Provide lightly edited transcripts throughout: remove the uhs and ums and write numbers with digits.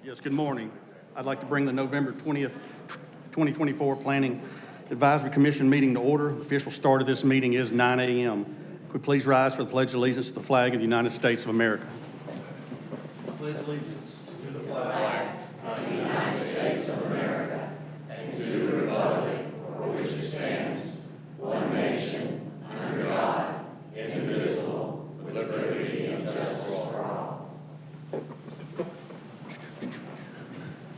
Yes, good morning. I'd like to bring the November 20th, 2024 Planning Advisory Commission meeting to order. The official start of this meeting is 9 a.m. Could we please rise for the Pledge of Allegiance to the flag of the United States of America? Pledge allegiance to the flag of the United States of America and to the republic for which it stands, one nation, under God, indivisible, with liberty and justice for all.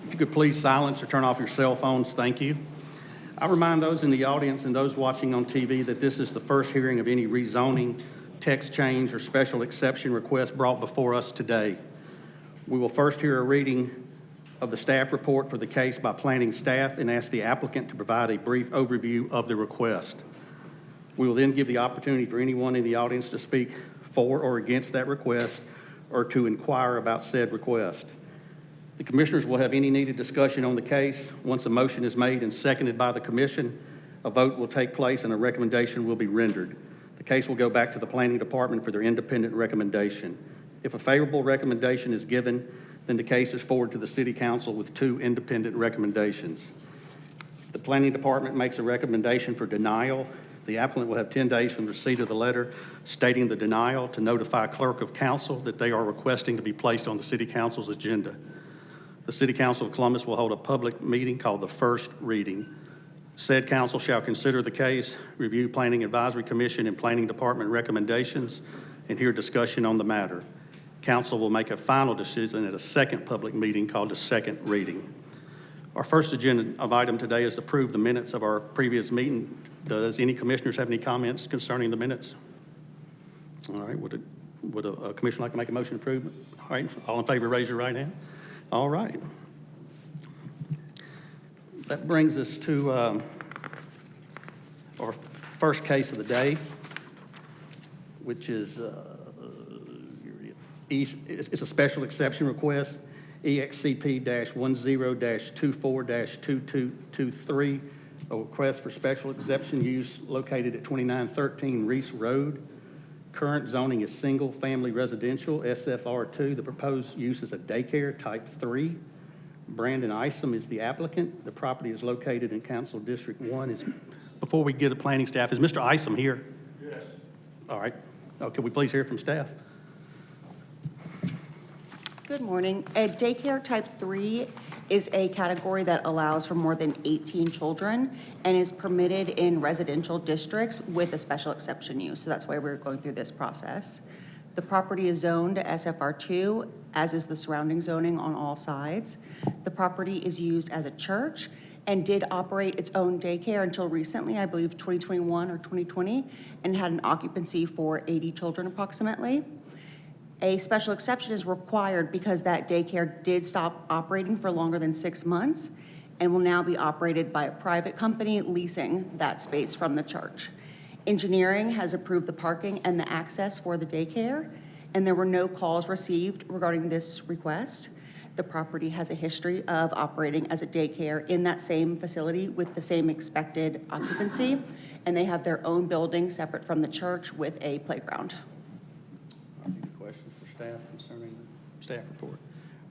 If you could please silence or turn off your cell phones, thank you. I remind those in the audience and those watching on TV that this is the first hearing of any rezoning, text change, or special exception request brought before us today. We will first hear a reading of the staff report for the case by planning staff and ask the applicant to provide a brief overview of the request. We will then give the opportunity for anyone in the audience to speak for or against that request or to inquire about said request. The commissioners will have any needed discussion on the case. Once a motion is made and seconded by the commission, a vote will take place and a recommendation will be rendered. The case will go back to the planning department for their independent recommendation. If a favorable recommendation is given, then the case is forwarded to the city council with 2 independent recommendations. If the planning department makes a recommendation for denial, the applicant will have 10 days from the receipt of the letter stating the denial to notify clerk of council that they are requesting to be placed on the city council's agenda. The City Council of Columbus will hold a public meeting called the first reading. Said council shall consider the case, review Planning Advisory Commission and Planning Department recommendations, and hear discussion on the matter. Council will make a final decision at a second public meeting called the second reading. Our first agenda item today is to approve the minutes of our previous meeting. Does any commissioners have any comments concerning the minutes? All right, would a commissioner like to make a motion to approve? All right, all in favor, raise your right hand. All right. That brings us to our first case of the day, which is it's a special exception request, EXCP-10-24-2223, a request for special exception use located at 2913 Reese Road. Current zoning is single-family residential, SFR2. The proposed use is a daycare, type 3. Brandon Isom is the applicant. The property is located in Council District 1. Before we get to planning staff, is Mr. Isom here? Yes. All right. Oh, can we please hear from staff? Good morning. A daycare type 3 is a category that allows for more than 18 children and is permitted in residential districts with a special exception use. So that's why we're going through this process. The property is zoned to SFR2, as is the surrounding zoning on all sides. The property is used as a church and did operate its own daycare until recently, I believe 2021 or 2020, and had an occupancy for 80 children approximately. A special exception is required because that daycare did stop operating for longer than 6 months and will now be operated by a private company leasing that space from the church. Engineering has approved the parking and the access for the daycare, and there were no calls received regarding this request. The property has a history of operating as a daycare in that same facility with the same expected occupancy, and they have their own building separate from the church with a playground. Questions for staff concerning the staff report?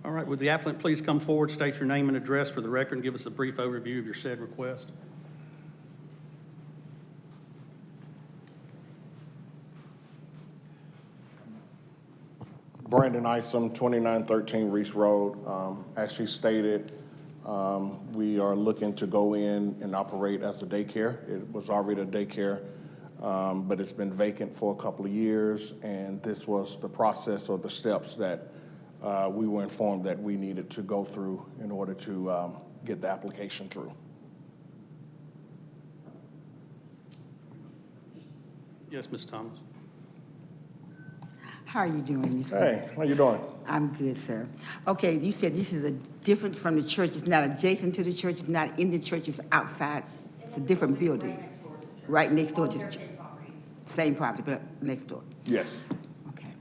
All right, would the applicant please come forward, state your name and address for the record, and give us a brief overview of your said request? Brandon Isom, 2913 Reese Road. As she stated, we are looking to go in and operate as a daycare. It was already a daycare, but it's been vacant for a couple of years, and this was the process or the steps that we were informed that we needed to go through in order to get the application through. Yes, Ms. Thomas. How are you doing? Hey, how you doing? I'm good, sir. Okay, you said this is a different from the church. It's not adjacent to the church. It's not in the church. It's outside. It's a different building. Right next door to the church. Same property, but next door. Yes. Okay.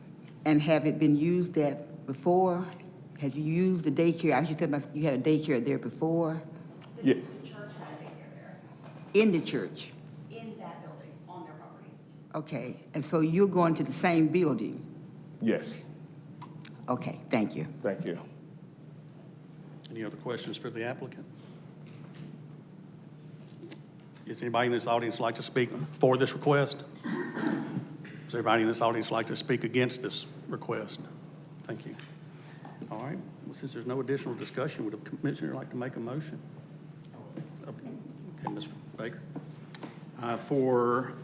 And have it been used that before? Have you used the daycare? As you said, you had a daycare there before. Yeah. The church had a daycare there. In the church. In that building, on their property. Okay. And so you're going to the same building. Yes. Okay. Thank you. Thank you. Any other questions for the applicant? Is anybody in this audience like to speak for this request? Does anybody in this audience like to speak against this request? Thank you. All right, well, since there's no additional discussion, would a commissioner like to make a motion? Okay, Mr. Baker. For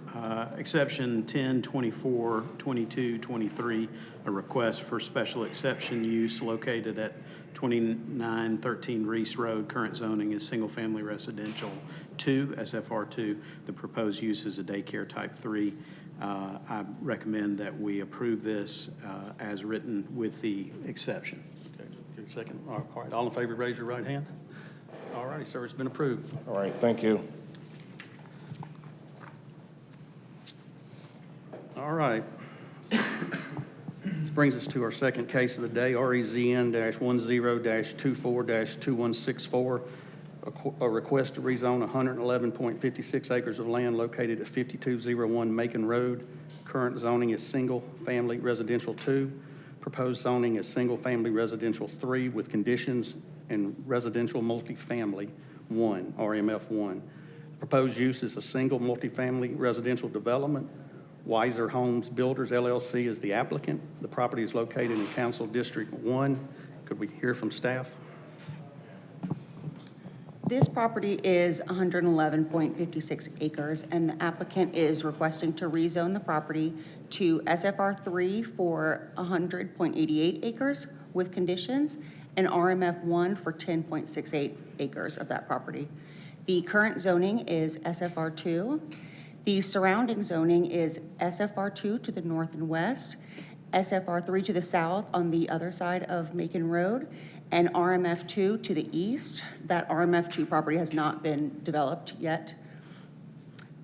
exception 10, 24, 22, 23, a request for special exception use located at 2913 Reese Road. Current zoning is single-family residential 2, SFR 2. The proposed use is a daycare type 3. I recommend that we approve this as written with the exception. Okay, give a second. All right, all in favor, raise your right hand. All righty, sir, it's been approved. All right, thank you. All right. This brings us to our second case of the day, REZN-10-24-2164, a request to rezone 111.56 acres of land located at 5201 Macon Road. Current zoning is single-family residential 2. Proposed zoning is single-family residential 3 with conditions and residential multifamily 1, RMF 1. Proposed use is a single multifamily residential development. Weiser Homes Builders LLC is the applicant. The property is located in Council District 1. Could we hear from staff? This property is 111.56 acres, and the applicant is requesting to rezone the property to SFR 3 for 100.88 acres with conditions, and RMF 1 for 10.68 acres of that property. The current zoning is SFR 2. The surrounding zoning is SFR 2 to the north and west, SFR 3 to the south on the other side of Macon Road, and RMF 2 to the east. That RMF 2 property has not been developed yet.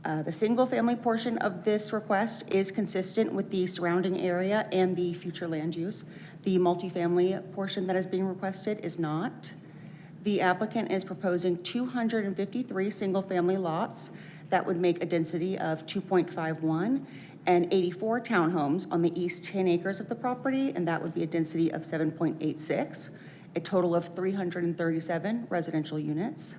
The single-family portion of this request is consistent with the surrounding area and the future land use. The multifamily portion that is being requested is not. The applicant is proposing 253 single-family lots that would make a density of 2.51, and 84 townhomes on the east 10 acres of the property, and that would be a density of 7.86, a total of 337 residential units.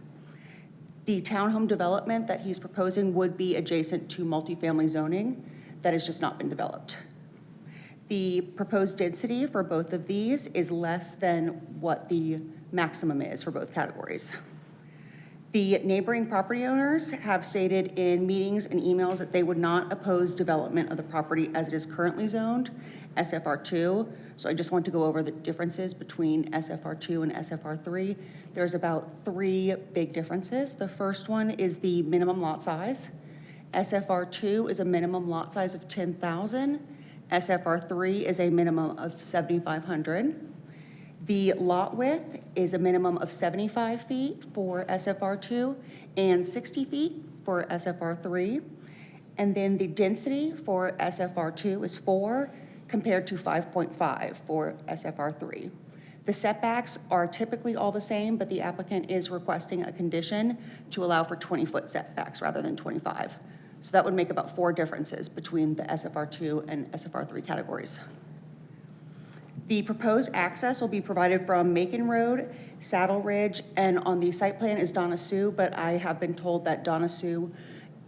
The townhome development that he's proposing would be adjacent to multifamily zoning that has just not been developed. The proposed density for both of these is less than what the maximum is for both categories. The neighboring property owners have stated in meetings and emails that they would not oppose development of the property as it is currently zoned, SFR 2. So I just want to go over the differences between SFR 2 and SFR 3. There's about 3 big differences. The first one is the minimum lot size. SFR 2 is a minimum lot size of 10,000. SFR 3 is a minimum of 7,500. The lot width is a minimum of 75 feet for SFR 2 and 60 feet for SFR 3. And then the density for SFR 2 is 4 compared to 5.5 for SFR 3. The setbacks are typically all the same, but the applicant is requesting a condition to allow for 20-foot setbacks rather than 25. So that would make about 4 differences between the SFR 2 and SFR 3 categories. The proposed access will be provided from Macon Road, Saddle Ridge, and on the site plan is Donna Sue, but I have been told that Donna Sue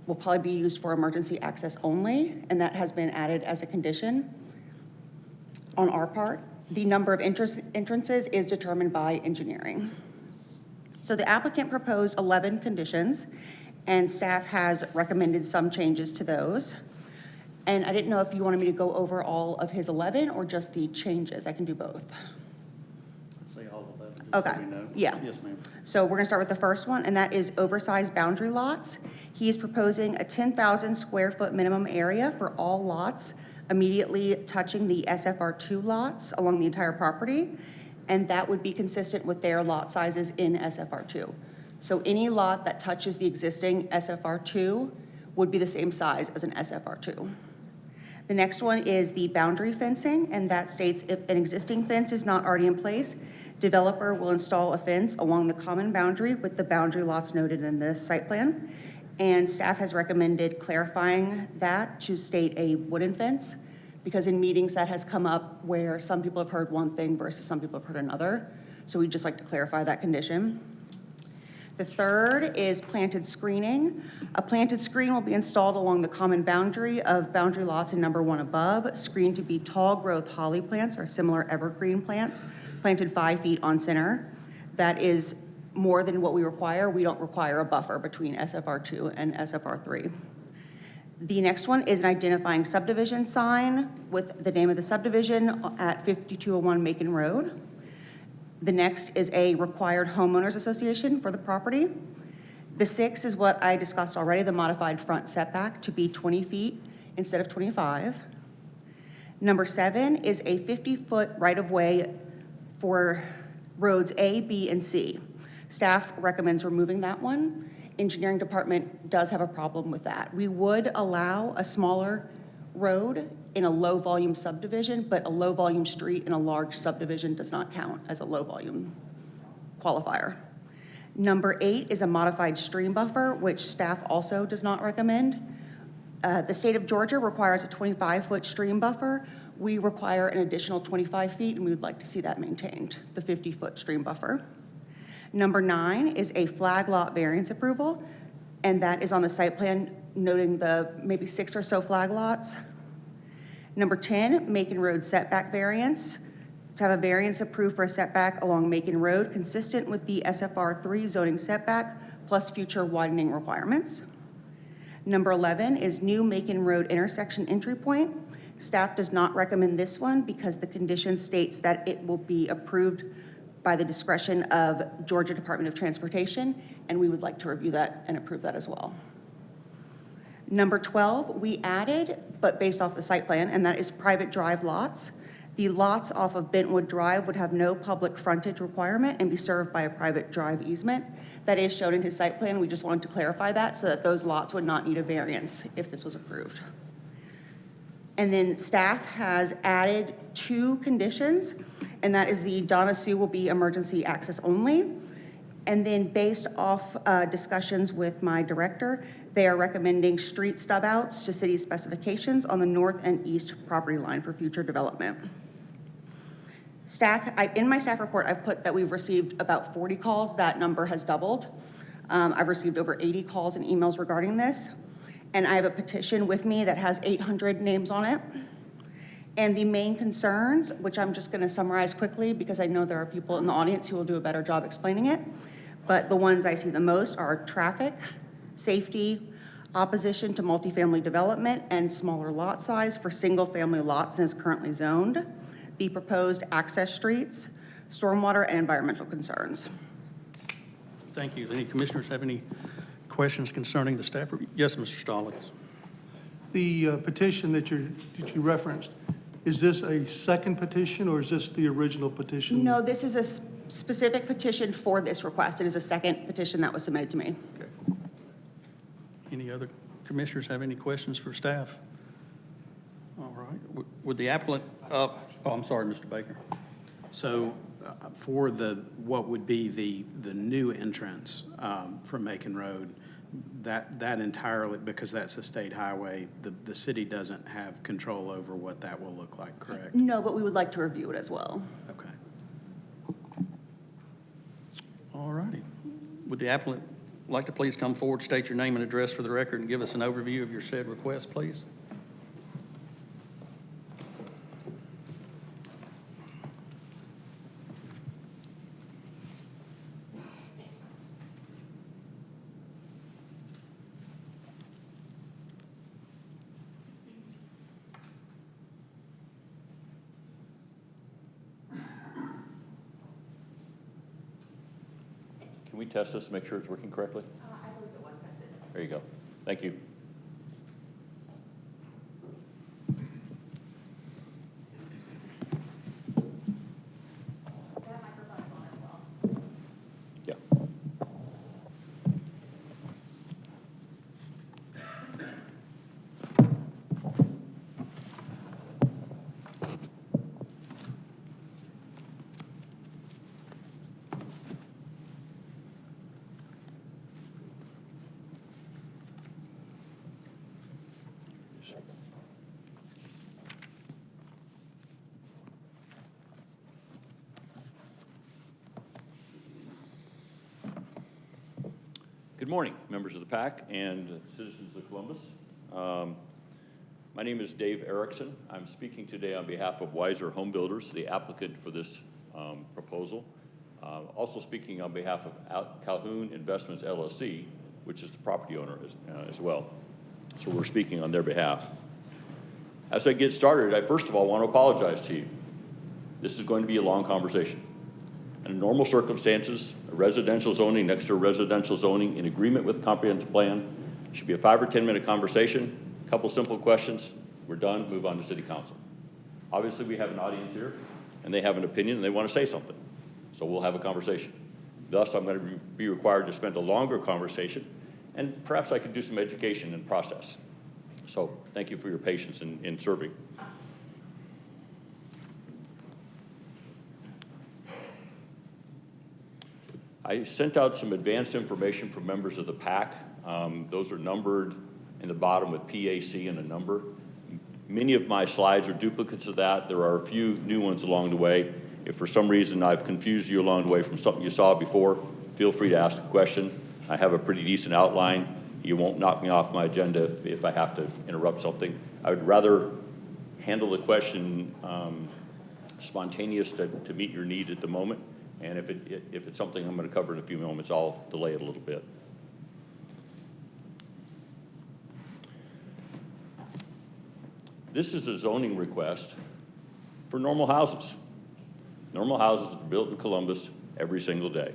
will probably be used for emergency access only, and that has been added as a condition on our part. The number of entrances is determined by engineering. So the applicant proposed 11 conditions, and staff has recommended some changes to those. And I didn't know if you wanted me to go over all of his 11 or just the changes. I can do both. Let's say all 11. just so Okay, we know. yeah. Yes, ma'am. So we're gonna start with the first one, and that is oversized boundary lots. He is proposing a 10,000 square foot minimum area for all lots immediately touching the SFR 2 lots along the entire property, and that would be consistent with their lot sizes in SFR 2. So any lot that touches the existing SFR 2 would be the same size as an SFR 2. The next one is the boundary fencing, and that states if an existing fence is not already in place, developer will install a fence along the common boundary with the boundary lots noted in the site plan. And staff has recommended clarifying that to state a wooden fence, because in meetings that has come up where some people have heard one thing versus some people have heard another. So we'd just like to clarify that condition. The third is planted screening. A planted screen will be installed along the common boundary of boundary lots in number 1 above, screened to be tall growth holly plants or similar evergreen plants, planted 5 feet on center. That is more than what we require. We don't require a buffer between SFR2 and SFR3. The next one is an identifying subdivision sign with the name of the subdivision at 5201 Macon Road. The next is a required homeowners association for the property. The 6th is what I discussed already, the modified front setback to be 20 feet instead of 25. Number 7 is a 50-foot right-of-way for roads A, B, and C. Staff recommends removing that one. Engineering department does have a problem with that. We would allow a smaller road in a low-volume subdivision, but a low-volume street in a large subdivision does not count as a low-volume qualifier. Number 8 is a modified stream buffer, which staff also does not recommend. The state of Georgia requires a 25-foot stream buffer. We require an additional 25 feet, and we would like to see that maintained, the 50-foot stream buffer. Number 9 is a flag lot variance approval, and that is on the site plan, noting the maybe 6 or so flag lots. Number 10, Macon Road setback variance. To have a variance approved for a setback along Macon Road consistent with the SFR3 zoning setback plus future widening requirements. Number 11 is new Macon Road intersection entry point. Staff does not recommend this one because the condition states that it will be approved by the discretion of Georgia Department of Transportation, and we would like to review that and approve that as well. Number 12, we added, but based off the site plan, and that is private drive lots. The lots off of Bentwood Drive would have no public frontage requirement and be served by a private drive easement. That is shown in his site plan. We just wanted to clarify that so that those lots would not need a variance if this was approved. And then staff has added 2 conditions, and that is the Donna Sue will be emergency access only. And then based off discussions with my director, they are recommending street stub outs to city specifications on the north and east property line for future development. In my staff report, I've put that we've received about 40 calls. That number has doubled. I've received over 80 calls and emails regarding this. And I have a petition with me that has 800 names on it. And the main concerns, which I'm just going to summarize quickly because I know there are people in the audience who will do a better job explaining it, but the ones I see the most are traffic, safety, opposition to multifamily development, and smaller lot size for single-family lots and is currently zoned, the proposed access streets, stormwater, and environmental concerns. Thank you. Any commissioners have any questions concerning the staff review? Yes, Mr. Stallings. The petition that you referenced, is this a second petition or is this the original petition? No, this is a specific petition for this request. It is a second petition that was submitted to me. Okay. Any other commissioners have any questions for staff? All right. Would the applicant, I'm sorry, Mr. Baker. So for what would be the new entrance from Macon Road, that entirely, because that's a state highway, the city doesn't have control over what that will look like, correct? No, but we would like to review it as well. Okay. All righty. Would the applicant like to please come forward, state your name and address for the record, and give us an overview of your said request, please? Can we test this to make sure it's working correctly? I believe it was tested. There you go. Thank you. That microphone's on as well. Yeah. Good morning, members of the PAC and citizens of Columbus. My name is Dave Erickson. I'm speaking today on behalf of Wiser Home Builders, the applicant for this proposal. Also speaking on behalf of Calhoun Investments LLC, which is the property owner as well. So we're speaking on their behalf. As I get started, I first of all want to apologize to you. This is going to be a long conversation. In normal circumstances, a residential zoning next to a residential zoning in agreement with the comprehensive plan should be a 5 or 10 minute conversation, a couple simple questions, we're done, move on to city council. Obviously we have an audience here and they have an opinion and they want to say something. So we'll have a conversation. Thus, I'm going to be required to spend a longer conversation and perhaps I could do some education and process. So thank you for your patience in serving. I sent out some advanced information for members of the PAC. Those are numbered in the bottom with PAC and a number. Many of my slides are duplicates of that. There are a few new ones along the way. If for some reason I've confused you along the way from something you saw before, feel free to ask a question. I have a pretty decent outline. You won't knock me off my agenda if I have to interrupt something. I would rather handle the question spontaneous to meet your need at the moment. And if it's something I'm going to cover in a few moments, I'll delay it a little bit. This is a zoning request for normal houses. Normal houses are built in Columbus every single day.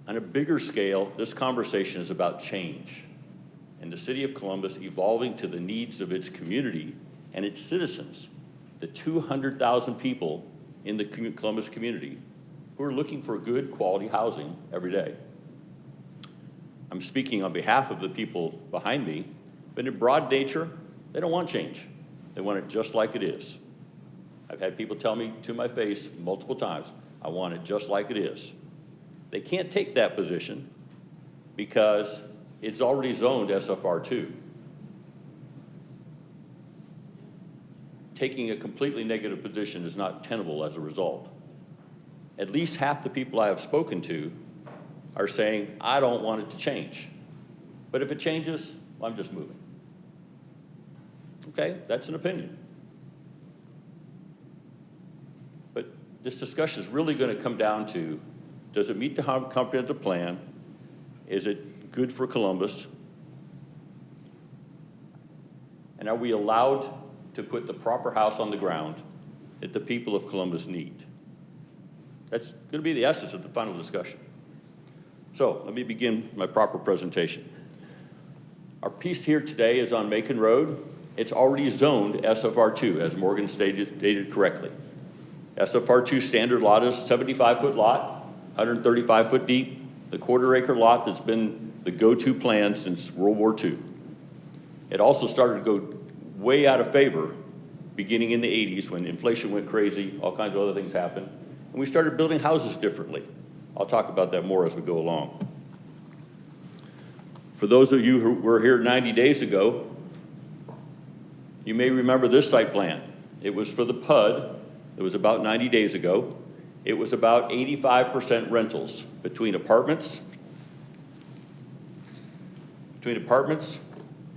On a bigger scale, this conversation is about change and the city of Columbus evolving to the needs of its community and its citizens, the 200,000 people in the Columbus community who are looking for good quality housing every day. I'm speaking on behalf of the people behind me, but in broad nature, they don't want change. They want it just like it is. I've had people tell me to my face multiple times, I want it just like it is. They can't take that position because it's already zoned SFR2. Taking a completely negative position is not tenable as a result. At least half the people I have spoken to are saying, I don't want it to change. But if it changes, well, I'm just moving. Okay, that's an opinion. But this discussion is really going to come down to, does it meet the comprehensive plan? Is it good for Columbus? And are we allowed to put the proper house on the ground that the people of Columbus need? That's going to be the essence of the final discussion. So let me begin my proper presentation. Our piece here today is on Macon Road. It's already zoned SFR2, as Morgan stated correctly. SFR2 standard lot is a 75-foot lot, 135 foot deep, the quarter-acre lot that's been the go-to plan since World War II. It also started to go way out of favor beginning in the 80s when inflation went crazy, all kinds of other things happened, and we started building houses differently. I'll talk about that more as we go along. For those of you who were here 90 days ago, you may remember this site plan. It was for the PUD. It was about 90 days ago. It was about 85% rentals between apartments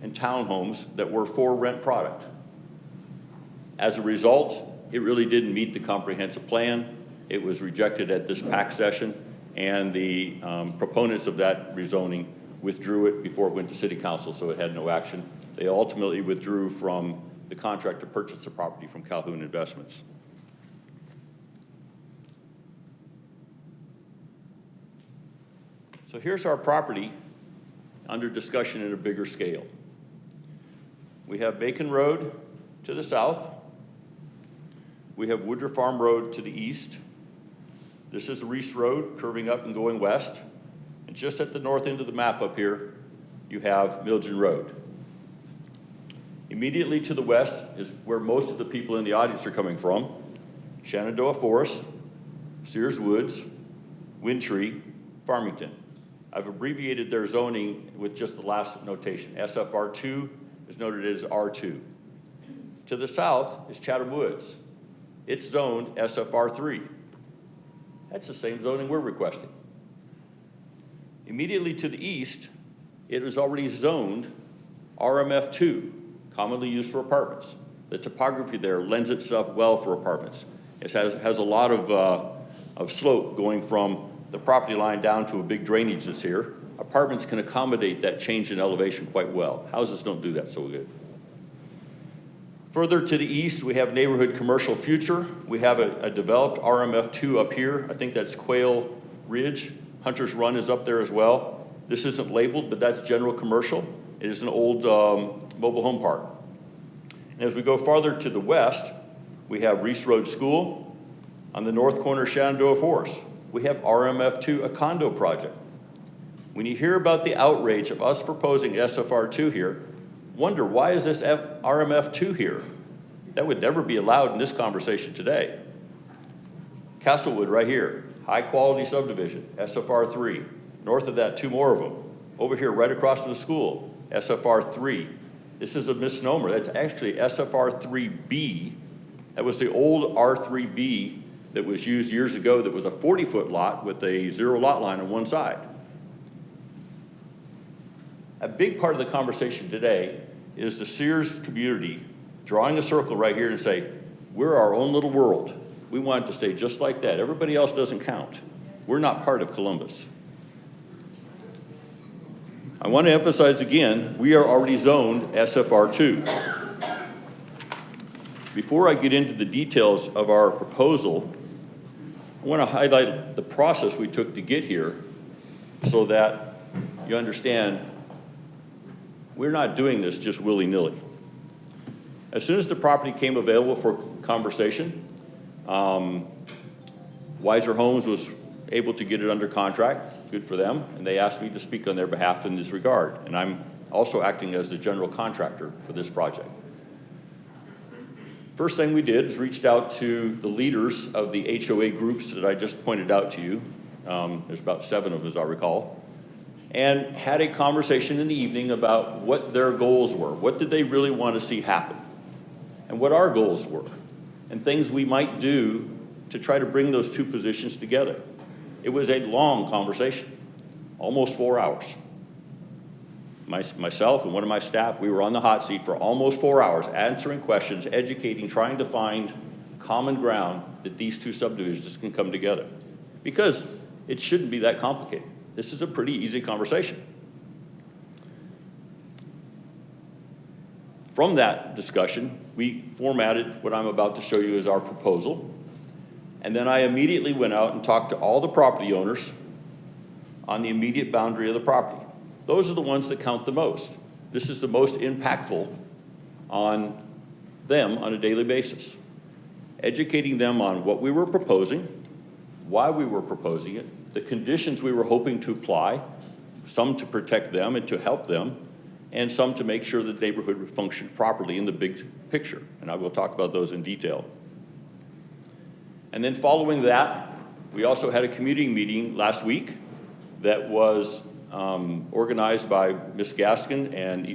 and townhomes that were for rent product. As a result, it really didn't meet the comprehensive plan. It was rejected at this PAC session, and the proponents of that rezoning withdrew it before it went to city council, so it had no action. They ultimately withdrew from the contract to purchase the property from Calhoun Investments. So here's our property under discussion at a bigger scale. We have Macon Road to the south. We have Woodruff Farm Road to the east. This is Reese Road curving up and going west. And just at the north end of the map up here, you have Milgen Road. Immediately to the west is where most of the people in the audience are coming from. Shenandoah Forest, Sears Woods, Windtree, Farmington. I've abbreviated their zoning with just the last notation. SFR2 is noted as R2. To the south is Chatham Woods. It's zoned SFR3. That's the same zoning we're requesting. Immediately to the east, it is already zoned RMF2, commonly used for apartments. The topography there lends itself well for apartments. It has a lot of slope going from the property line down to a big drainage that's here. Apartments can accommodate that change in elevation quite well. Houses don't do that so good. Further to the east, we have neighborhood commercial future. We have a developed RMF2 up here. I think that's Quail Ridge. Hunter's Run is up there as well. This isn't labeled, but that's general commercial. It is an old mobile home park. And as we go farther to the west, we have Reese Road School. On the north corner, Shenandoah Forest, we have RMF2, a condo project. When you hear about the outrage of us proposing SFR2 here, wonder, why is this RMF2 here? That would never be allowed in this conversation today. Castlewood right here, high quality subdivision, SFR3. North of that, 2 more of them. Over here, right across from the school, SFR3. This is a misnomer. That's actually SFR3B. That was the old R3B that was used years ago that was a 40-foot lot with a 0 lot line on one side. A big part of the conversation today is the Sears community drawing a circle right here and say, we're our own little world. We want it to stay just like that. Everybody else doesn't count. We're not part of Columbus. I want to emphasize again, we are already zoned SFR2. Before I get into the details of our proposal, I want to highlight the process we took to get here so that you understand we're not doing this just willy-nilly. As soon as the property came available for conversation, Weiser Homes was able to get it under contract, good for them, and they asked me to speak on their behalf in this regard. And I'm also acting as the general contractor for this project. First thing we did is reached out to the leaders of the HOA groups that I just pointed out to you. There's about 7 of us, I recall. And had a conversation in the evening about what their goals were. What did they really want to see happen? And what our goals were. And things we might do to try to bring those 2 positions together. It was a long conversation, almost 4 hours. Myself and one of my staff, we were on the hot seat for almost 4 hours, answering questions, educating, trying to find common ground that these 2 subdivisions can come together. Because it shouldn't be that complicated. This is a pretty easy conversation. From that discussion, we formatted what I'm about to show you as our proposal. And then I immediately went out and talked to all the property owners on the immediate boundary of the property. Those are the ones that count the most. This is the most impactful on them on a daily basis. Educating them on what we were proposing, why we were proposing it, the conditions we were hoping to apply, some to protect them and to help them, and some to make sure the neighborhood would function properly in the big picture. And I will talk about those in detail. And then following that, we also had a community meeting last week that was organized by Ms. Gaskin and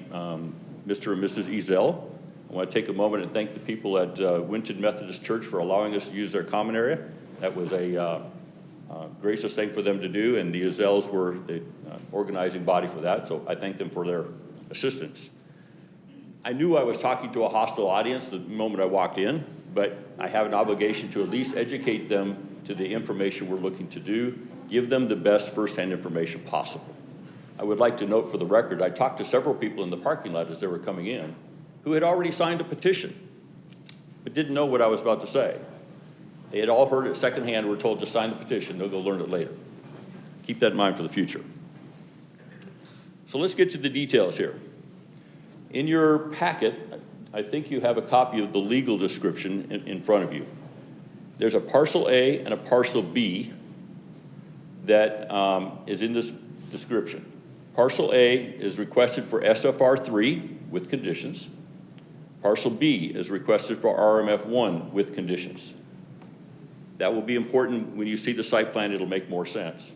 Mr. and Mrs. Ezel. I want to take a moment and thank the people at Winton Methodist Church for allowing us to use their common area. That was a gracious thing for them to do, and the Ezels were the organizing body for that, so I thank them for their assistance. I knew I was talking to a hostile audience the moment I walked in, but I have an obligation to at least educate them to the information we're looking to do, give them the best firsthand information possible. I would like to note for the record, I talked to several people in the parking lot as they were coming in who had already signed a petition, but didn't know what I was about to say. They had all heard it secondhand, were told to sign the petition, they'll go learn it later. Keep that in mind for the future. So let's get to the details here. In your packet, I think you have a copy of the legal description in front of you. There's a parcel A and a parcel B that is in this description. Parcel A is requested for SFR3 with conditions. Parcel B is requested for RMF1 with conditions. That will be important when you see the site plan, it'll make more sense.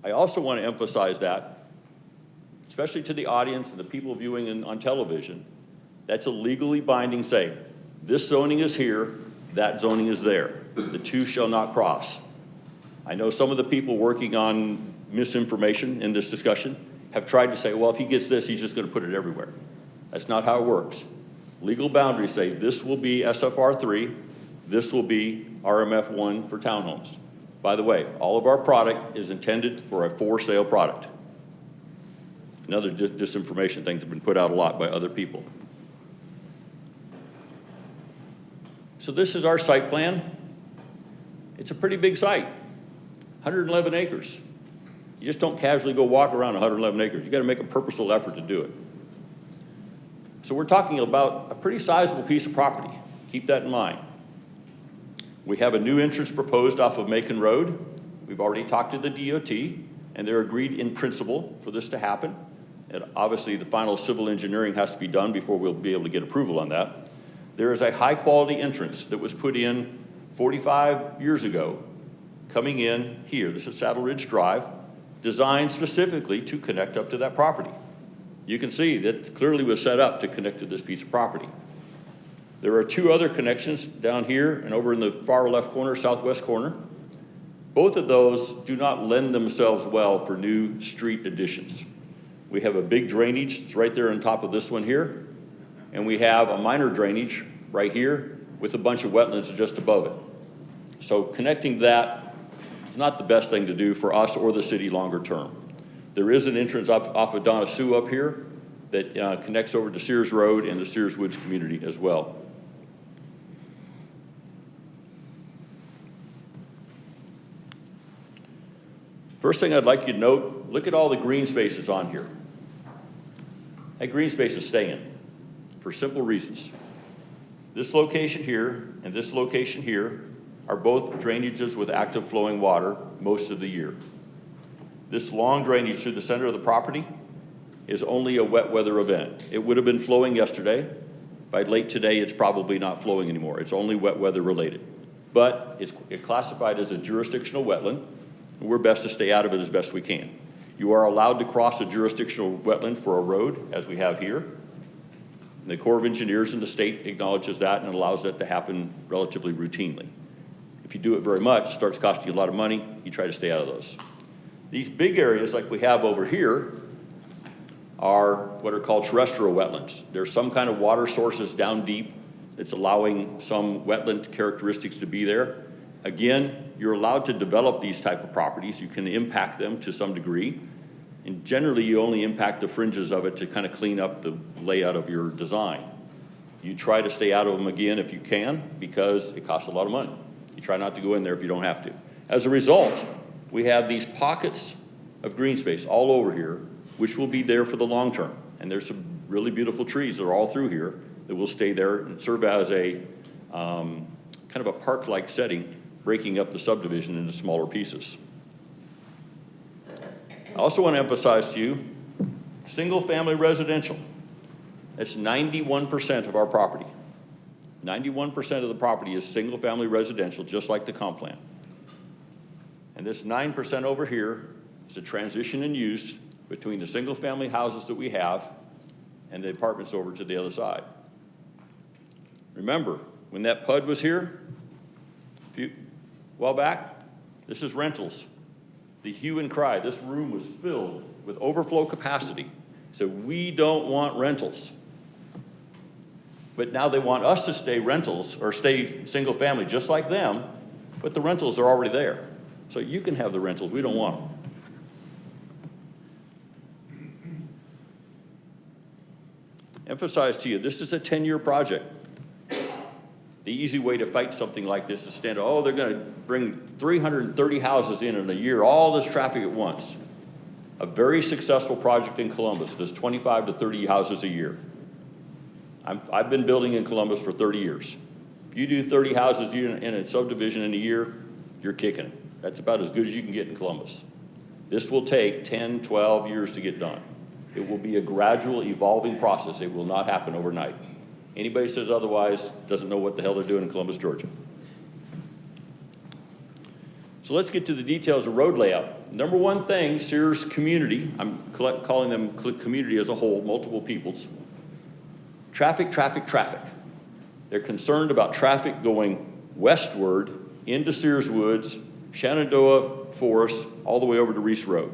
I also want to emphasize that, especially to the audience and the people viewing on television, that's a legally binding saying. This zoning is here, that zoning is there. The 2 shall not cross. I know some of the people working on misinformation in this discussion have tried to say, well, if he gets this, he's just going to put it everywhere. That's not how it works. Legal boundaries say this will be SFR 3, this will be RMF 1 for townhomes. By the way, all of our product is intended for a for-sale product. Another disinformation thing that's been put out a lot by other people. So this is our site plan. It's a pretty big site, 111 acres. You just don't casually go walk around 111 acres. You got to make a purposeful effort to do it. So we're talking about a pretty sizable piece of property. Keep that in mind. We have a new entrance proposed off of Macon Road. We've already talked to the DOT, and they're agreed in principle for this to happen. And obviously, the final civil engineering has to be done before we'll be able to get approval on that. There is a high-quality entrance that was put in 45 years ago, coming in here. This is Saddle Ridge Drive, designed specifically to connect up to that property. You can see that clearly was set up to connect to this piece of property. There are two other connections down here and over in the far left corner, southwest corner. Both of those do not lend themselves well for new street additions. We have a big drainage, it's right there on top of this one here, and we have a minor drainage right here with a bunch of wetlands just above it. So connecting that is not the best thing to do for us or the city longer term. There is an entrance off of Donna Sioux up here that connects over to Sears Road and the Sears Woods community as well. First thing I'd like you to note, look at all the green spaces on here. That green space is staying for simple reasons. This location here and this location here are both drainages with active flowing water most of the year. This long drainage through the center of the property is only a wet weather event. It would have been flowing yesterday. By late today, it's probably not flowing anymore. It's only wet weather related. But it's classified as a jurisdictional wetland, and we're best to stay out of it as best we can. You are allowed to cross a jurisdictional wetland for a road, as we have here. And the Corps of Engineers in the state acknowledges that and allows that to happen relatively routinely. If you do it very much, it starts costing you a lot of money. You try to stay out of those. These big areas like we have over here are what are called terrestrial wetlands. There's some kind of water sources down deep that's allowing some wetland characteristics to be there. Again, you're allowed to develop these type of properties. You can impact them to some degree. And generally, you only impact the fringes of it to kind of clean up the layout of your design. You try to stay out of them again if you can, because it costs a lot of money. You try not to go in there if you don't have to. As a result, we have these pockets of green space all over here, which will be there for the long term. And there's some really beautiful trees that are all through here that will stay there and serve as a kind of a park-like setting, breaking up the subdivision into smaller pieces. I also want to emphasize to you, single-family residential. That's 91% of our property. 91% of the property is single-family residential, just like the comp plan. And this 9% over here is a transition in use between the single-family houses that we have and the apartments over to the other side. Remember, when that PUD was here, a while back, this is rentals. The hue and cry, this room was filled with overflow capacity. So we don't want rentals. But now they want us to stay rentals or stay single family just like them, but the rentals are already there. So you can have the rentals, we don't want them. Emphasize to you, this is a 10-year project. The easy way to fight something like this is stand, oh, they're going to bring 330 houses in a year, all this traffic at once. A very successful project in Columbus does 25 to 30 houses a year. I've been building in Columbus for 30 years. If you do 30 houses in a subdivision in a year, you're kicking it. That's about as good as you can get in Columbus. This will take 10, 12 years to get done. It will be a gradual evolving process. It will not happen overnight. Anybody says otherwise doesn't know what the hell they're doing in Columbus, Georgia. So let's get to the details of road layout. Number one thing, Sears community, I'm calling them community as a whole, multiple peoples. Traffic, traffic, traffic. They're concerned about traffic going westward into Sears Woods, Shenandoah, Forest all the way over to Reese Road.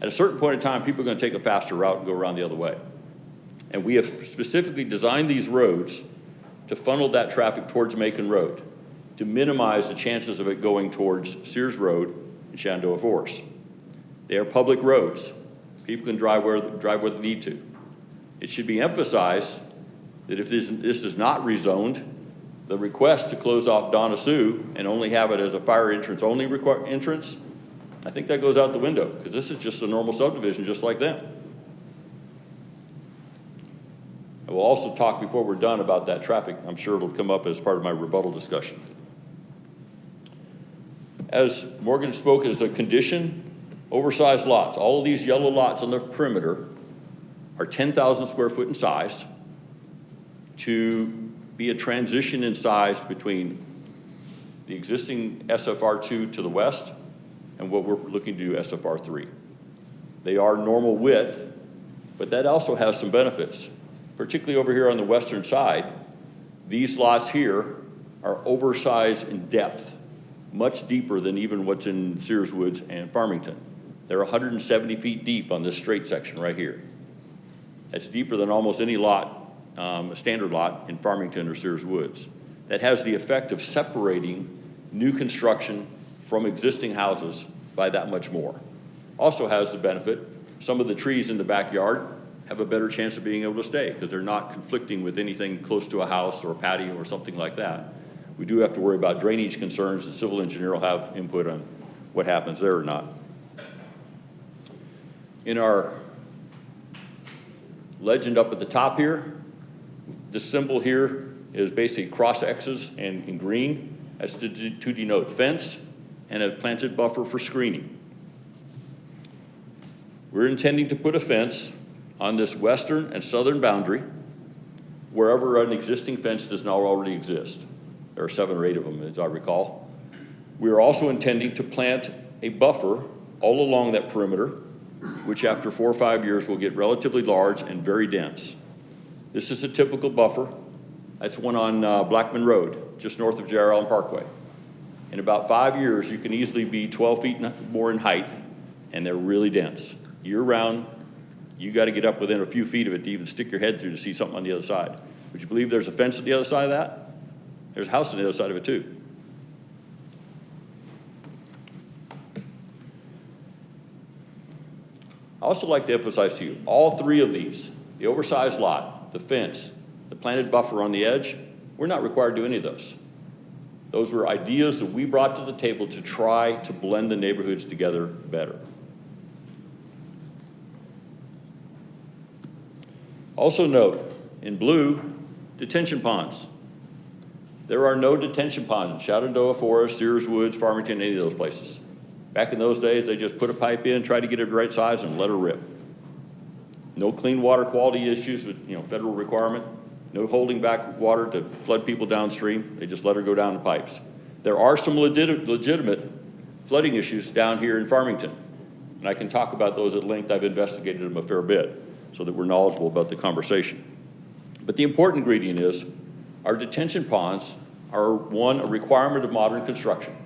At a certain point in time, people are going to take a faster route and go around the other way. And we have specifically designed these roads to funnel that traffic towards Macon Road, to minimize the chances of it going towards Sears Road and Shenandoah Forest. They are public roads. People can drive where they need to. It should be emphasized that if this is not rezoned, the request to close off Donna Sue and only have it as a fire entrance only entrance, I think that goes out the window, because this is just a normal subdivision just like them. I will also talk before we're done about that traffic. I'm sure it'll come up as part of my rebuttal discussion. As Morgan spoke as a condition, oversized lots. All of these yellow lots on the perimeter are 10,000 square foot in size to be a transition in size between the existing SFR2 to the west and what we're looking to do SFR3. They are normal width, but that also has some benefits. Particularly over here on the western side, these lots here are oversized in depth, much deeper than even what's in Sears Woods and Farmington. They're 170 feet deep on this straight section right here. That's deeper than almost any lot, a standard lot in Farmington or Sears Woods. That has the effect of separating new construction from existing houses by that much more. Also has the benefit, some of the trees in the backyard have a better chance of being able to stay because they're not conflicting with anything close to a house or a patio or something like that. We do have to worry about drainage concerns. The civil engineer will have input on what happens there or not. In our legend up at the top here, this symbol here is basically cross X's and in green. That's to denote fence and a planted buffer for screening. We're intending to put a fence on this western and southern boundary wherever an existing fence does not already exist. There are 7 or 8 of them, as I recall. We are also intending to plant a buffer all along that perimeter, which after 4 or 5 years will get relatively large and very dense. This is a typical buffer. That's one on Blackman Road, just north of J.R. Allen Parkway. In about 5 years, you can easily be 12 feet more in height, and they're really dense. Year-round, you got to get up within a few feet of it to even stick your head through to see something on the other side. Would you believe there's a fence at the other side of that? There's a house on the other side of it too. I also like to emphasize to you, all 3 of these, the oversized lot, the fence, the planted buffer on the edge, we're not required to do any of those. Those were ideas that we brought to the table to try to blend the neighborhoods together better. Also note, in blue, detention ponds. There are no detention ponds in Shenandoah Forest, Sears Woods, Farmington, any of those places. Back in those days, they just put a pipe in, try to get it the right size, and let her rip. No clean water quality issues with federal requirement. No holding back water to flood people downstream. They just let her go down the pipes. There are some legitimate flooding issues down here in Farmington, and I can talk about those at length. I've investigated them a fair bit so that we're knowledgeable about the conversation. But the important ingredient is our detention ponds are, 1, a requirement of modern construction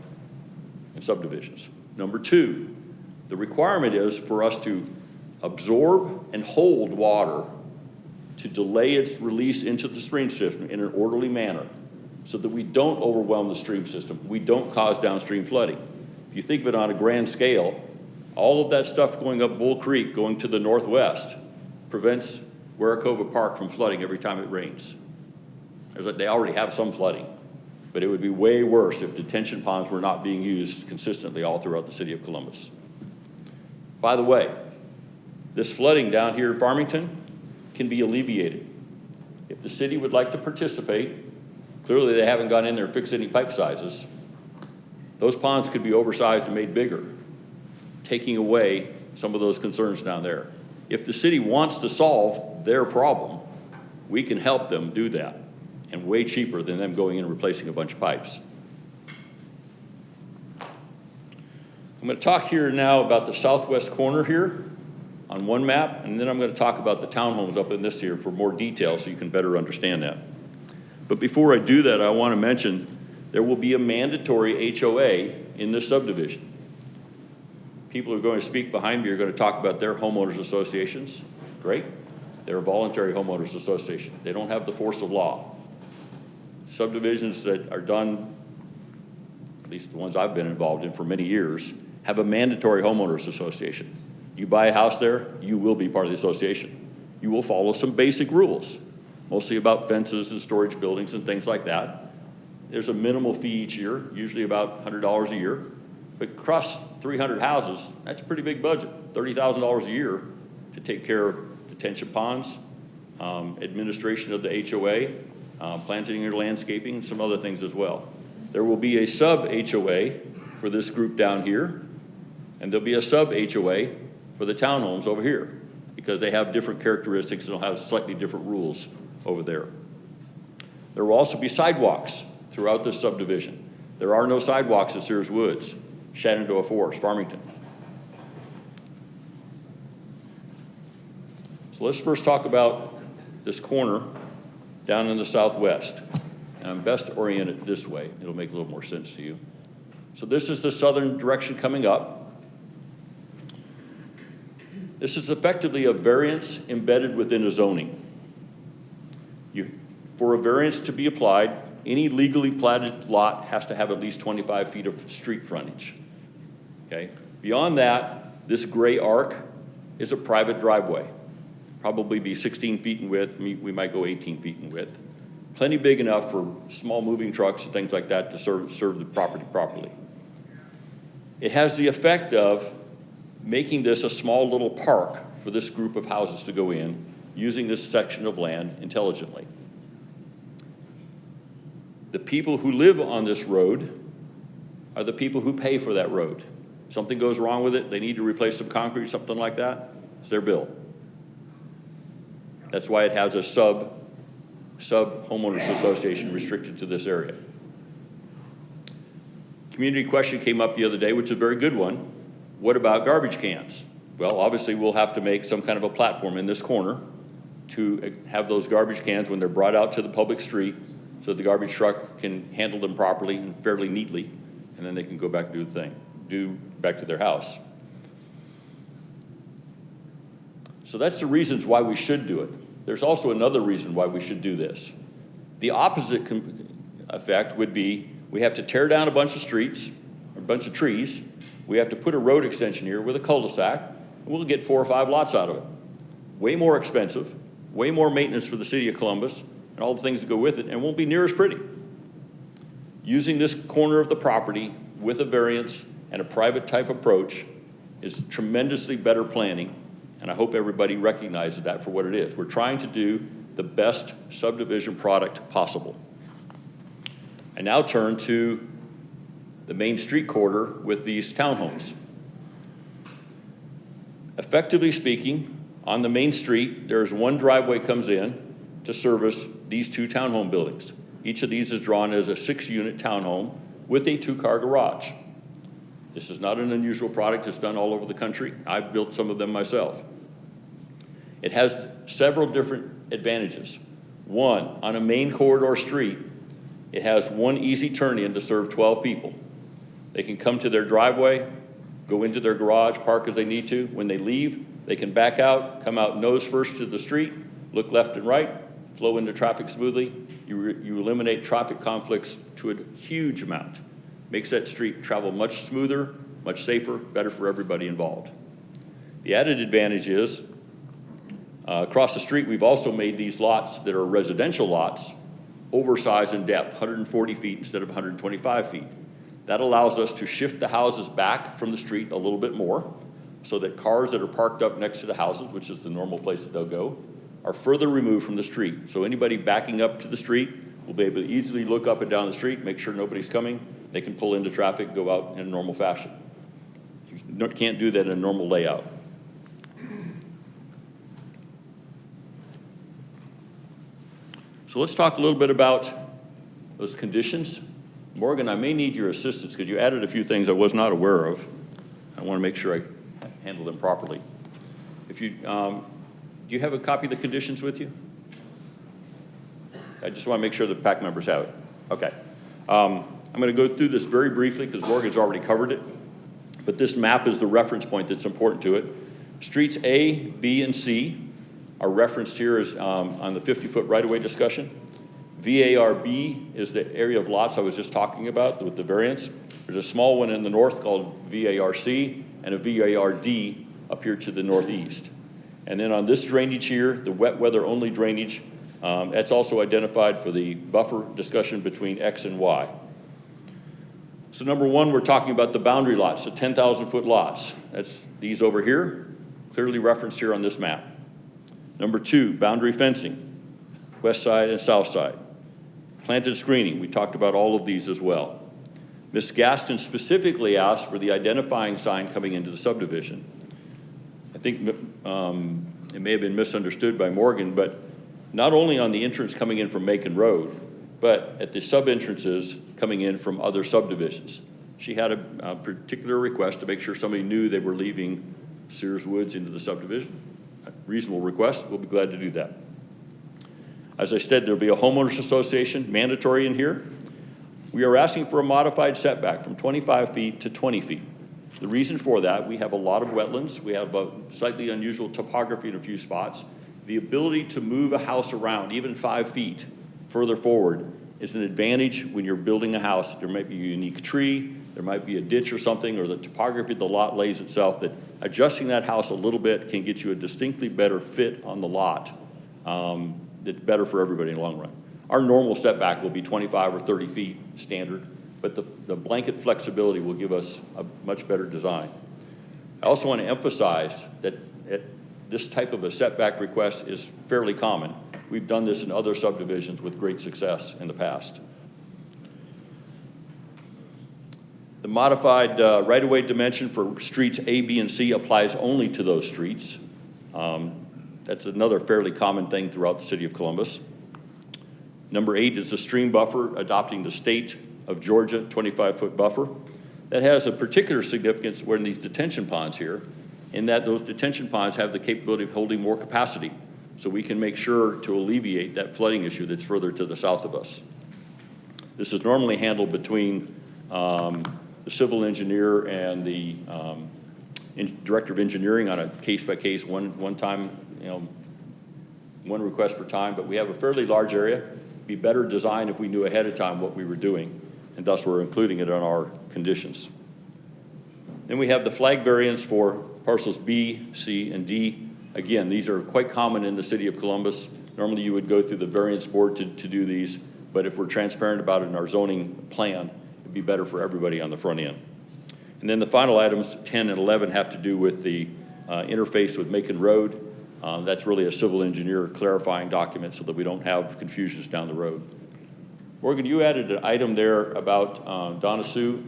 in subdivisions. Number 2, the requirement is for us to absorb and hold water to delay its release into the stream system in an orderly manner so that we don't overwhelm the stream system. We don't cause downstream flooding. If you think of it on a grand scale, all of that stuff going up Bull Creek, going to the northwest, prevents Warracova Park from flooding every time it rains. They already have some flooding, but it would be way worse if detention ponds were not being used consistently all throughout the city of Columbus. By the way, this flooding down here in Farmington can be alleviated. If the city would like to participate, clearly they haven't gone in there and fixed any pipe sizes. Those ponds could be oversized and made bigger, taking away some of those concerns down there. If the city wants to solve their problem, we can help them do that, and way cheaper than them going in and replacing a bunch of pipes. I'm going to talk here now about the southwest corner here on one map, and then I'm going to talk about the townhomes up in this here for more detail so you can better understand that. But before I do that, I want to mention there will be a mandatory HOA in this subdivision. people who are going to speak behind me are going to talk about their homeowners associations. Great. They're a voluntary homeowners association. They don't have the force of law. Subdivisions that are done, at least the ones I've been involved in for many years, have a mandatory homeowners association. You buy a house there, you will be part of the association. You will follow some basic rules, mostly about fences and storage buildings and things like that. There's a minimal fee each year, usually about $100 a year. But across 300 houses, that's a pretty big budget, $30,000 a year to take care of detention ponds, administration of the HOA, planting or landscaping, and some other things as well. There will be a sub-HOA for this group down here, and there'll be a sub-HOA for the townhomes over here, because they have different characteristics and they'll have slightly different rules over there. There will also be sidewalks throughout this subdivision. There are no sidewalks at Sears Woods, Shenandoah Forest, Farmington. So let's first talk about this corner down in the southwest. And I'm best oriented this way. It'll make a little more sense to you. So this is the southern direction coming up. This is effectively a variance embedded within a zoning. For a variance to be applied, any legally platted lot has to have at least 25 feet of street frontage. Okay? Beyond that, this gray arc is a private driveway. Probably be 16 feet in width. We might go 18 feet in width. Plenty big enough for small moving trucks and things like that to serve the property properly. It has the effect of making this a small little park for this group of houses to go in, using this section of land intelligently. The people who live on this road are the people who pay for that road. Something goes wrong with it, they need to replace some concrete, something like that, it's their bill. That's why it has a sub homeowners association restricted to this area. Community question came up the other day, which is a very good one. What about garbage cans? Well, obviously we'll have to make some kind of a platform in this corner to have those garbage cans when they're brought out to the public street so the garbage truck can handle them properly and fairly neatly, and then they can go back and do back to their house. So that's the reasons why we should do it. There's also another reason why we should do this. The opposite effect would be we have to tear down a bunch of streets, a bunch of trees, we have to put a road extension here with a cul-de-sac, and we'll get 4 or 5 lots out of it. Way more expensive, way more maintenance for the city of Columbus, and all the things that go with it, and won't be near as pretty. Using this corner of the property with a variance and a private type approach is tremendously better planning, and I hope everybody recognizes that for what it is. We're trying to do the best subdivision product possible. I now turn to the main street corridor with these townhomes. Effectively speaking, on the main street, there's one driveway comes in to service these 2 townhome buildings. Each of these is drawn as a 6-unit townhome with a 2-car garage. This is not an unusual product. It's done all over the country. I've built some of them myself. It has several different advantages. One, on a main corridor street, it has one easy turn-in to serve 12 people. They can come to their driveway, go into their garage, park as they need to. When they leave, they can back out, come out nose first to the street, look left and right, flow into traffic smoothly. You eliminate traffic conflicts to a huge amount. Makes that street travel much smoother, much safer, better for everybody involved. The added advantage is, across the street, we've also made these lots that are residential lots oversized in depth, 140 feet instead of 125 feet. That allows us to shift the houses back from the street a little bit more so that cars that are parked up next to the houses, which is the normal place that they'll go, are further removed from the street. So anybody backing up to the street will be able to easily look up and down the street, make sure nobody's coming. They can pull into traffic, go out in a normal fashion. You can't do that in a normal layout. So let's talk a little bit about those conditions. Morgan, I may need your assistance because you added a few things I was not aware of. I want to make sure I handle them properly. If you, do you have a copy of the conditions with you? I just want to make sure the PAC members have it. Okay. I'm going to go through this very briefly because Morgan's already covered it. but this map is the reference point that's important to it. Streets A, B, and C are referenced here as on the 50-foot right-of-way discussion. VARB is the area of lots I was just talking about with the variance. There's a small one in the north called VARC and a VARD up here to the northeast. And then on this drainage here, the wet weather only drainage, that's also identified for the buffer discussion between X and Y. So number one, we're talking about the boundary lots, the 10,000-foot lots. That's these over here, clearly referenced here on this map. Number two, boundary fencing, west side and south side. Planted screening, we talked about all of these as well. Ms. Gaston specifically asked for the identifying sign coming into the subdivision. I think it may have been misunderstood by Morgan, but not only on the entrance coming in from Macon Road, but at the sub-entrances coming in from other subdivisions. She had a particular request to make sure somebody knew they were leaving Sears Woods into the subdivision. A reasonable request, we'll be glad to do that. As I said, there'll be a homeowners association mandatory in here. We are asking for a modified setback from 25 feet to 20 feet. The reason for that, we have a lot of wetlands. We have a slightly unusual topography in a few spots. The ability to move a house around, even 5 feet further forward, is an advantage when you're building a house. There might be a unique tree, there might be a ditch or something, or the topography of the lot lays itself, that adjusting that house a little bit can get you a distinctly better fit on the lot that's better for everybody in the long run. Our normal setback will be 25 or 30 feet standard, but the blanket flexibility will give us a much better design. I also want to emphasize that this type of a setback request is fairly common. We've done this in other subdivisions with great success in the past. The modified right-of-way dimension for streets A, B, and C applies only to those streets. That's another fairly common thing throughout the city of Columbus. Number 8 is the stream buffer, adopting the state of Georgia 25-foot buffer. That has a particular significance when these detention ponds here, in that those detention ponds have the capability of holding more capacity. So we can make sure to alleviate that flooding issue that's further to the south of us. This is normally handled between the civil engineer and the director of engineering on a case-by-case, one time, one request per time, but we have a fairly large area. It'd be better designed if we knew ahead of time what we were doing, and thus we're including it on our conditions. Then we have the flag variance for parcels B, C, and D. Again, these are quite common in the city of Columbus. Normally you would go through the variance board to do these, but if we're transparent about it in our zoning plan, it'd be better for everybody on the front end. And then the final items, 10 and 11, have to do with the interface with Macon Road. That's really a civil engineer clarifying document so that we don't have confusions down the road. Morgan, you added an item there about Donna Sue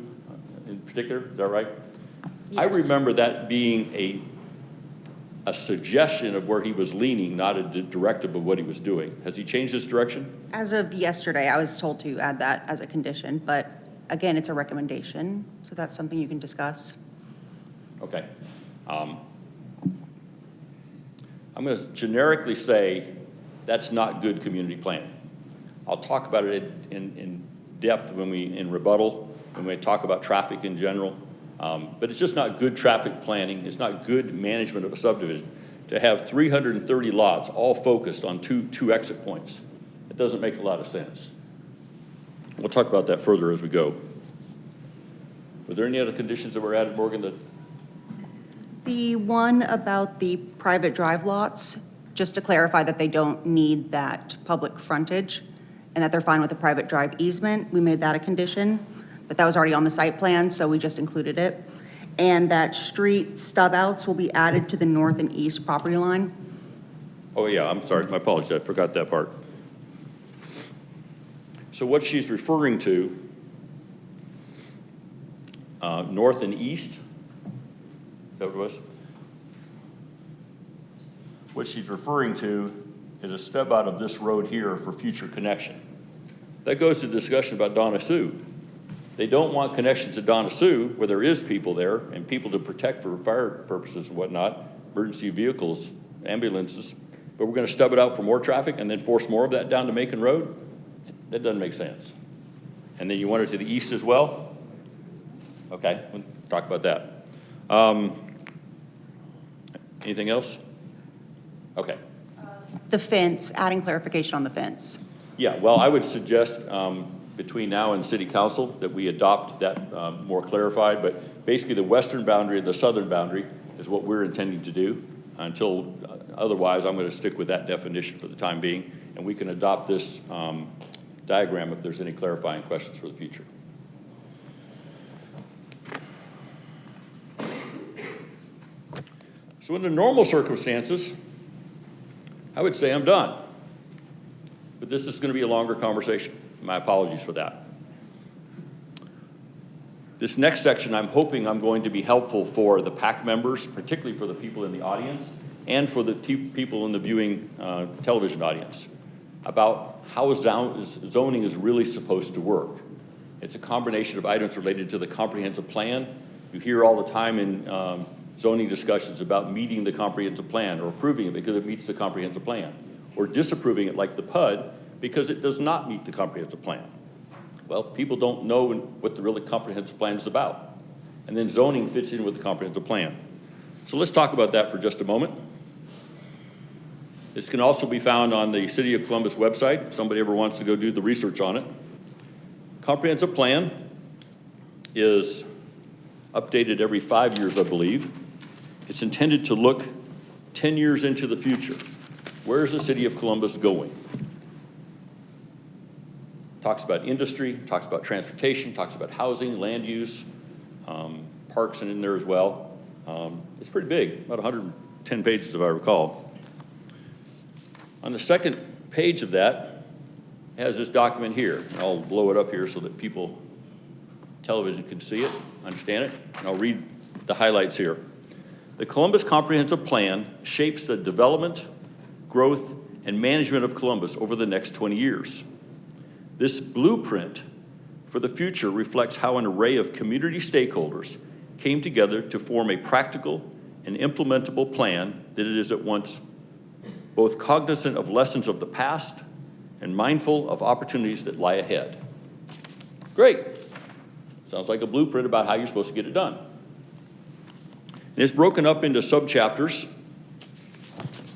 in particular, is that right? Yes. I remember that being a suggestion of where he was leaning, not a directive of what he was doing. Has he changed his direction? As of yesterday, I was told to add that as a condition, but again, it's a recommendation, so that's something you can discuss. Okay. I'm going to generically say that's not good community planning. I'll talk about it in depth in rebuttal, when we talk about traffic in general. But it's just not good traffic planning. It's not good management of a subdivision to have 330 lots all focused on two exit points. It doesn't make a lot of sense. We'll talk about that further as we go. Were there any other conditions that were added, Morgan, that? The one about the private drive lots, just to clarify that they don't need that public frontage and that they're fine with the private drive easement, we made that a condition, but that was already on the site plan, so we just included it. And that street stub outs will be added to the north and east property line. Oh, yeah, I'm sorry, my apologies, I forgot that part. So what she's referring to, north and east, is that what it was? What she's referring to is a stub out of this road here for future connection. That goes to discussion about Donna Sue. They don't want connections to Donna Sue where there is people there and people to protect for fire purposes and whatnot, emergency vehicles, ambulances, but we're gonna stub it out for more traffic and then force more of that down to Macon Road? That doesn't make sense. And then you want it to the east as well? Okay, we'll talk about that. Anything else? Okay. The fence, adding clarification on the fence. Yeah, well, I would suggest between now and city council that we adopt that more clarified, but basically the western boundary and the southern boundary is what we're intending to do. Until otherwise, I'm going to stick with that definition for the time being, and we can adopt this diagram if there's any clarifying questions for the future. So under normal circumstances, I would say I'm done. But this is going to be a longer conversation. My apologies for that. This next section, I'm hoping I'm going to be helpful for the PAC members, particularly for the people in the audience, and for the people in the viewing television audience, about how zoning is really supposed to work. It's a combination of items related to the comprehensive plan. You hear all the time in zoning discussions about meeting the comprehensive plan or approving it because it meets the comprehensive plan, or disapproving it like the PUD because it does not meet the comprehensive plan. Well, people don't know what the really comprehensive plan is about. And then zoning fits in with the comprehensive plan. So let's talk about that for just a moment. This can also be found on the City of Columbus website, if somebody ever wants to go do the research on it. Comprehensive plan is updated every 5 years, I believe. It's intended to look 10 years into the future. Where's the City of Columbus going? Talks about industry, talks about transportation, talks about housing, land use, parks and in there as well. It's pretty big, about 110 pages if I recall. On the second page of that has this document here. I'll blow it up here so that people, television can see it, understand it, and I'll read the highlights here. The Columbus Comprehensive Plan shapes the development, growth, and management of Columbus over the next 20 years. This blueprint for the future reflects how an array of community stakeholders came together to form a practical and implementable plan that is at once both cognizant of lessons of the past and mindful of opportunities that lie ahead. Great. Sounds like a blueprint about how you're supposed to get it done. And it's broken up into subchapters.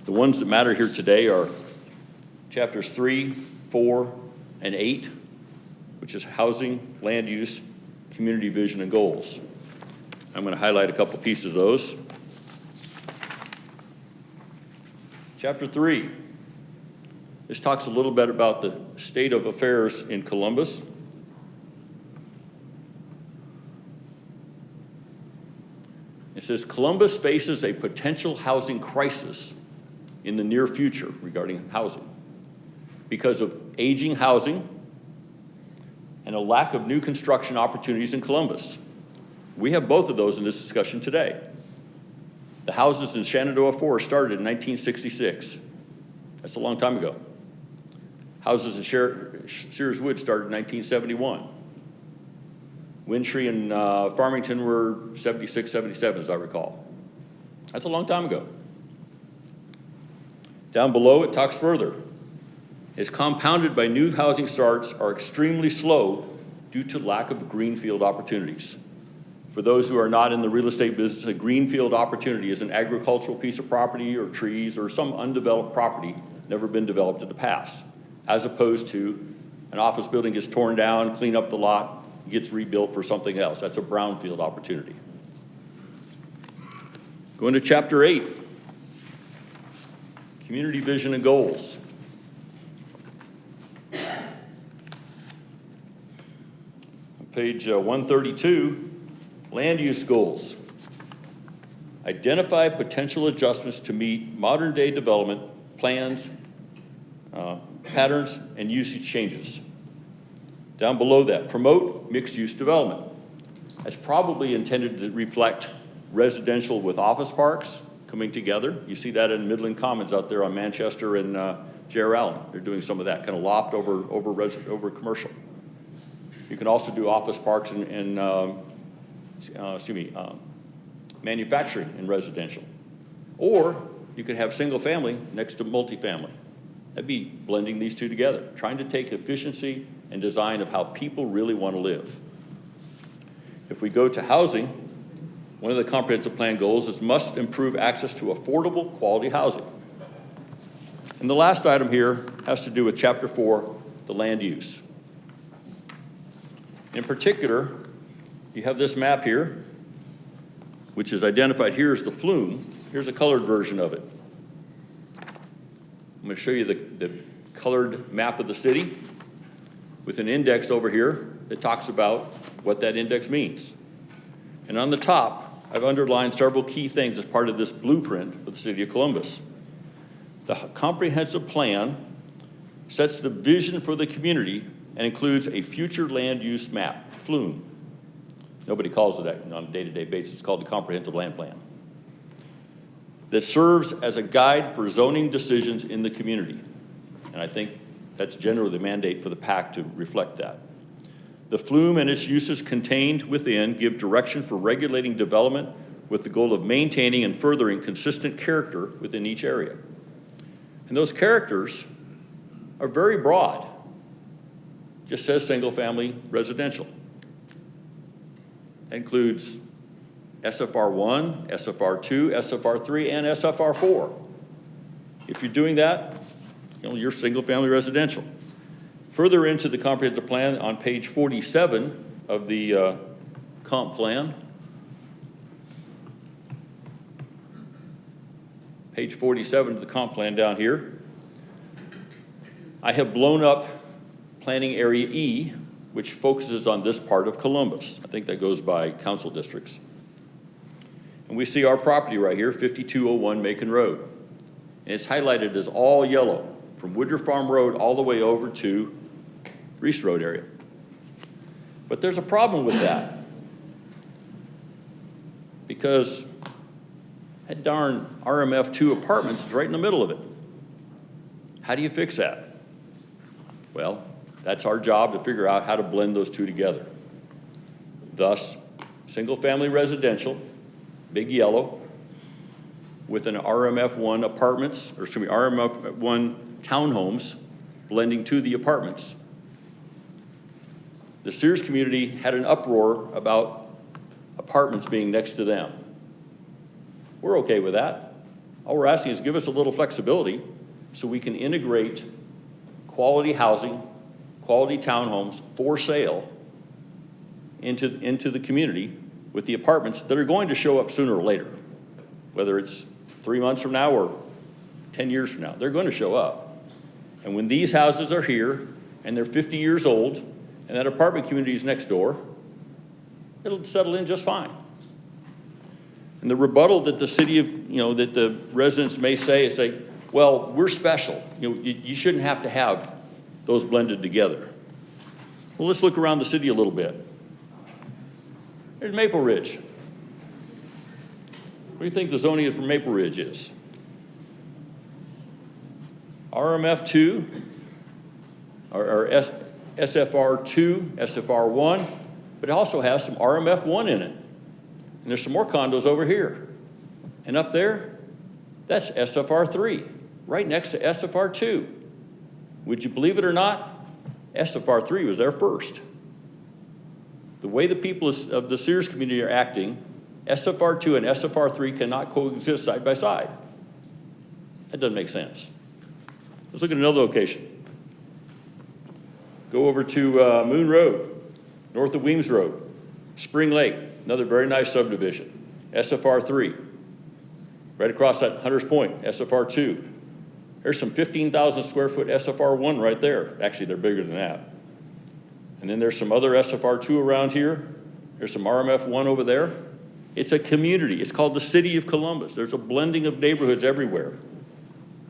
The ones that matter here today are chapters 3, 4, and 8, which is housing, land use, community vision, and goals. I'm going to highlight a couple pieces of those. Chapter 3. This talks a little bit about the state of affairs in Columbus. It says Columbus faces a potential housing crisis in the near future regarding housing because of aging housing and a lack of new construction opportunities in Columbus. We have both of those in this discussion today. The houses in Shenandoah Forest started in 1966. That's a long time ago. Houses in Sears Woods started in 1971. Windtree and Farmington were 76, 77, as I recall. That's a long time ago. Down below, it talks further. It's compounded by new housing starts are extremely slow due to lack of greenfield opportunities. For those who are not in the real estate business, a greenfield opportunity is an agricultural piece of property or trees or some undeveloped property never been developed in the past, as opposed to an office building gets torn down, clean up the lot, gets rebuilt for something else. That's a brownfield opportunity. Going to chapter 8, community vision and goals. Page 132, land use goals. Identify potential adjustments to meet modern day development plans, patterns, and usage changes. Down below that, promote mixed use development. That's probably intended to reflect residential with office parks coming together. You see that in Midland Commons out there on Manchester and J.R. Allen. They're doing some of that, kind of loft over commercial. You can also do office parks and manufacturing and residential. Or you could have single family next to multifamily. That'd be blending these two together, trying to take efficiency and design of how people really want to live. If we go to housing, One of the comprehensive plan goals is must improve access to affordable quality housing. And the last item here has to do with Chapter 4, the land use. In particular, you have this map here, which is identified here as the flume. Here's a colored version of it. I'm going to show you the colored map of the city with an index over here that talks about what that index means. And on the top, I've underlined several key things as part of this blueprint for the city of Columbus. The comprehensive plan sets the vision for the community and includes a future land use map, flume. Nobody calls it that on a day-to-day basis. It's called the comprehensive land plan. That serves as a guide for zoning decisions in the community. And I think that's generally the mandate for the PAC to reflect that. The flume and its uses contained within give direction for regulating development with the goal of maintaining and furthering consistent character within each area. And those characters are very broad. Just says single-family residential. That includes SFR 1, SFR 2, SFR 3, and SFR 4. If you're doing that, you're single-family residential. Further into the comprehensive plan on page 47 of the comp plan, page 47 of the comp plan down here, I have blown up planning area E, which focuses on this part of Columbus. I think that goes by council districts. And we see our property right here, 5201 Macon Road. And it's highlighted as all yellow, from Woodruff Farm Road all the way over to Reese Road area. But there's a problem with that, because that darn RMF2 apartments is right in the middle of it. How do you fix that? Well, that's our job to figure out how to blend those two together. Thus, single-family residential, big yellow, with an RMF1 apartments, or excuse me, RMF1 townhomes blending to the apartments. The Sears community had an uproar about apartments being next to them. We're okay with that. All we're asking is give us a little flexibility so we can integrate quality housing, quality townhomes for sale into the community with the apartments that are going to show up sooner or later. Whether it's 3 months from now or 10 years from now, they're going to show up. And when these houses are here and they're 50 years old and that apartment community is next door, it'll settle in just fine. And the rebuttal that the city of, that the residents may say is like, well, we're special. You shouldn't have to have those blended together. Well, let's look around the city a little bit. There's Maple Ridge. What do you think the zoning is for Maple Ridge is? RMF2, or SFR2, SFR1, but it also has some RMF1 in it. And there's some more condos over here. And up there, that's SFR3, right next to SFR2. Would you believe it or not? SFR3 was there first. The way the people of the Sears community are acting, SFR2 and SFR3 cannot coexist side by side. That doesn't make sense. Let's look at another location. Go over to Moon Road, north of Weems Road, Spring Lake, another very nice subdivision, SFR3. Right across that Hunters Point, SFR2. There's some 15,000 square foot SFR1 right there. Actually, they're bigger than that. And then there's some other SFR2 around here. There's some RMF1 over there. It's a community. It's called the City of Columbus. There's a blending of neighborhoods everywhere.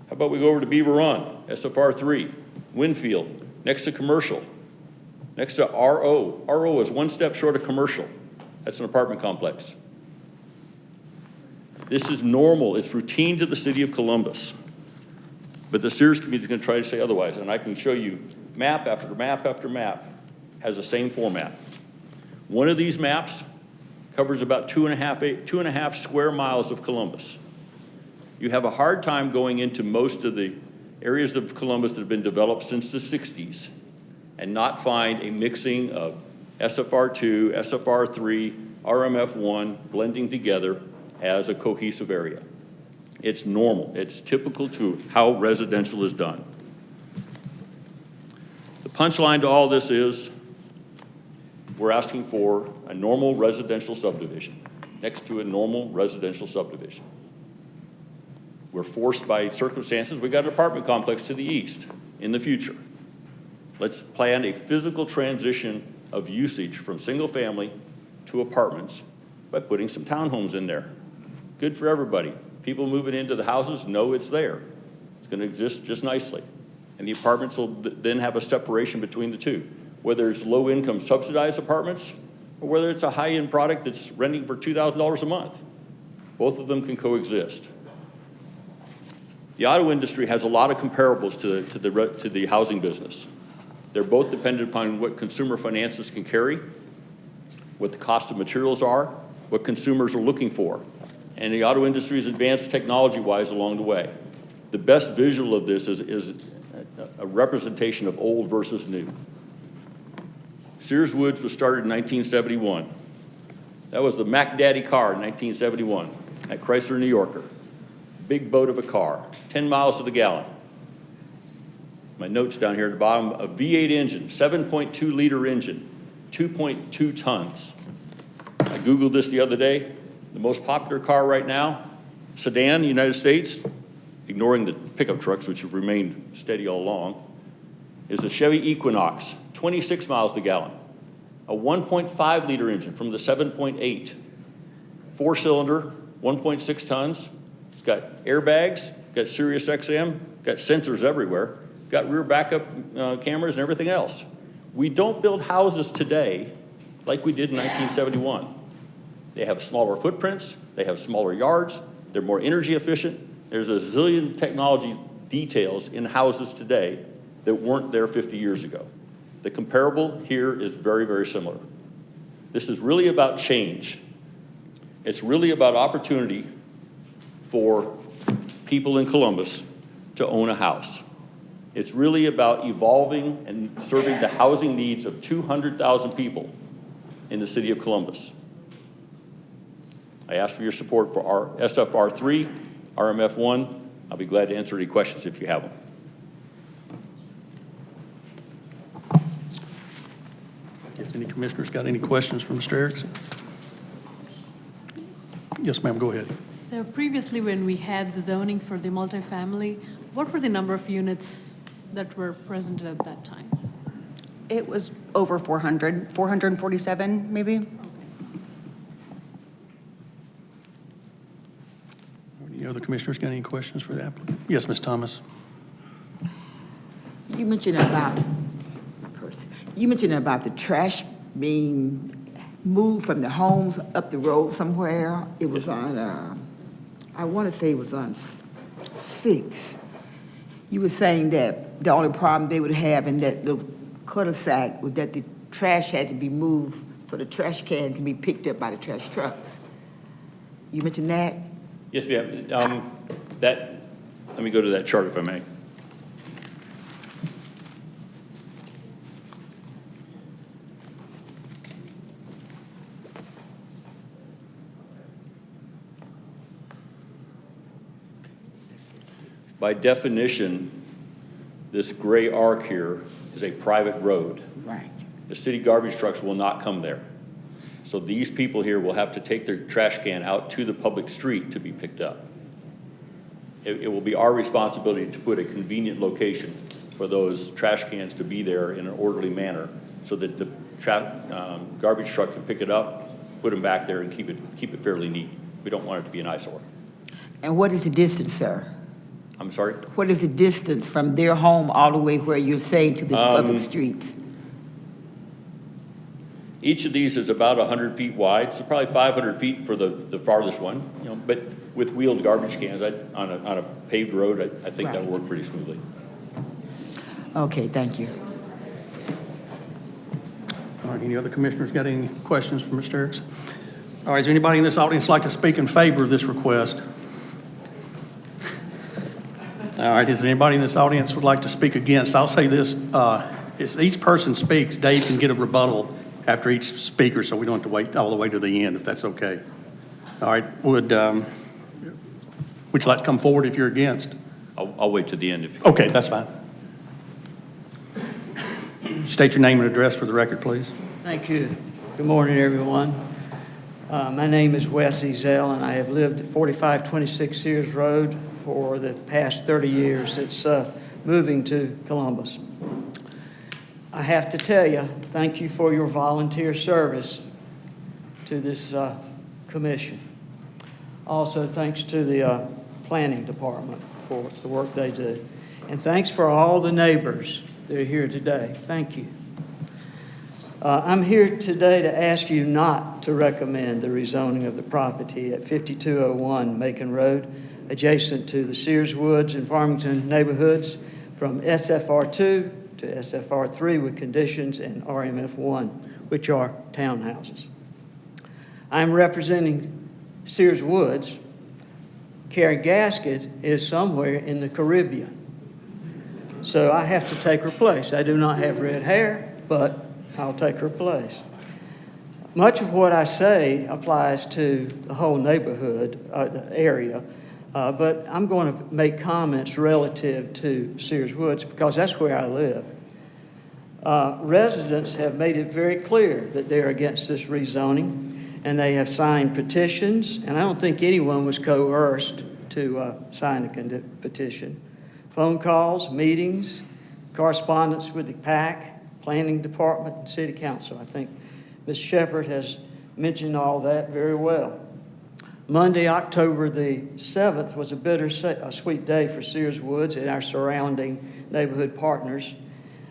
How about we go over to Beaver Run, SFR3, Winfield, next to commercial, next to RO. RO is one step short of commercial. That's an apartment complex. This is normal. It's routine to the City of Columbus. But the Sears community is going to try to say otherwise, and I can show you map after map after map has the same format. One of these maps covers about 2.5 square miles of Columbus. You have a hard time going into most of the areas of Columbus that have been developed since the 60s and not find a mixing of SFR2, SFR3, RMF1 blending together as a cohesive area. It's normal. It's typical to how residential is done. The punchline to all this is we're asking for a normal residential subdivision next to a normal residential subdivision. We're forced by circumstances. We got an apartment complex to the east in the future. Let's plan a physical transition of usage from single family to apartments by putting some townhomes in there. Good for everybody. People moving into the houses know it's there. It's going to exist just nicely. And the apartments will then have a separation between the two, whether it's low-income subsidized apartments or whether it's a high-end product that's renting for $2,000 a month. Both of them can coexist. The auto industry has a lot of comparables to the housing business. They're both dependent upon what consumer finances can carry, what the cost of materials are, what consumers are looking for. And the auto industry is advanced technology-wise along the way. The best visual of this is a representation of old versus new. Sears Woods was started in 1971. That was the Mac Daddy car in 1971 at Chrysler New Yorker. Big boat of a car, 10 miles to the gallon. My notes down here at the bottom, a V8 engine, 7.2 liter engine, 2.2 tons. I Googled this the other day. The most popular car right now, sedan in the United States, ignoring the pickup trucks, which have remained steady all along, is a Chevy Equinox, 26 miles to the gallon. A 1.5 liter engine from the 7.8. 4-cylinder, 1.6 tons. It's got airbags, got Sirius XM, got sensors everywhere, got rear backup cameras and everything else. We don't build houses today like we did in 1971. They have smaller footprints, they have smaller yards, they're more energy efficient. There's a zillion technology details in houses today that weren't there 50 years ago. The comparable here is very, very similar. This is really about change. It's really about opportunity for people in Columbus to own a house. It's really about evolving and serving the housing needs of 200,000 people in the city of Columbus. I ask for your support for our SFR3, RMF1. I'll be glad to answer any questions if you have them. Has any commissioners got any questions for Mr. Erickson? Yes, ma'am, go ahead. So previously, when we had the zoning for the multifamily, what were the number of units that were present at that time? It was over 400, 447 maybe. Any other commissioners got any questions for the applicant? Yes, Ms. Thomas. You mentioned about the trash being moved from the homes up the road somewhere. It was on, I want to say it was on 6. You were saying that the only problem they would have in that little cul-de-sac was that the trash had to be moved so the trash can can be picked up by the trash trucks. You mentioned that? Yes, ma'am. Let me go to that chart if I may. By definition, this gray arc here is a private road. Right. The city garbage trucks will not come there. So these people here will have to take their trash can out to the public street to be picked up. It will be our responsibility to put a convenient location for those trash cans to be there in an orderly manner so that the garbage truck can pick it up, put them back there, and keep it fairly neat. We don't want it to be an eyesore. And what is the distance, sir? I'm sorry? What is the distance from their home all the way where you're saying to the public streets? Each of these is about 100 feet wide, so probably 500 feet for the farthest one. But with wheeled garbage cans on a paved road, I think that'll work pretty smoothly. Okay, thank you. All right, any other commissioners got any questions for Mr. Erickson? All right, is there anybody in this audience like to speak in favor of this request? All right, is there anybody in this audience would like to speak against? I'll say this, as each person speaks, Dave can get a rebuttal after each speaker, so we don't have to wait all the way to the end, if that's okay. All right, would you like to come forward if you're against? I'll wait to the end if you. Okay, that's fine. State your name and address for the record, please. Thank you. Good morning, everyone. My name is Wes Ezell, and I have lived at 4526 Sears Road for the past 30 years since moving to Columbus. I have to tell you, thank you for your volunteer service to this commission. Also, thanks to the planning department for the work they do. And thanks for all the neighbors that are here today. Thank you. I'm here today to ask you not to recommend the rezoning of the property at 5201 Macon Road, adjacent to the Sears Woods and Farmington neighborhoods, from SFR2 to SFR3 with conditions and RMF1, which are townhouses. I'm representing Sears Woods. Carrie Gaskett is somewhere in the Caribbean, so I have to take her place. I do not have red hair, but I'll take her place. Much of what I say applies to the whole neighborhood, the area, but I'm going to make comments relative to Sears Woods because that's where I live. Residents have made it very clear that they're against this rezoning, and they have signed petitions, and I don't think anyone was coerced to sign a petition. Phone calls, meetings, correspondence with the PAC, Planning Department, and City Council. I think Ms. Shepherd has mentioned all that very well. Monday, October the 7th was a bittersweet day for Sears Woods and our surrounding neighborhood partners.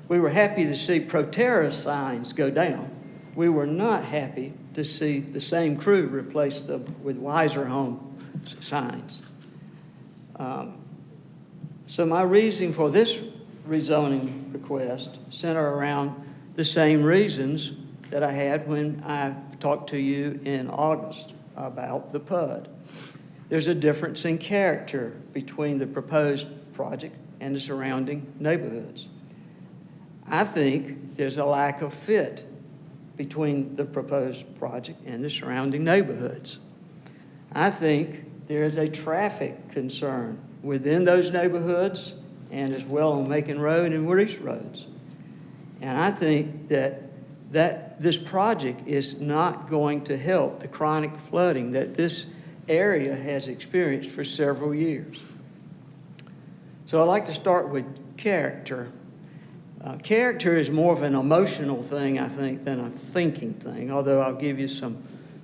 We were happy to see Proterra signs go down. We were not happy to see the same crew replace them with Wiser Home signs. So my reasoning for this rezoning request center around the same reasons that I had when I talked to you in August about the PUD. There's a difference in character between the proposed project and the surrounding neighborhoods. I think there's a lack of fit between the proposed project and the surrounding neighborhoods. I think there is a traffic concern within those neighborhoods and as well on Macon Road and Reese Roads. And I think that this project is not going to help the chronic flooding that this area has experienced for several years. So I'd like to start with character. Character is more of an emotional thing, I think, than a thinking thing, although I'll give you some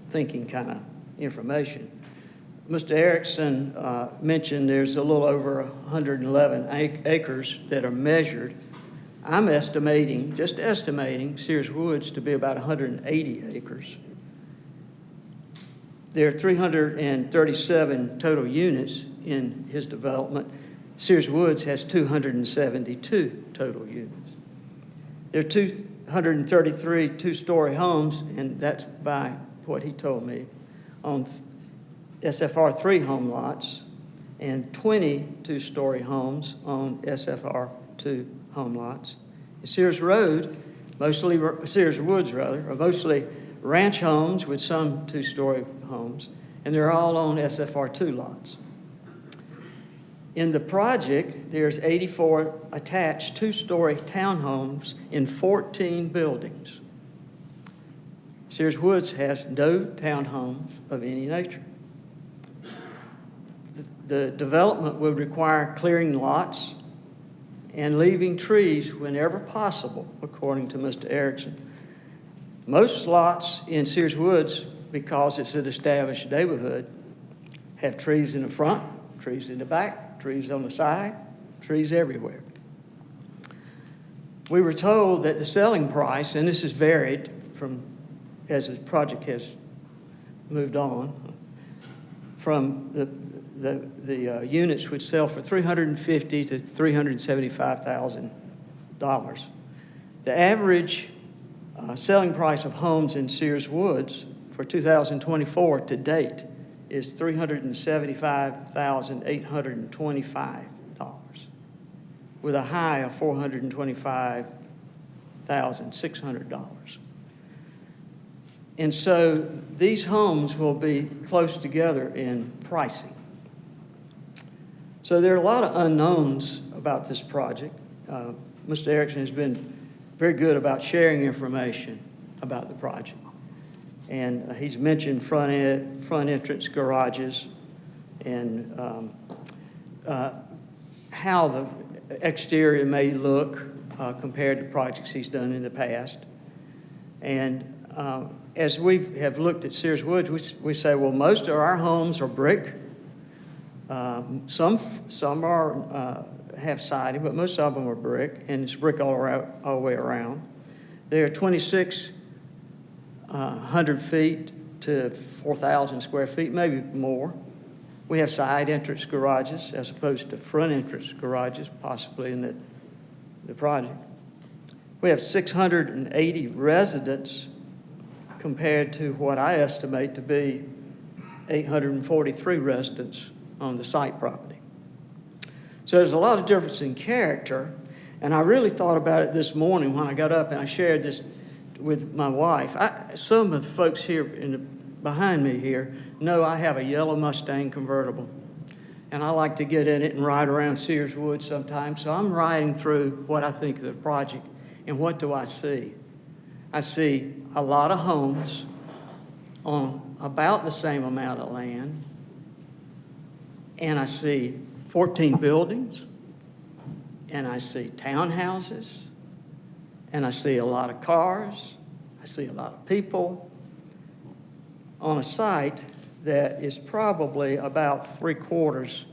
thinking kind of information. Mr. Erickson mentioned there's a little over 111 acres that are measured. I'm estimating, just estimating, Sears Woods to be about 180 acres. There are 337 total units in his development. Sears Woods has 272 total units. There are 233 two-story homes, and that's by what he told me, on SFR3 home lots, and 20 two-story homes on SFR2 home lots. Sears Woods, are mostly ranch homes with some two-story homes, and they're all on SFR2 lots. In the project, there's 84 attached two-story townhomes in 14 buildings. Sears Woods has no townhomes of any nature. The development would require clearing lots and leaving trees whenever possible, according to Mr. Erickson. Most lots in Sears Woods, because it's an established neighborhood, have trees in the front, trees in the back, trees on the side, trees everywhere. We were told that the selling price, and this has varied from as the project has moved on, from the units would sell for $350,000 to $375,000. The average selling price of homes in Sears Woods for 2024 to date is $375,825, with a high of $425,600. And so these homes will be close together in pricing. So there are a lot of unknowns about this project. Mr. Erickson has been very good about sharing information about the project. And he's mentioned front entrance garages and how the exterior may look compared to projects he's done in the past. And as we have looked at Sears Woods, we say, well, most of our homes are brick. Some are have siding, but most of them are brick, and it's brick all the way around. They are 2,600 feet to 4,000 square feet, maybe more. We have side entrance garages as opposed to front entrance garages, possibly in the project. We have 680 residents compared to what I estimate to be 843 residents on the site property. So there's a lot of difference in character, and I really thought about it this morning when I got up and I shared this with my wife. Some of the folks here behind me here know I have a yellow Mustang convertible, and I like to get in it and ride around Sears Woods sometimes. So I'm riding through what I think of the project, and what do I see? I see a lot of homes on about the same amount of land, and I see 14 buildings, and I see townhouses, and I see a lot of cars, I see a lot of people on a site that is probably about 3/4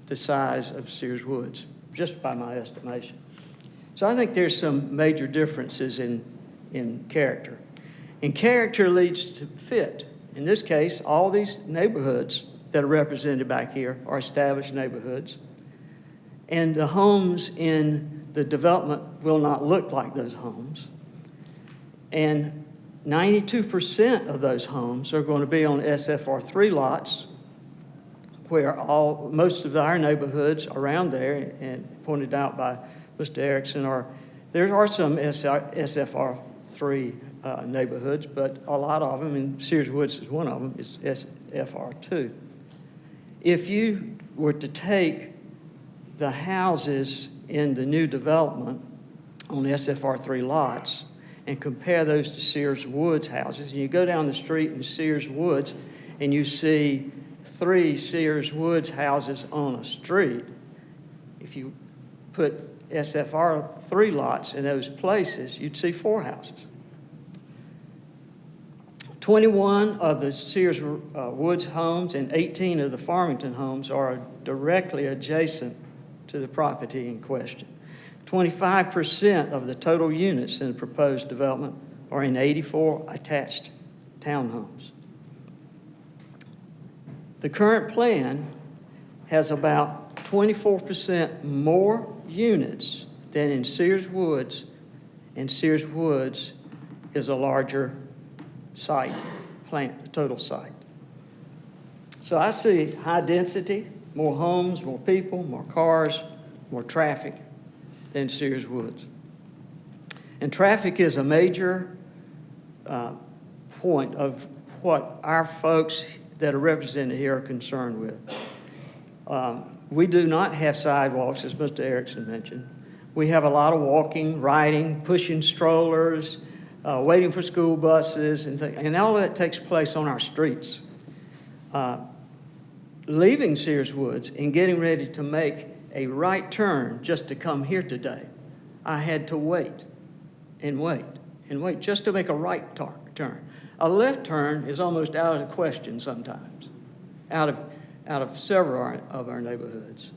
the size of Sears Woods, just by my estimation. So I think there's some major differences in character. And character leads to fit. In this case, all these neighborhoods that are represented back here are established neighborhoods. And the homes in the development will not look like those homes. And 92% of those homes are going to be on SFR3 lots, where most of our neighborhoods around there, and pointed out by Mr. Erickson, there are some SFR3 neighborhoods, but a lot of them, and Sears Woods is one of them, is SFR2. If you were to take the houses in the new development on SFR3 lots and compare those to Sears Woods houses, and you go down the street in Sears Woods and you see 3 Sears Woods houses on a street, if you put SFR3 lots in those places, you'd see 4 houses. 21 of the Sears Woods homes and 18 of the Farmington homes are directly adjacent to the property in question. 25% of the total units in the proposed development are in 84 attached townhomes. The current plan has about 24% more units than in Sears Woods, and Sears Woods is a larger site, total site. So I see high density, more homes, more people, more cars, more traffic than Sears Woods. And traffic is a major point of what our folks that are represented here are concerned with. We do not have sidewalks, as Mr. Erickson mentioned. We have a lot of walking, riding, pushing strollers, waiting for school buses, and all of that takes place on our streets. Leaving Sears Woods and getting ready to make a right turn just to come here today, I had to wait and wait and wait just to make a right turn. A left turn is almost out of the question sometimes, out of several of our neighborhoods.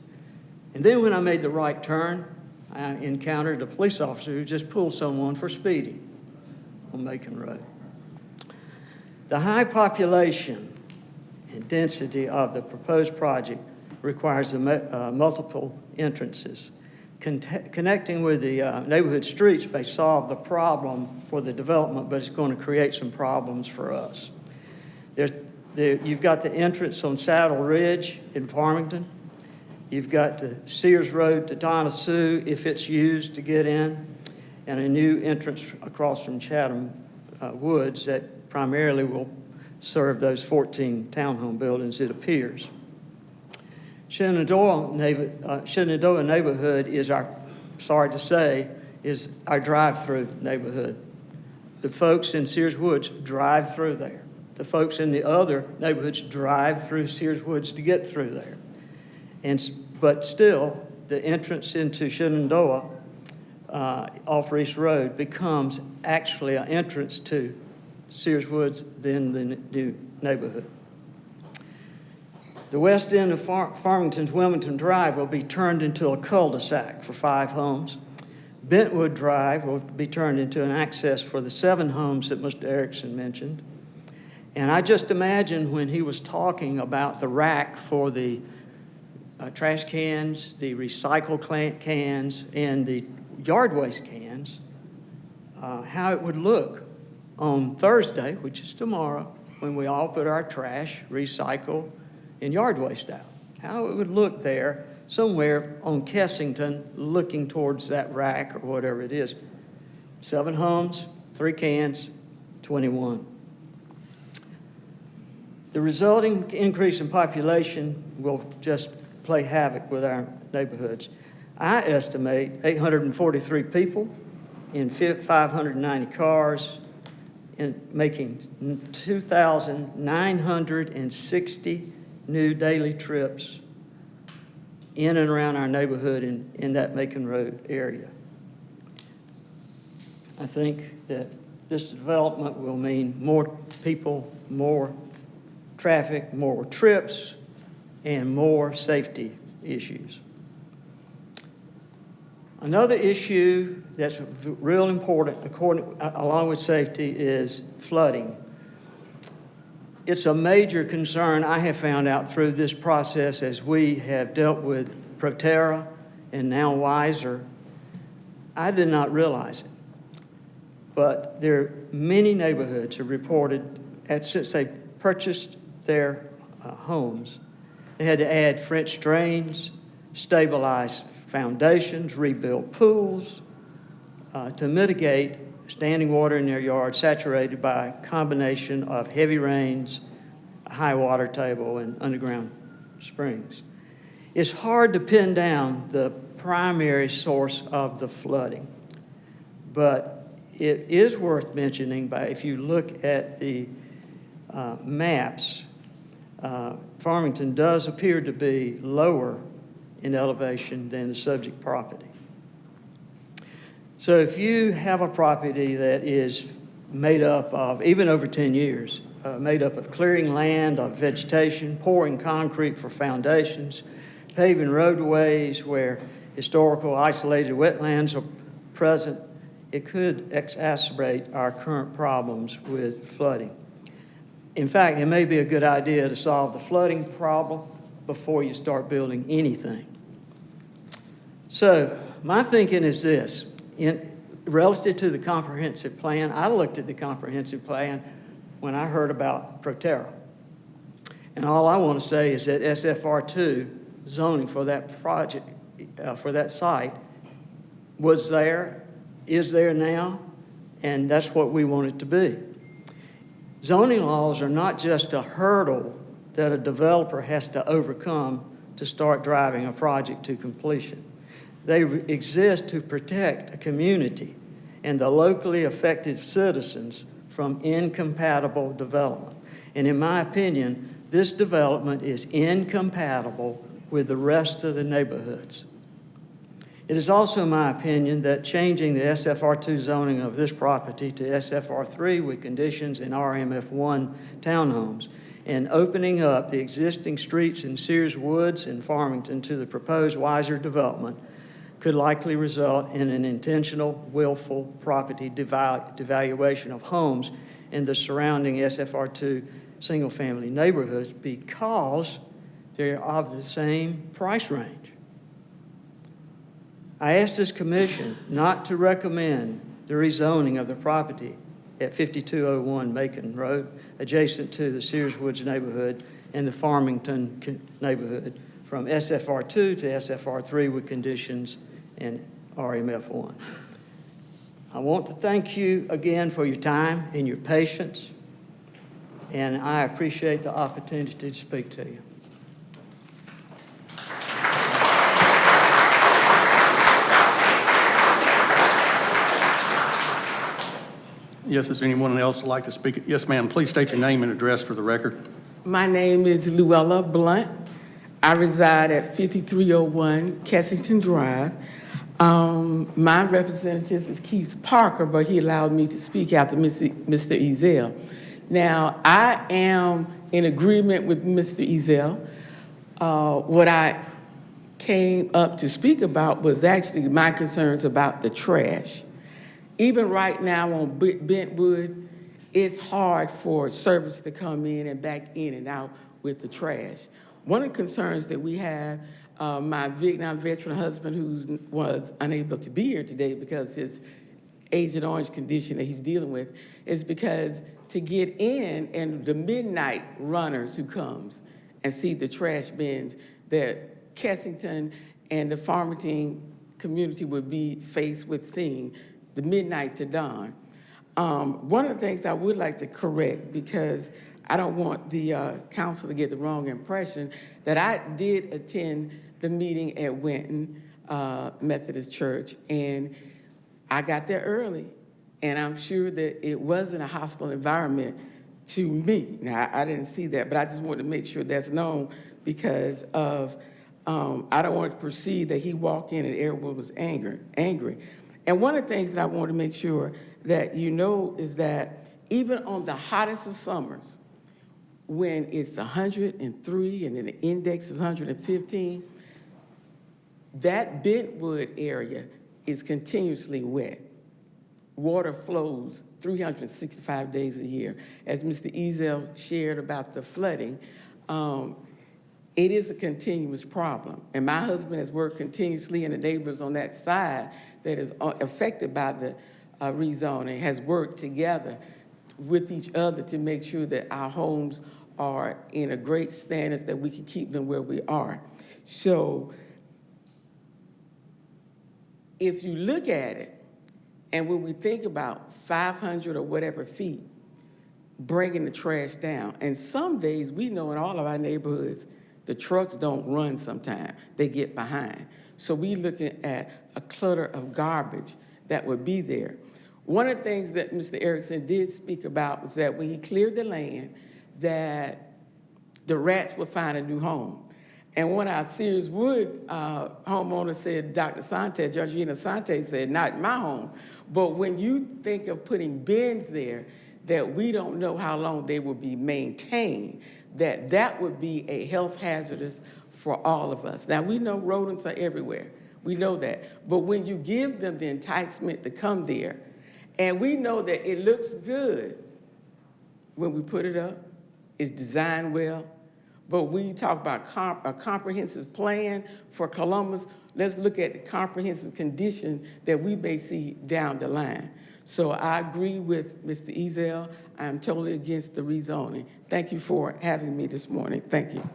And then when I made the right turn, I encountered a police officer who just pulled someone for speeding on Macon Road. The high population and density of the proposed project requires multiple entrances. Connecting with the neighborhood streets may solve the problem for the development, but it's going to create some problems for us. You've got the entrance on Saddle Ridge in Farmington. You've got the Sears Road to Donna-Sue if it's used to get in, and a new entrance across from Chatham Woods that primarily will serve those 14 townhome buildings, it appears. Shenandoah neighborhood is sorry to say, is our drive-through neighborhood. The folks in Sears Woods drive through there. The folks in the other neighborhoods drive through Sears Woods to get through there. But still, the entrance into Shenandoah off Reese Road becomes actually an entrance to Sears Woods, then the new neighborhood. The west end of Farmington's Wilmington Drive will be turned into a cul-de-sac for 5 homes. Bentwood Drive will be turned into an access for the 7 homes that Mr. Erickson mentioned. And I just imagine when he was talking about the rack for the trash cans, the recycle cans, and the yard waste cans, how it would look on Thursday, which is tomorrow, when we all put our trash, recycle, and yard waste out. How it would look there somewhere on Kessington looking towards that rack or whatever it is. 7 homes, 3 cans, 21. The resulting increase in population will just play havoc with our neighborhoods. I estimate 843 people in 590 cars, and making 2,960 new daily trips in and around our neighborhood in that Macon Road area. I think that this development will mean more people, more traffic, more trips, and more safety issues. Another issue that's real important, along with safety, is flooding. It's a major concern I have found out through this process as we have dealt with Proterra and now Weiser. I did not realize it, but there are many neighborhoods have reported since they purchased their homes, they had to add French drains, stabilize foundations, rebuild pools to mitigate standing water in their yard saturated by a combination of heavy rains, a high water table, and underground springs. It's hard to pin down the primary source of the flooding, but it is worth mentioning if you look at the maps, Farmington does appear to be lower in elevation than the subject property. So if you have a property that is made up of, even over 10 years, made up of clearing land, of vegetation, pouring concrete for foundations, paving roadways where historical isolated wetlands are present, it could exacerbate our current problems with flooding. In fact, it may be a good idea to solve the flooding problem before you start building anything. So my thinking is this. Relative to the comprehensive plan, I looked at the comprehensive plan when I heard about Proterra. And all I want to say is that SFR2 zoning for that project, for that site, was there, is there now, and that's what we want it to be. Zoning laws are not just a hurdle that a developer has to overcome to start driving a project to completion. They exist to protect a community and the locally affected citizens from incompatible development. And in my opinion, this development is incompatible with the rest of the neighborhoods. It is also my opinion that changing the SFR2 zoning of this property to SFR3 with conditions in RMF1 townhomes and opening up the existing streets in Sears Woods and Farmington to the proposed Weiser development could likely result in an intentional, willful property devaluation of homes in the surrounding SFR2 single-family neighborhoods because they're of the same price range. I asked this commission not to recommend the rezoning of the property at 5201 Macon Road, adjacent to the Sears Woods neighborhood and the Farmington neighborhood, from SFR2 to SFR3 with conditions in RMF1. I want to thank you again for your time and your patience, and I appreciate the opportunity to speak to you. Yes, is anyone else like to speak? Yes, ma'am. Please state your name and address for the record. My name is Luella Blunt. I reside at 5301 Kensington Drive. My representative is Keith Parker, but he allowed me to speak after Mr. Ezell. Now, I am in agreement with Mr. Ezell. What I came up to speak about was actually my concerns about the trash. Even right now on Bentwood, it's hard for service to come in and back in and out with the trash. One of the concerns that we have, my Vietnam veteran husband who was unable to be here today because his Agent Orange condition that he's dealing with, is because to get in and the midnight runners who comes and see the trash bins that Kensington and the Farmington community would be faced with seeing the midnight to dawn. One of the things I would like to correct, because I don't want the council to get the wrong impression, that I did attend the meeting at Winton Methodist Church, and I got there early, and I'm sure that it wasn't a hostile environment to me. Now, I didn't see that, but I just wanted to make sure that's known because of, I don't want to perceive that he walked in and everyone was angry. And one of the things that I want to make sure that you know is that even on the hottest of summers, when it's 103 and then the index is 115, that Bentwood area is continuously wet. Water flows 365 days a year. As Mr. Ezell shared about the flooding, it is a continuous problem. And my husband has worked continuously, and the neighbors on that side that is affected by the rezoning has worked together with each other to make sure that our homes are in a great standards that we can keep them where we are. So if you look at it, and when we think about 500 or whatever feet, bringing the trash down, and some days we know in all of our neighborhoods, the trucks don't run sometimes, they get behind. So we looking at a clutter of garbage that would be there. One of the things that Mr. Erickson did speak about was that when he cleared the land, that the rats would find a new home. And one of our Sears Wood homeowners said, Dr. Sante, Georgina Sante said, not my home. But when you think of putting bins there that we don't know how long they will be maintained, that would be a health hazardous for all of us. Now, we know rodents are everywhere. We know that. But when you give them the enticement to come there, and we know that it looks good when we put it up, it's designed well, but when you talk about a comprehensive plan for Columbus, let's look at the comprehensive condition that we may see down the line. So I agree with Mr. Ezell. I'm totally against the rezoning. Thank you for having me this morning. Thank you.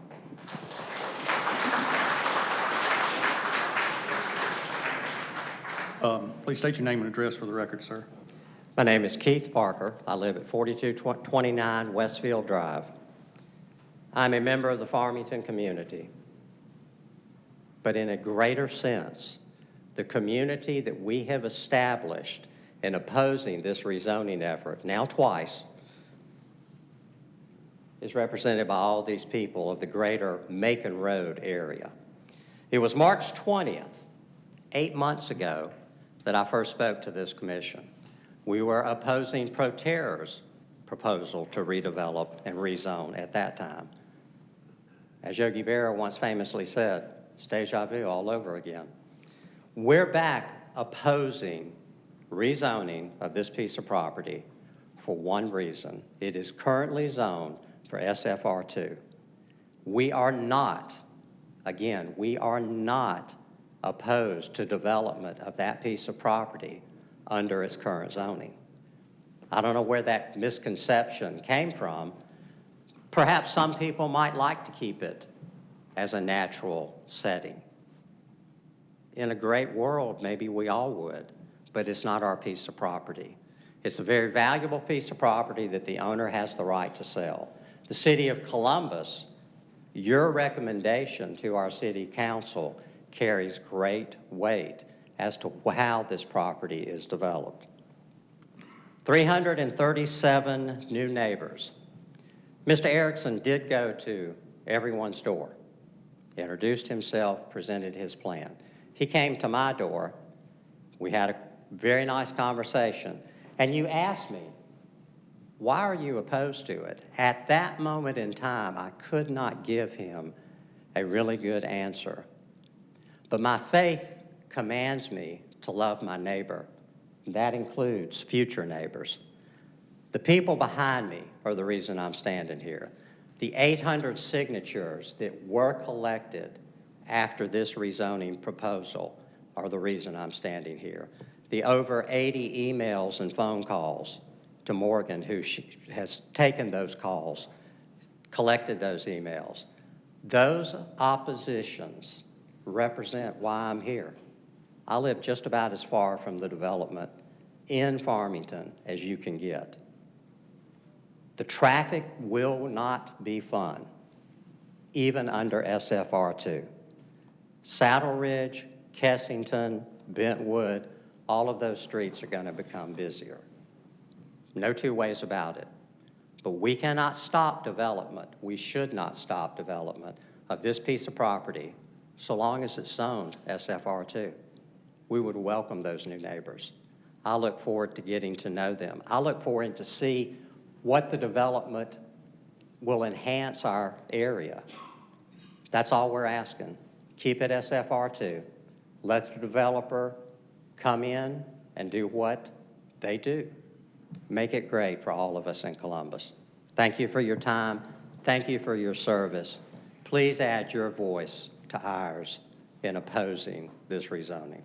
Please state your name and address for the record, sir. My name is Keith Parker. I live at 4229 Westfield Drive. I'm a member of the Farmington community. But in a greater sense, the community that we have established in opposing this rezoning effort, now twice, is represented by all these people of the greater Macon Road area. It was March 20th, 8 months ago, that I first spoke to this commission. We were opposing Proterra's proposal to redevelop and rezone at that time. As Yogi Berra once famously said, it's deja vu all over again. We're back opposing rezoning of this piece of property for one reason. It is currently zoned for SFR2. We are not, again, we are not opposed to development of that piece of property under its current zoning. I don't know where that misconception came from. Perhaps some people might like to keep it as a natural setting. In a great world, maybe we all would. but it's not our piece of property. It's a very valuable piece of property that the owner has the right to sell. The City of Columbus, your recommendation to our City Council carries great weight as to how this property is developed. 337 new neighbors. Mr. Erickson did go to everyone's door, introduced himself, presented his plan. He came to my door. We had a very nice conversation. And you asked me, why are you opposed to it? At that moment in time, I could not give him a really good answer. But my faith commands me to love my neighbor. That includes future neighbors. The people behind me are the reason I'm standing here. The 800 signatures that were collected after this rezoning proposal are the reason I'm standing here. The over 80 emails and phone calls to Morgan, who has taken those calls, collected those emails. Those oppositions represent why I'm here. I live just about as far from the development in Farmington as you can get. The traffic will not be fun, even under SFR2. Saddle Ridge, Kessington, Bentwood, all of those streets are going to become busier. No two ways about it. But we cannot stop development. We should not stop development of this piece of property so long as it's zoned SFR2. We would welcome those new neighbors. I look forward to getting to know them. I look forward to see what the development will enhance our area. That's all we're asking. Keep it SFR2. Let the developer come in and do what they do. Make it great for all of us in Columbus. Thank you for your time. Thank you for your service. Please add your voice to ours in opposing this rezoning.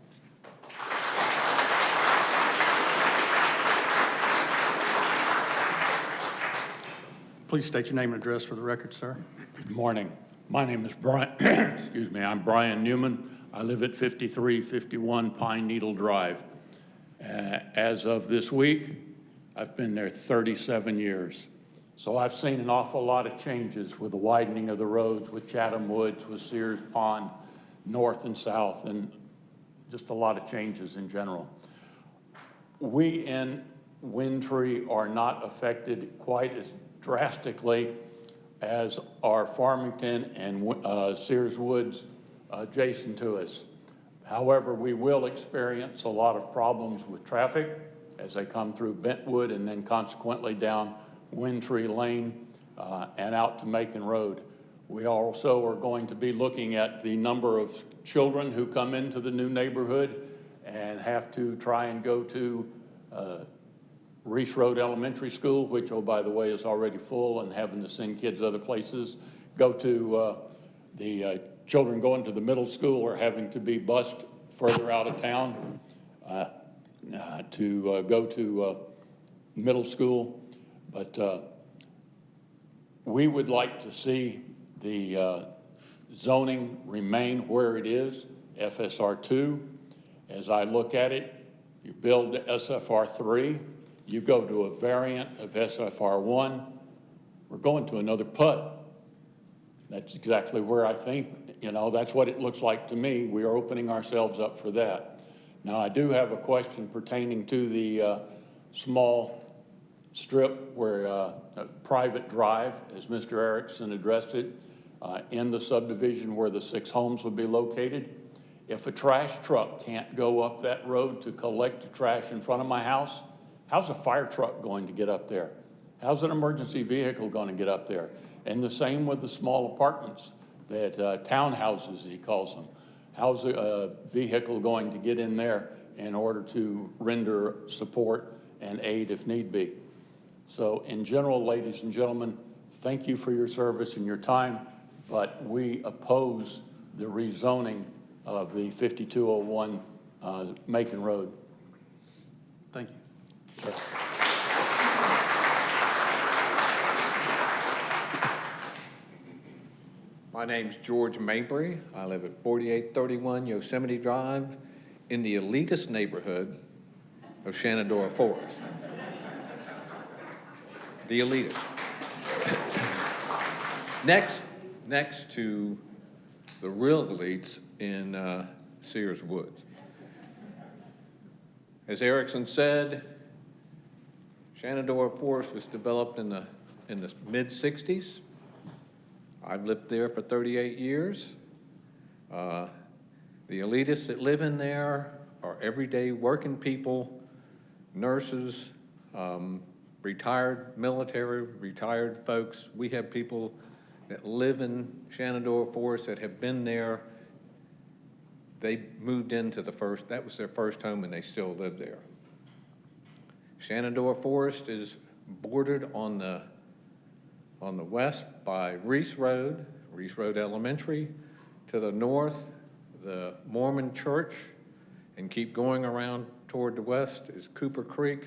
Please state your name and address for the record, sir. Good morning. My name is Brian, excuse me, I'm Brian Newman. I live at 5351 Pine Needle Drive. As of this week, I've been there 37 years. So I've seen an awful lot of changes with the widening of the roads, with Chatham Woods, with Sears Pond, north and south, and just a lot of changes in general. We in Windtree are not affected quite as drastically as our Farmington and Sears Woods adjacent to us. However, we will experience a lot of problems with traffic as they come through Bentwood and then consequently down Windtree Lane and out to Macon Road. We also are going to be looking at the number of children who come into the new neighborhood and have to try and go to Reese Road Elementary School, which, oh, by the way, is already full, and having to send kids other places. Go to the children going to the middle school or having to be bused further out of town to go to middle school. But we would like to see the zoning remain where it is, FSR2. As I look at it, you build SFR3, you go to a variant of SFR1, we're going to another PUD. That's exactly where I think, you know, that's what it looks like to me. We are opening ourselves up for that. Now, I do have a question pertaining to the small strip where a private drive, as Mr. Erickson addressed it, in the subdivision where the 6 homes will be located. If a trash truck can't go up that road to collect the trash in front of my house, how's a fire truck going to get up there? How's an emergency vehicle going to get up there? And the same with the small apartments, that townhouses, he calls them. How's a vehicle going to get in there in order to render support and aid if need be? So in general, ladies and gentlemen, thank you for your service and your time, but we oppose the rezoning of the 5201 Macon Road. Thank you. Sure. My name's George Mabry. I live at 4831 Yosemite Drive in the elitist neighborhood of Shenandoah Forest. The elitist. Next to the real elites in Sears Woods. As Erickson said, Shenandoah Forest was developed in the mid-'60s. I've lived there for 38 years. The elitists that live in there are everyday working people, nurses, retired military, retired folks. We have people that live in Shenandoah Forest that have been there. They moved into that was their first home, and they still live there. Shenandoah Forest is bordered on the west by Reese Road Elementary. To the north, the Mormon Church, and keep going around toward the west is Cooper Creek,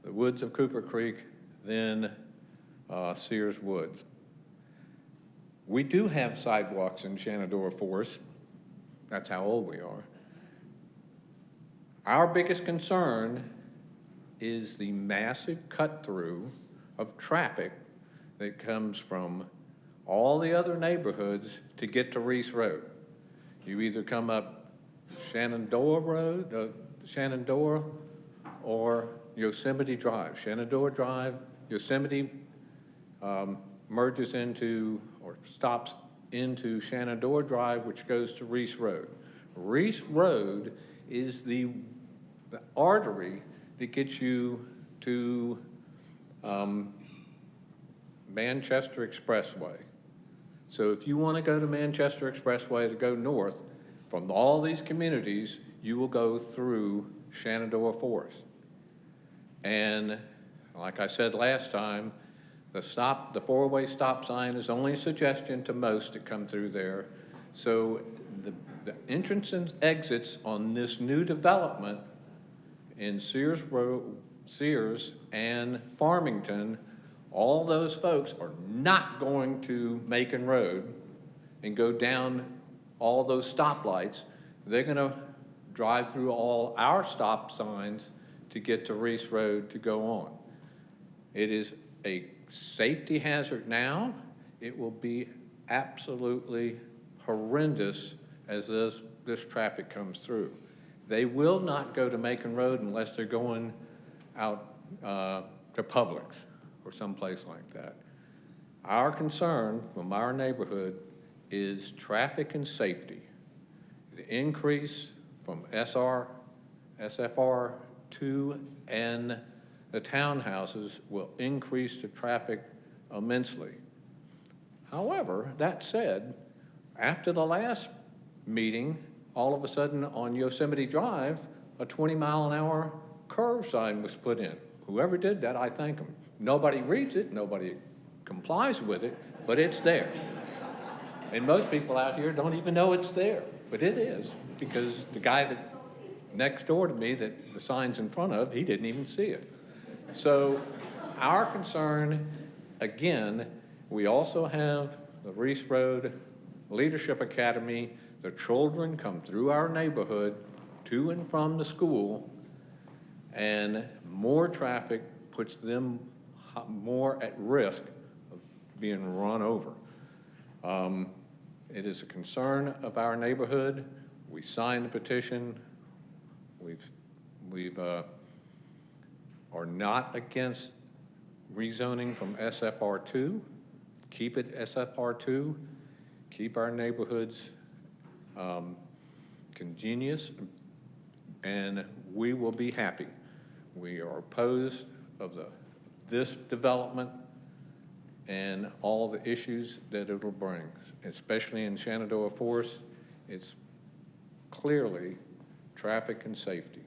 the woods of Cooper Creek, then Sears Woods. We do have sidewalks in Shenandoah Forest. That's how old we are. Our biggest concern is the massive cut-through of traffic that comes from all the other neighborhoods to get to Reese Road. You either come up Shenandoah Road, Shenandoah, or Yosemite Drive. Shenandoah Drive, Yosemite merges into or stops into Shenandoah Drive, which goes to Reese Road. Reese Road is the artery that gets you to Manchester Expressway. So if you want to go to Manchester Expressway to go north, from all these communities, you will go through Shenandoah Forest. And like I said last time, the four-way stop sign is only a suggestion to most that come through there. So the entrance and exits on this new development in Sears and Farmington, all those folks are not going to Macon Road and go down all those stoplights. They're going to drive through all our stop signs to get to Reese Road to go on. It is a safety hazard now. It will be absolutely horrendous as this traffic comes through. They will not go to Macon Road unless they're going out to Publix or someplace like that. Our concern from our neighborhood is traffic and safety. The increase from SFR2 and the townhouses will increase the traffic immensely. However, that said, after the last meeting, all of a sudden on Yosemite Drive, a 20-mile-an-hour curve sign was put in. Whoever did that, I thank them. Nobody reads it, nobody complies with it, but it's there. And most people out here don't even know it's there, but it is, because the guy that next door to me that the sign's in front of, he didn't even see it. So our concern, again, we also have the Reese Road Leadership Academy. The children come through our neighborhood to and from the school, and more traffic puts them more at risk of being run over. It is a concern of our neighborhood. We signed the petition. We've are not against rezoning from SFR2. Keep it SFR2. Keep our neighborhoods congenious, and we will be happy. We are opposed of this development and all the issues that it will bring, especially in Shenandoah Forest. It's clearly traffic and safety.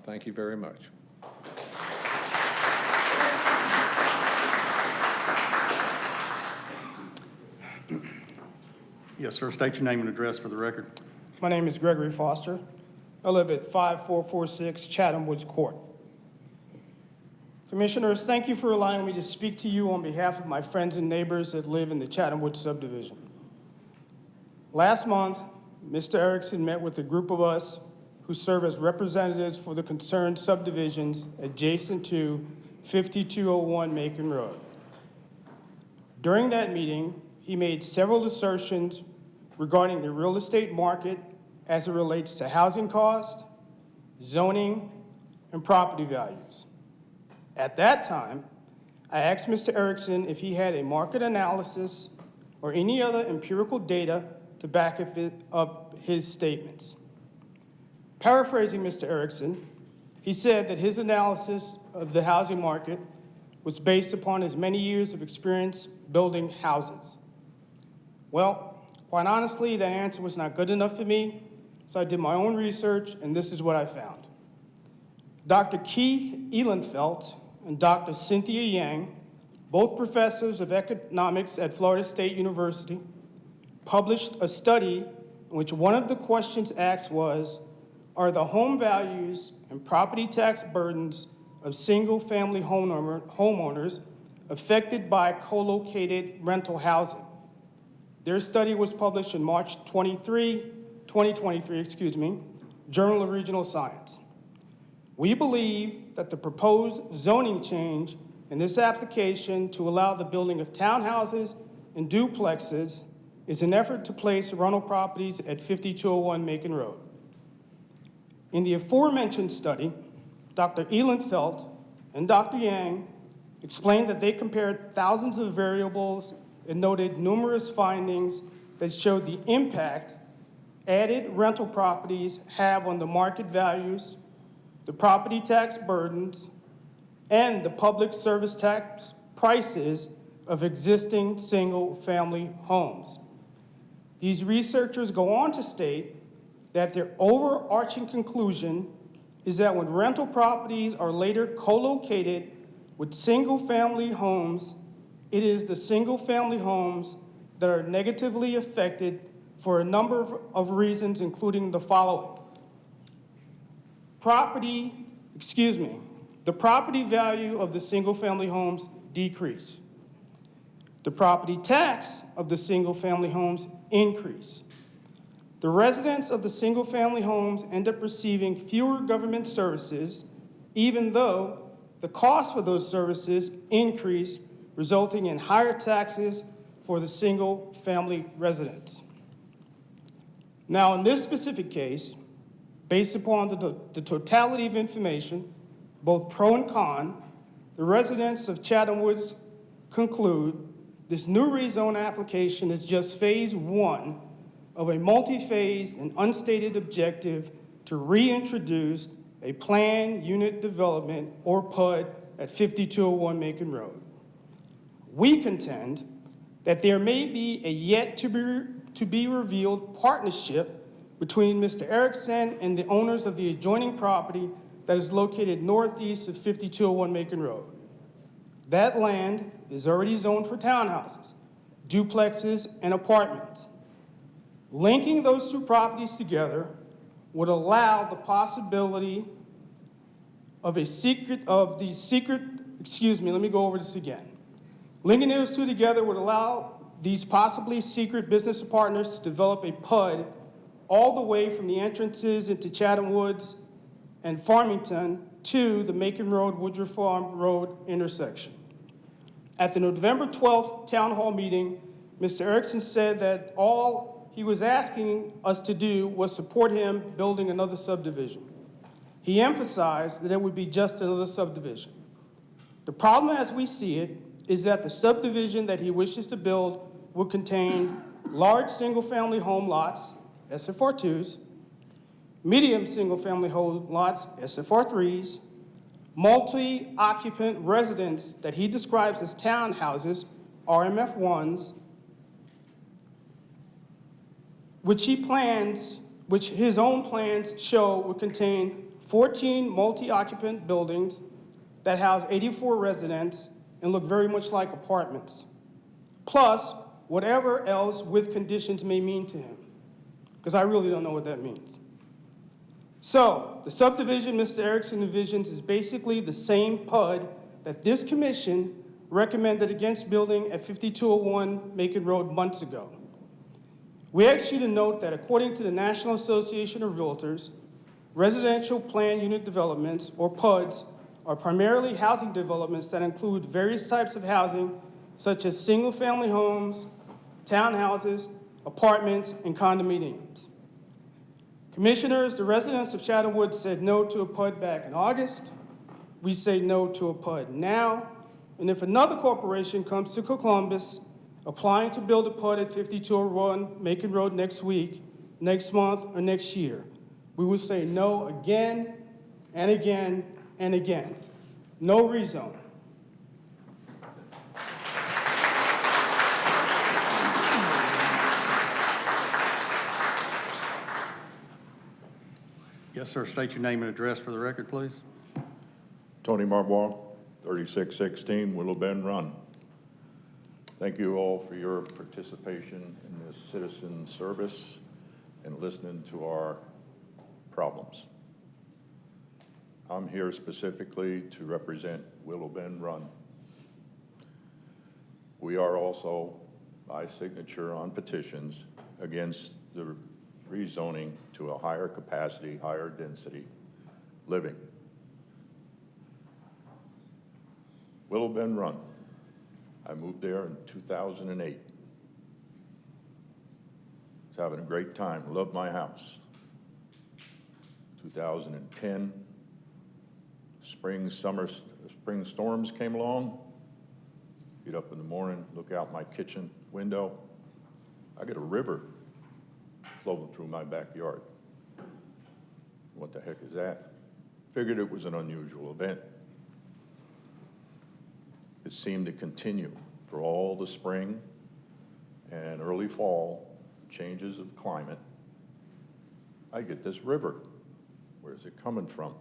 Thank you very much. Yes, sir. State your name and address for the record. My name is Gregory Foster. I live at 5446 Chatham Woods Court. Commissioners, thank you for allowing me to speak to you on behalf of my friends and neighbors that live in the Chatham Woods subdivision. Last month, Mr. Erickson met with a group of us who who serve as representatives for the concerned subdivisions adjacent to 5201 Macon Road. During that meeting, he made several assertions regarding the real estate market as it relates to housing costs, zoning, and property values. At that time, I asked Mr. Erickson if he had a market analysis or any other empirical data to back up his statements. Paraphrasing Mr. Erickson, he said that his analysis of the housing market was based upon his many years of experience building houses. Well, quite honestly, that answer was not good enough for me, so I did my own research, and this is what I found. Dr. Keith Ehlenfeld and Dr. Cynthia Yang, both professors of economics at Florida State University, published a study in which one of the questions asked was, are the home values and property tax burdens of single-family homeowners affected by co-located rental housing? Their study was published in March 2023, Journal of Regional Science. We believe that the proposed zoning change in this application to allow the building of townhouses and duplexes is an effort to place rental properties at 5201 Macon Road. In the aforementioned study, Dr. Ehlenfeld and Dr. Yang explained that they compared thousands of variables and noted numerous findings that showed the impact added rental properties have on the market values, the property tax burdens, and the public service tax prices of existing single-family homes. These researchers go on to state that their overarching conclusion is that when rental properties are later co-located with single-family homes, it is the single-family homes that are negatively affected for a number of reasons, including the following. The property value of the single-family homes decrease. The property tax of the single-family homes increase. The residents of the single-family homes end up receiving fewer government services, even though the cost for those services increase, resulting in higher taxes for the single-family residents. Now, in this specific case, based upon the totality of information, both pro and con, the residents of Chatham Woods conclude this new rezone application is just phase one of a multi-phased and unstated objective to reintroduce a planned unit development, or PUD, at 5201 Macon Road. We contend that there may be a yet-to-be revealed partnership between Mr. Erickson and the owners of the adjoining property that is located northeast of 5201 Macon Road. That land is already zoned for townhouses, duplexes, and apartments. Linking those two properties together would allow the possibility of Linking those two together would allow these possibly secret business partners to develop a PUD all the way from the entrances into Chatham Woods and Farmington to the Macon Road, Woodruff Farm Road intersection. At the November 12th town hall meeting, Mr. Erickson said that all he was asking us to do was support him building another subdivision. He emphasized that it would be just another subdivision. The problem as we see it is that the subdivision that he wishes to build would contain large single-family home lots, SFR2s, medium single-family home lots, SFR3s, multi-occupant residents that he describes as townhouses, RMF1s, which his own plans show would contain 14 multi-occupant buildings that house 84 residents and look very much like apartments, plus whatever else with conditions may mean to him, because I really don't know what that means. So the subdivision Mr. Erickson envisions is basically the same PUD that this commission recommended against building at 5201 Macon Road months ago. We ask you to note that according to the National Association of Realtors, Residential Plan Unit Developments, or PUDs, are primarily housing developments that include various types of housing, such as single-family homes, townhouses, apartments, and condominiums. Commissioners, the residents of Chatham Woods said no to a PUD back in August. We say no to a PUD now. And if another corporation comes to Columbus applying to build a PUD at 5201 Macon Road next week, next month, or next year, we will say no again and again and again. No rezone. Yes, sir. State your name and address for the record, please. Tony Marbois, 3616 Willow Bend Run. Thank you all for your participation in this citizen service and listening to our problems. I'm here specifically to represent Willow Bend Run. We are also, by signature on petitions, against the rezoning to a higher capacity, higher density living. Willow Bend Run. I moved there in 2008. Was having a great time, loved my house. 2010, spring storms came along. Get up in the morning, look out my kitchen window. I get a river flowing through my backyard. What the heck is that? Figured it was an unusual event. It seemed to continue for all the spring and early fall changes of climate. I get this river. Where's it coming from?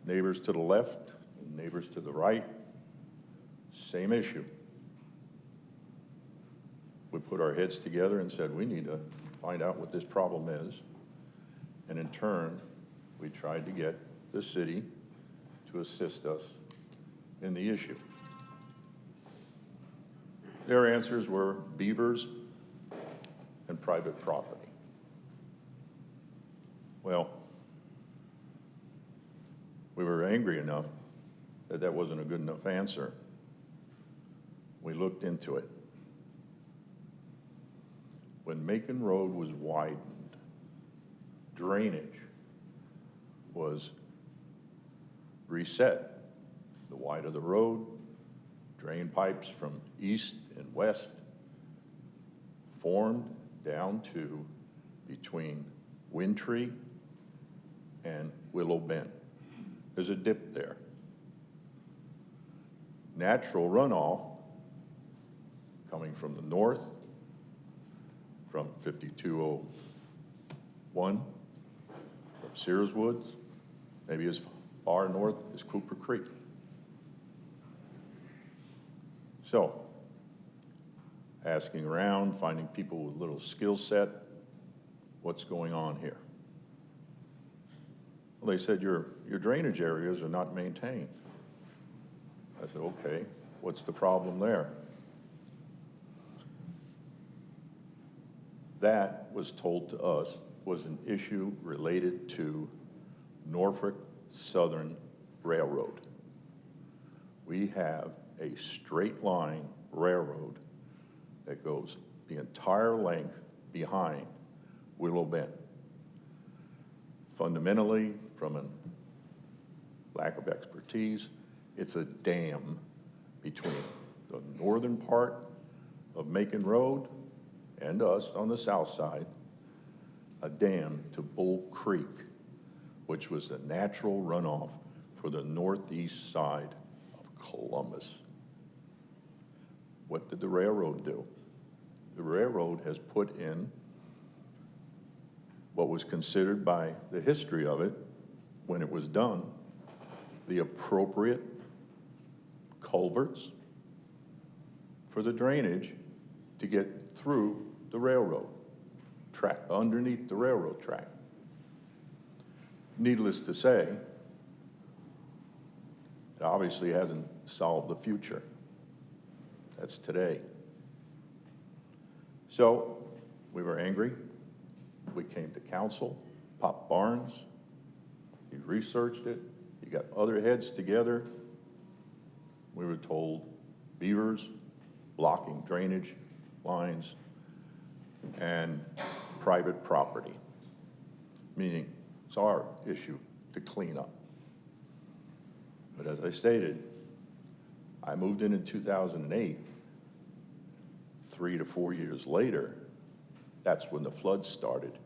Neighbors to the left, neighbors to the right, same issue. We put our heads together and said, we need to find out what this problem is. And in turn, we tried to get the city to assist us in the issue. Their answers were beavers and private property. Well, we were angry enough that that wasn't a good enough answer. We looked into it. When Macon Road was widened, drainage was reset. The wider the road, drain pipes from east and west formed down to between Wintry and Willow Bend. There's a dip there. Natural runoff coming from the north, from 5201, from Sears Woods, maybe as far north as Cooper Creek. So, asking around, finding people with little skill set, what's going on here? Well, they said your drainage areas are not maintained. I said, okay, what's the problem there? That was told to us was an issue related to Norfolk Southern Railroad. We have a straight line railroad that goes the entire length behind Willow Bend. Fundamentally, from a lack of expertise, it's a dam between the northern part of Macon Road and us on the south side, a dam to Bull Creek, which was the natural runoff for the northeast side of Columbus. What did the railroad do? The railroad has put in what was considered by the history of it, when it was done, the appropriate culverts for the drainage to get through the railroad track, underneath the railroad track. Needless to say, it obviously hasn't solved the future. That's today. So we were angry. We came to council. Pop Barnes, he researched it, he got other heads together. We were told beavers blocking drainage lines and private property, meaning it's our issue to clean up. But as I stated, I moved in 2008. 3 to 4 years later, that's when the floods started.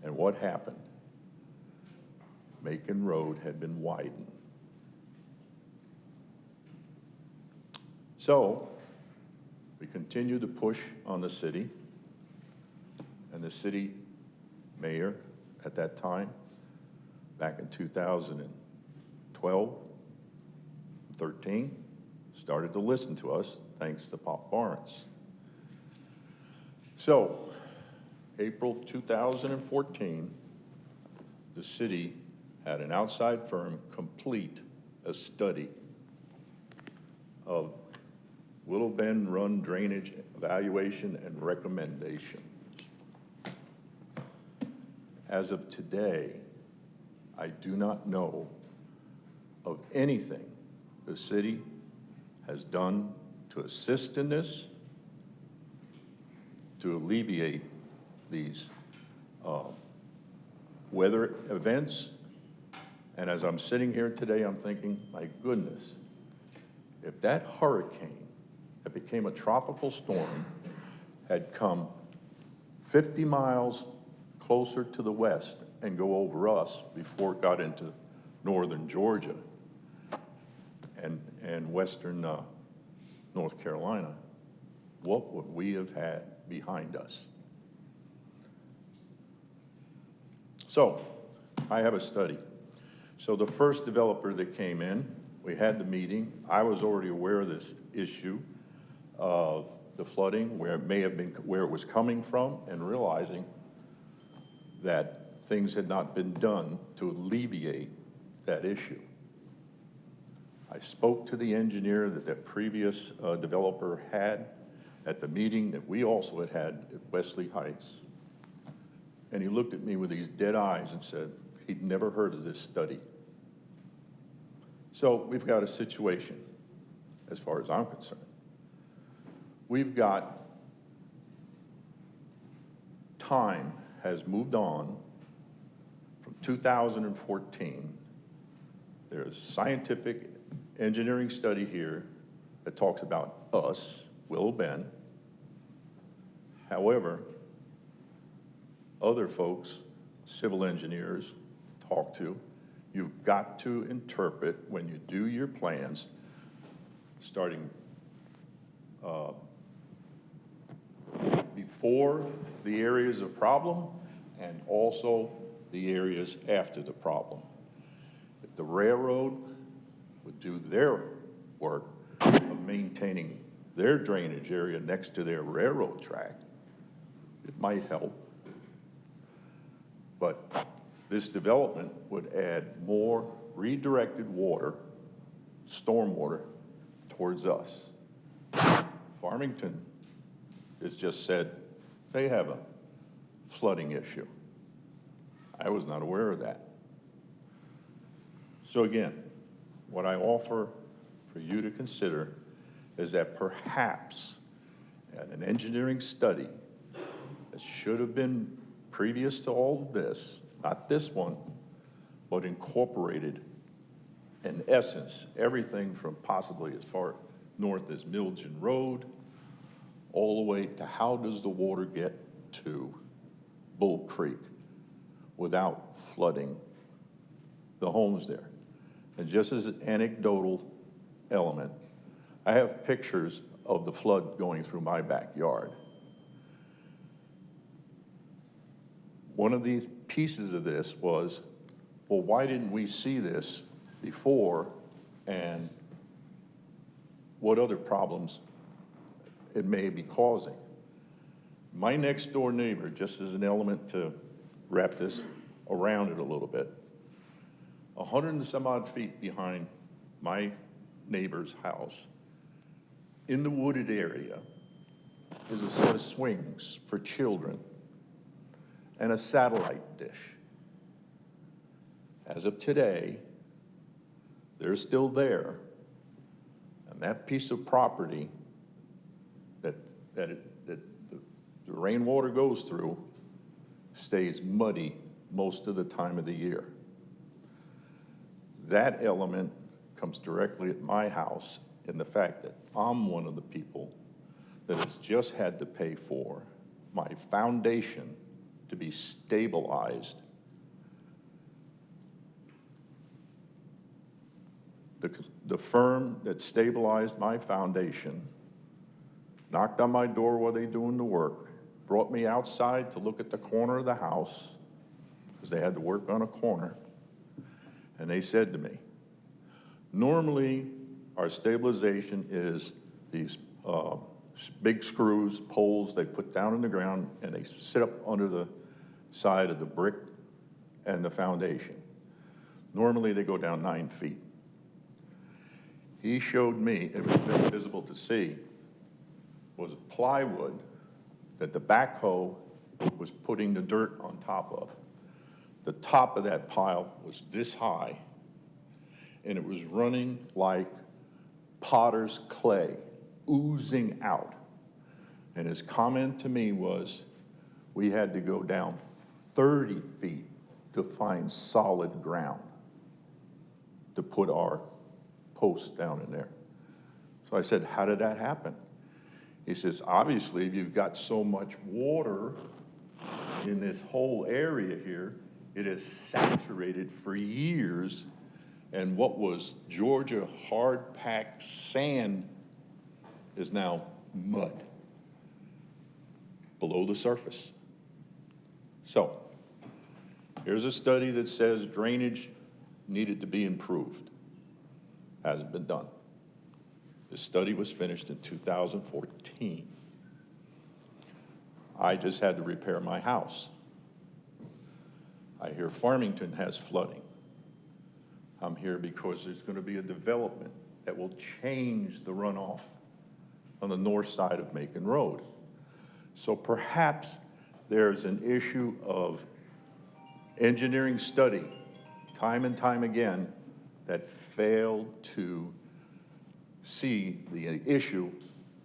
And what happened? Macon Road had been widened. So we continued to push on the city, and the city mayor at that time, back in 2012, 13, started to listen to us, thanks to Pop Barnes. So, April 2014, the city had an outside firm complete a study of Willow Bend Run drainage evaluation and recommendation. As of today, I do not know of anything the city has done to assist in this, to alleviate these weather events. And as I'm sitting here today, I'm thinking, my goodness, if that hurricane that became a tropical storm had come 50 miles closer to the west and go over us before it got into northern Georgia and western North Carolina, what would we have had behind us? So, I have a study. So the first developer that came in, we had the meeting. I was already aware of this issue of the flooding, where it may have been, where it was coming from, and realizing that things had not been done to alleviate that issue. I spoke to the engineer that previous developer had at the meeting that we also had at Wesley Heights. And he looked at me with these dead eyes and said he'd never heard of this study. So we've got a situation, as far as I'm concerned. We've got, time has moved on from 2014. There's scientific engineering study here that talks about us, Willow Bend. However, other folks, civil engineers, talk to, you've got to interpret when you do your plans, starting before the areas of problem and also the areas after the problem. If the railroad would do their work of maintaining their drainage area next to their railroad track, it might help. But this development would add more redirected water, stormwater, towards us. Farmington has just said they have a flooding issue. I was not aware of that. So again, what I offer for you to consider is that perhaps an engineering study that should have been previous to all of this, not this one, but incorporated, in essence, everything from possibly as far north as Milgen Road, all the way to how does the water get to Bull Creek without flooding the homes there. And just as an anecdotal element, I have pictures of the flood going through my backyard. One of these pieces of this was, well, why didn't we see this before, and what other problems it may be causing? My next door neighbor, just as an element to wrap this around it a little bit, 100 and some odd feet behind my neighbor's house, in the wooded area, is a set of swings for children and a satellite dish. As of today, they're still there, and that piece of property that the rainwater goes through stays muddy most of the time of the year. That element comes directly at my house in the fact that I'm one of the people that has just had to pay for my foundation to be stabilized. The firm that stabilized my foundation knocked on my door while they doing the work, brought me outside to look at the corner of the house, because they had to work on a corner, and they said to me, normally our stabilization is these big screws, poles they put down in the ground, and they sit up under the side of the brick and the foundation. Normally they go down 9 feet. He showed me, it was very visible to see, was plywood that the backhoe was putting the dirt on top of. The top of that pile was this high, and it was running like potter's clay, oozing out. And his comment to me was, we had to go down 30 feet to find solid ground to put our posts down in there. So I said, how did that happen? He says, obviously, you've got so much water in this whole area here, it is saturated for years, and what was Georgia hard-packed sand is now mud below the surface. So, here's a study that says drainage needed to be improved. Hasn't been done. The study was finished in 2014. I just had to repair my house. I hear Farmington has flooding. I'm here because there's going to be a development that will change the runoff on the north side of Macon Road. So perhaps there's an issue of engineering study, time and time again, that failed to see the issue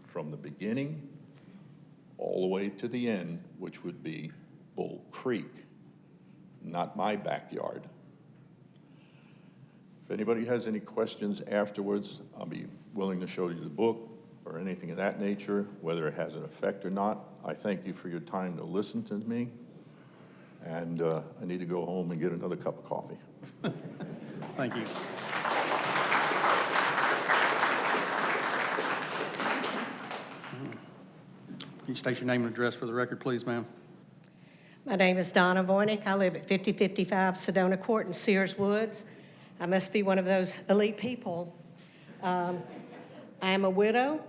from the beginning all the way to the end, which would be Bull Creek, not my backyard. If anybody has any questions afterwards, I'll be willing to show you the book or anything of that nature, whether it has an effect or not. I thank you for your time to listen to me, and I need to go home and get another cup of coffee. Thank you. Can you state your name and address for the record, please, ma'am? My name is Donna Voynick. I live at 5055 Sedona Court in Sears Woods. I must be one of those elite people. I am a widow,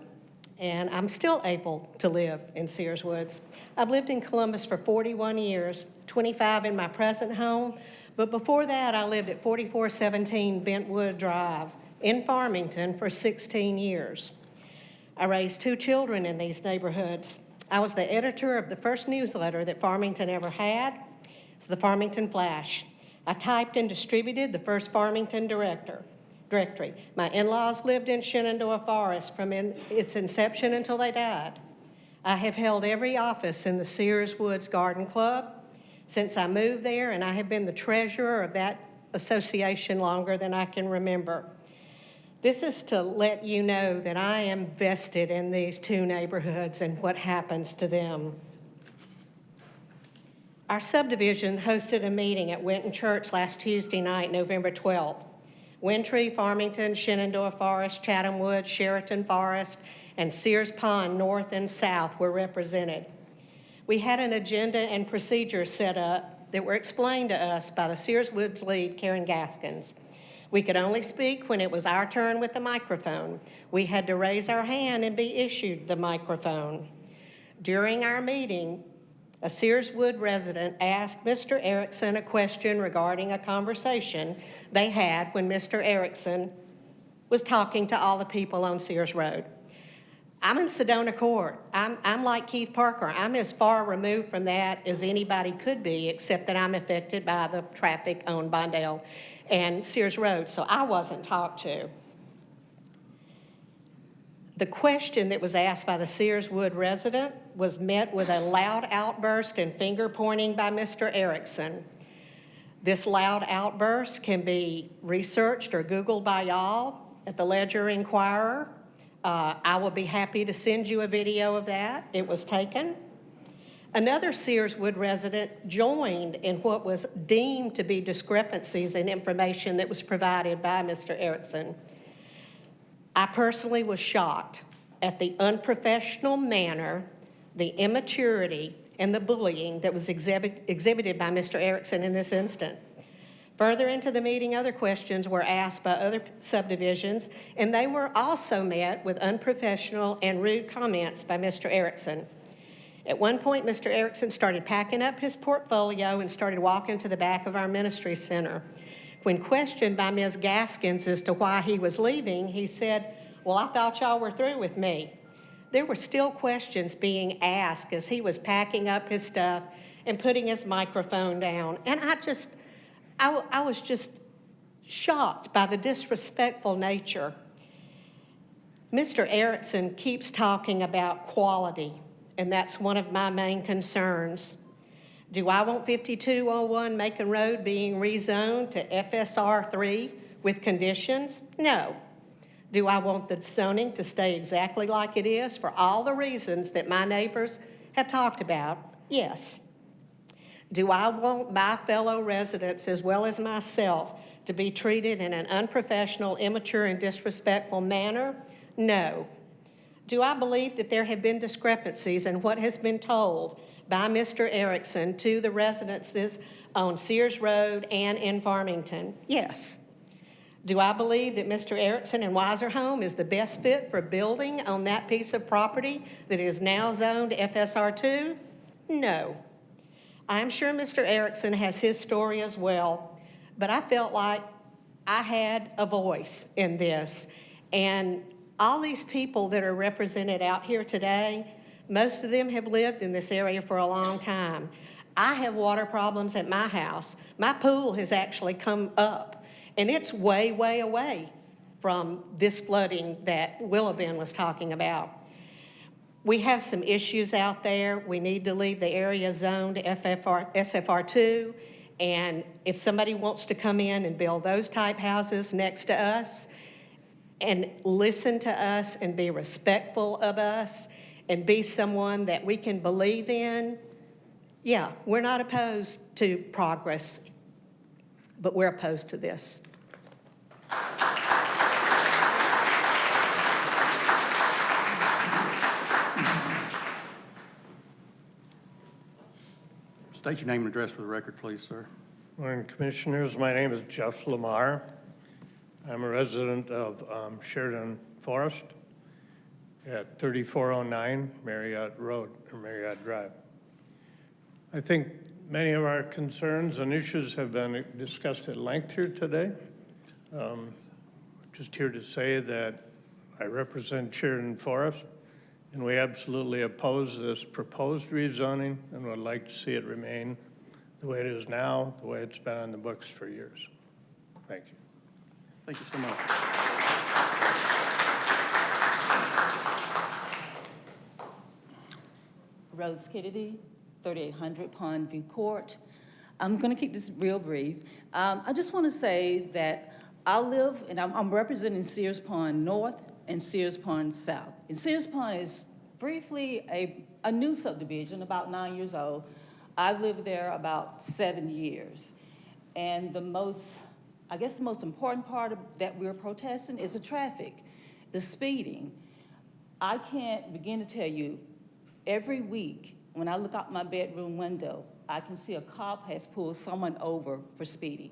and I'm still able to live in Sears Woods. I've lived in Columbus for 41 years, 25 in my present home, but before that, I lived at 4417 Bentwood Drive in Farmington for 16 years. I raised 2 children in these neighborhoods. I was the editor of the first newsletter that Farmington ever had. It's the Farmington Flash. I typed and distributed the first Farmington directory. My in-laws lived in Shenandoah Forest from its inception until they died. I have held every office in the Sears Woods Garden Club since I moved there, and I have been the treasurer of that association longer than I can remember. This is to let you know that I am vested in these 2 neighborhoods and what happens to them. Our subdivision hosted a meeting at Winton Church last Tuesday night, November 12th. Wintry, Farmington, Shenandoah Forest, Chatham Woods, Sheraton Forest, and Sears Pond North and South were represented. We had an agenda and procedures set up that were explained to us by the Sears Woods lead, Karen Gaskins. We could only speak when it was our turn with the microphone. We had to raise our hand and be issued the microphone. During our meeting, a Sears Wood resident asked Mr. Erickson a question regarding a conversation they had when Mr. Erickson was talking to all the people on Sears Road. I'm in Sedona Court. I'm like Keith Parker. I'm as far removed from that as anybody could be, except that I'm affected by the traffic on Bondale and Sears Road, so I wasn't talked to. The question that was asked by the Sears Wood resident was met with a loud outburst and finger pointing by Mr. Erickson. This loud outburst can be researched or Googled by y'all at the Ledger Inquirer. I will be happy to send you a video of that. It was taken. Another Sears Wood resident joined in what was deemed to be discrepancies in information that was provided by Mr. Erickson. I personally was shocked at the unprofessional manner, the immaturity, and the bullying that was exhibited by Mr. Erickson in this instant. Further into the meeting, other questions were asked by other subdivisions, and they were also met with unprofessional and rude comments by Mr. Erickson. At one point, Mr. Erickson started packing up his portfolio and started walking to the back of our ministry center. When questioned by Ms. Gaskins as to why he was leaving, he said, "Well, I thought y'all were through with me." There were still questions being asked as he was packing up his stuff and putting his microphone down, and I was just shocked by the disrespectful nature. Mr. Erickson keeps talking about quality, and that's one of my main concerns. Do I want 5201 Macon Road being rezoned to FSR 3 with conditions? No. Do I want the zoning to stay exactly like it is for all the reasons that my neighbors have talked about? Yes. Do I want my fellow residents, as well as myself, to be treated in an unprofessional, immature, and disrespectful manner? No. Do I believe that there have been discrepancies in what has been told by Mr. Erickson to the residences on Sears Road and in Farmington? Yes. Do I believe that Mr. Erickson and Weiser Home is the best fit for building on that piece of property that is now zoned FSR 2? No. I'm sure Mr. Erickson has his story as well, but I felt like I had a voice in this. And all these people that are represented out here today, most of them have lived in this area for a long time. I have water problems at my house. My pool has actually come up, and it's way, way away from this flooding that Willowben was talking about. We have some issues out there. We need to leave the area zoned to SFR2, and if somebody wants to come in and build those type houses next to us and listen to us and be respectful of us and be someone that we can believe in, yeah, we're not opposed to progress, but we're opposed to this. State your name and address for the record, please, sir. Morning, Commissioners. My name is Jeff Lamar. I'm a resident of Sheridan Forest at 3409 Marriott Road, or Marriott Drive. I think many of our concerns and issues have been discussed at length here today. Just here to say that I represent Sheridan Forest, and we absolutely oppose this proposed rezoning and would like to see it remain the way it is now, the way it's been on the books for years. Thank you. Thank you so much. Rose Kennedy, 3800 Pondview Court. I'm going to keep this real brief. I just want to say that I live, and I'm representing Sears Pond North and Sears Pond South. And Sears Pond is briefly a new subdivision, about 9 years old. I've lived there about 7 years. And the most important part that we're protesting is the traffic, the speeding. I can't begin to tell you, every week when I look out my bedroom window, I can see a cop has pulled someone over for speeding.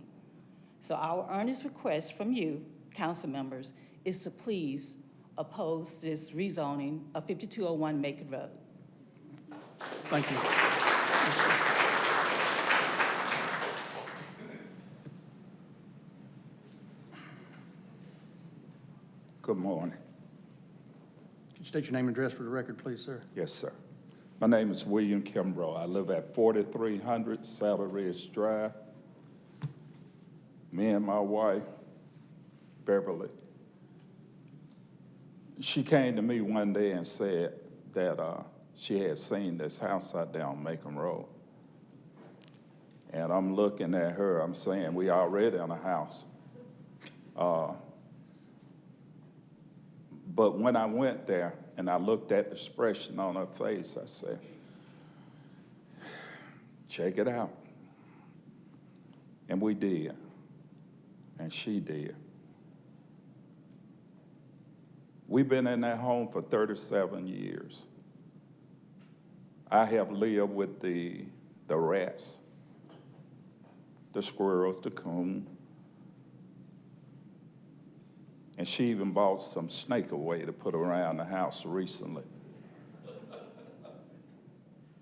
So our earnest request from you, council members, is to please oppose this rezoning of 5201 Macon Road. Thank you. Good morning. Could you state your name and address for the record, please, sir? Yes, sir. My name is William Kimbrough. I live at 4300 Saddle Ridge Drive. Me and my wife, Beverly, she came to me one day and said that she had seen this house out there on Macon Road. And I'm looking at her, I'm saying, we already in a house. But when I went there and I looked at the expression on her face, I said, check it out. And we did. And she did. We've been in that home for 37 years. I have lived with the rats, the squirrels, the coon, and she even bought some snake away to put around the house recently.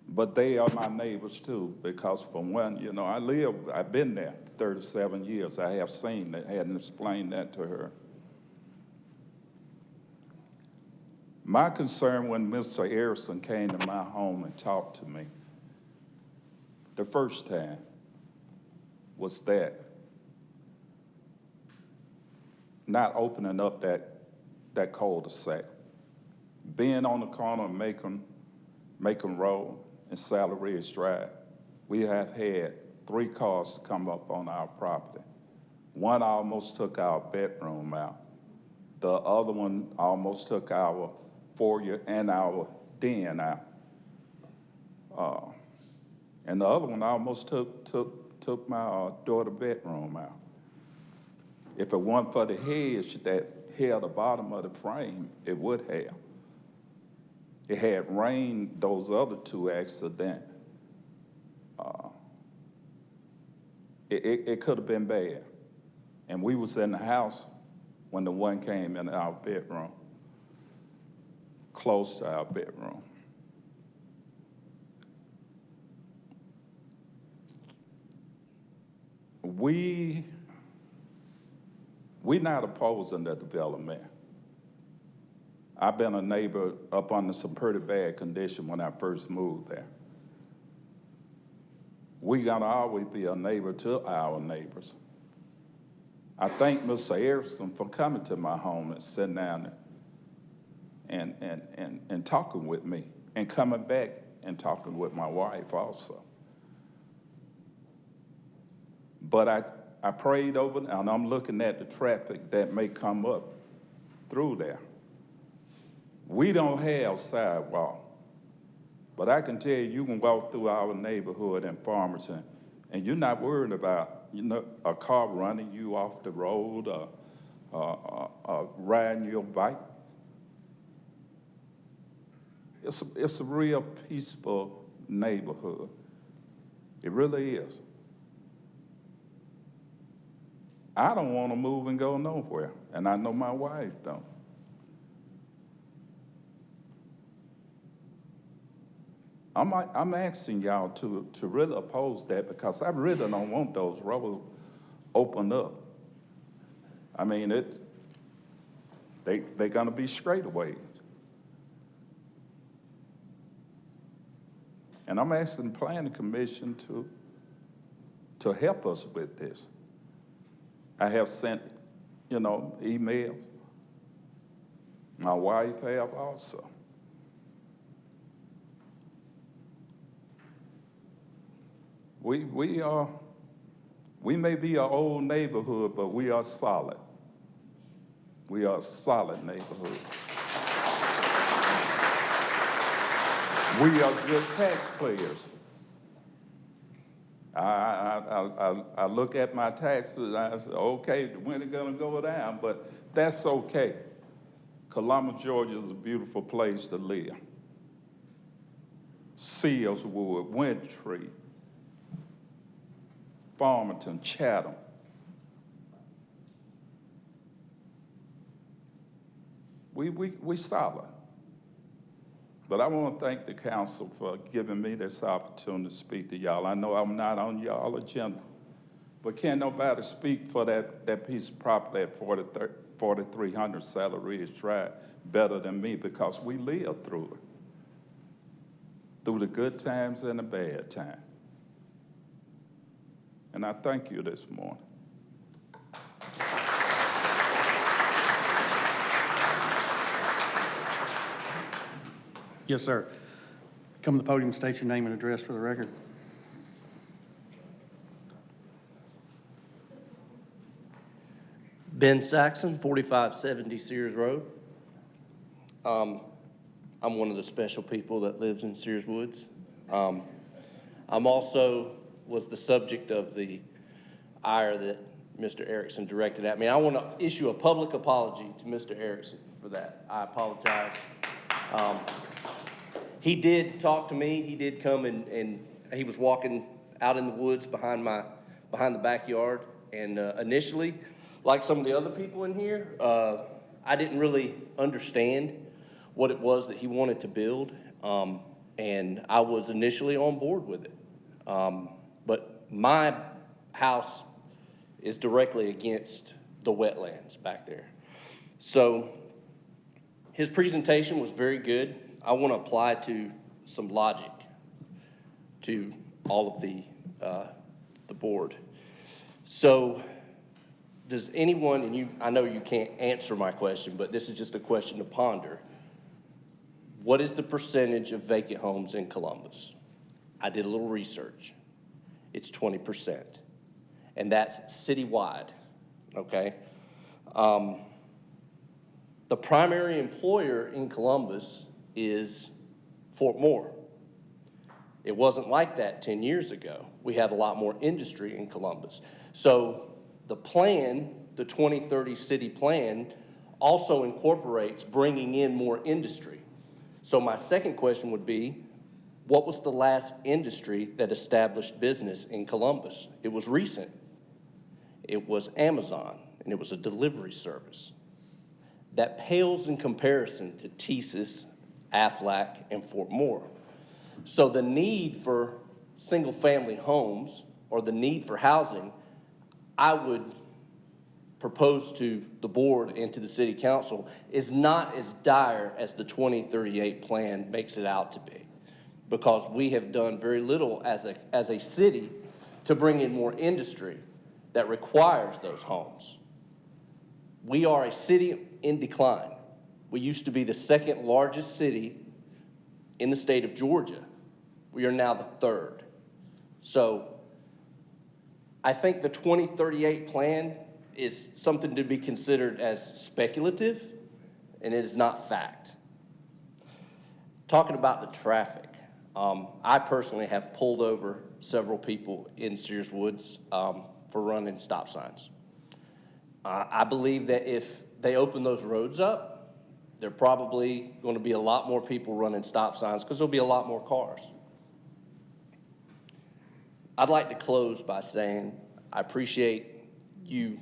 But they are my neighbors too, because for one, you know, I've been there 37 years. I have seen that, hadn't explained that to her. My concern when Mr. Erickson came to my home and talked to me the first time was that not opening up that cul-de-sac. Being on the corner of Macon Road and Saddle Ridge Drive, we have had 3 cars come up on our property. One almost took our bedroom out. The other one almost took our foyer and our den out. And the other one almost took my daughter's bedroom out. If it weren't for the hedge that held the bottom of the frame, it would have. It had rained those other 2 accidents. It could have been bad. And we was in the house when the one came in our bedroom, close to our bedroom. We're not opposing the development. I've been a neighbor up under some pretty bad condition when I first moved there. We gotta always be a neighbor to our neighbors. I thank Mr. Erickson for coming to my home and sitting down and talking with me, and coming back and talking with my wife also. But I prayed over, and I'm looking at the traffic that may come up through there. We don't have sidewalk, but I can tell you, you can walk through our neighborhood in Farmington, and you're not worried about, you know, a car running you off the road or riding your bike. It's a real peaceful neighborhood. It really is. I don't want to move and go nowhere, and I know my wife don't. I'm asking y'all to really oppose that, because I really don't want those roads opened up. I mean, they're gonna be straightaways. And I'm asking the Planning Commission to help us with this. I have sent, you know, emails. My wife have also. We may be an old neighborhood, but we are solid. We are a solid neighborhood. We are good taxpayers. I look at my taxes and I say, okay, when it's gonna go down, but that's okay. Columbus, Georgia is a beautiful place to live. Sealswood, Wintry, Farmington, Chatham. We solid. But I want to thank the council for giving me this opportunity to speak to y'all. I know I'm not on y'all agenda, but can't nobody speak for that piece of property at 4300 Sally Ridge Drive better than me because we lived through it, through the good times and the bad times. And I thank you this morning. Yes, sir. Come to the podium, state your name and address for the record. Ben Saxon, 4570 Sears Road. I'm one of the special people that lives in Sears Woods. I'm also was the subject of the ire that Mr. Erickson directed at me. I want to issue a public apology to Mr. Erickson for that. I apologize. He did talk to me. He did come and he was walking out in the woods behind the backyard. And initially, like some of the other people in here, I didn't really understand what it was that he wanted to build. And I was initially on board with it. But my house is directly against the wetlands back there. So his presentation was very good. I want to apply to some logic to all of the board. So does anyone, and I know you can't answer my question, but this is just a question to ponder. What is the percentage of vacant homes in Columbus? I did a little research. It's 20%. And that's citywide, okay? The primary employer in Columbus is Fort Moore. It wasn't like that 10 years ago. We have a lot more industry in Columbus. So the plan, the 2030 city plan, also incorporates bringing in more industry. So my second question would be, what was the last industry that established business in Columbus? It was recent. It was Amazon, and it was a delivery service. That pales in comparison to TSYS, Aflac, and Fort Moore. So the need for single-family homes or the need for housing, I would propose to the board and to the city council, is not as dire as the 2038 plan makes it out to be, because we have done very little as a city to bring in more industry that requires those homes. We are a city in decline. We used to be the second largest city in the state of Georgia. We are now the third. So I think the 2038 plan is something to be considered as speculative, and it is not fact. Talking about the traffic, I personally have pulled over several people in Sears Woods for running stop signs. I believe that if they open those roads up, there are probably going to be a lot more people running stop signs because there'll be a lot more cars. I'd like to close by saying I appreciate you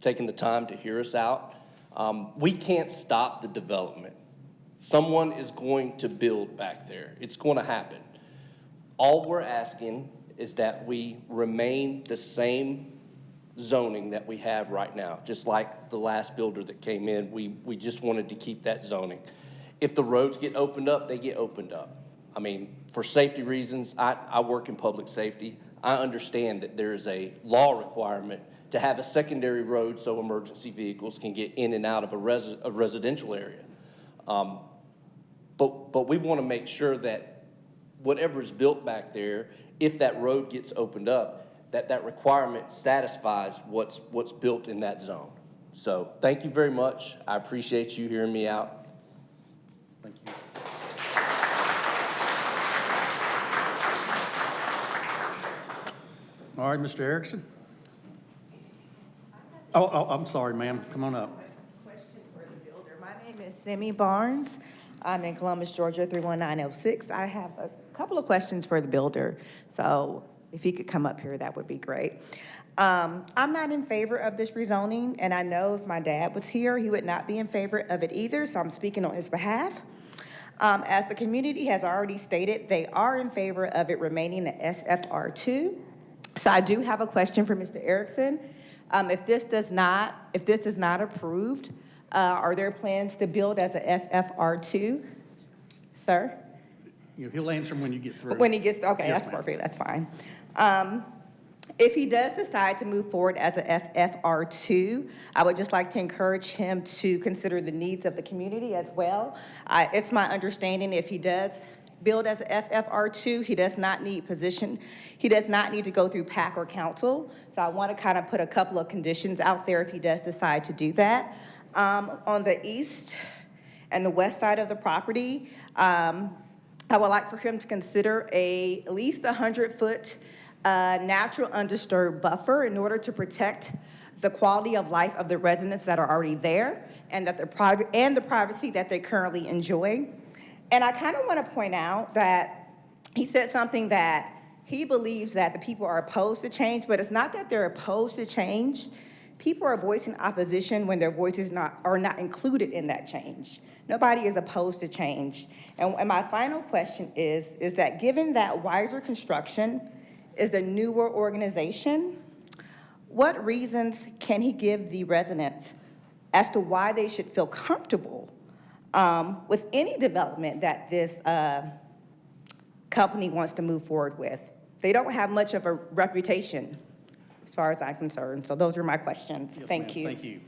taking the time to hear us out. We can't stop the development. Someone is going to build back there. It's going to happen. All we're asking is that we remain the same zoning that we have right now, just like the last builder that came in. We just wanted to keep that zoning. If the roads get opened up, they get opened up. I mean, for safety reasons, I work in public safety. I understand that there is a law requirement to have a secondary road so emergency vehicles can get in and out of a residential area. But we want to make sure that whatever is built back there, if that road gets opened up, that requirement satisfies what's built in that zone. So thank you very much. I appreciate you hearing me out. Thank you. All right, Mr. Erickson. Oh, I'm sorry, ma'am. Come on up. Question for the builder. My name is Simi Barnes. I'm in Columbus, Georgia, 31906. I have a couple of questions for the builder. So if he could come up here, that would be great. I'm not in favor of this rezoning, and I know if my dad was here, he would not be in favor of it either, so I'm speaking on his behalf. As the community has already stated, they are in favor of it remaining at SFR2. So I do have a question for Mr. Erickson. If this is not approved, are there plans to build as a FFR2, sir? He'll answer them when you get through. When he gets, okay, Yes, that's ma'am. perfect, that's fine. If he does decide to move forward as a FFR2, I would just like to encourage him to consider the needs of the community as well. It's my understanding if he does build as a FFR2, he does not need to go through PAC or council. So I want to kind of put a couple of conditions out there if he does decide to do that. On the east and the west side of the property, I would like for him to consider at least 100-foot natural undisturbed buffer in order to protect the quality of life of the residents that are already there and that the privacy that they currently enjoy. And I kind of want to point out that he said something that he believes that the people are opposed to change, but it's not that they're opposed to change. People are voicing opposition when their voices are not included in that change. Nobody is opposed to change. And my final question is that given that Wiser Construction is a newer organization, what reasons can he give the residents as to why they should feel comfortable with any development that this company wants to move forward with? They don't have much of a reputation as far as I'm concerned. So those are my questions. Yes, Thank ma'am. you. Thank you.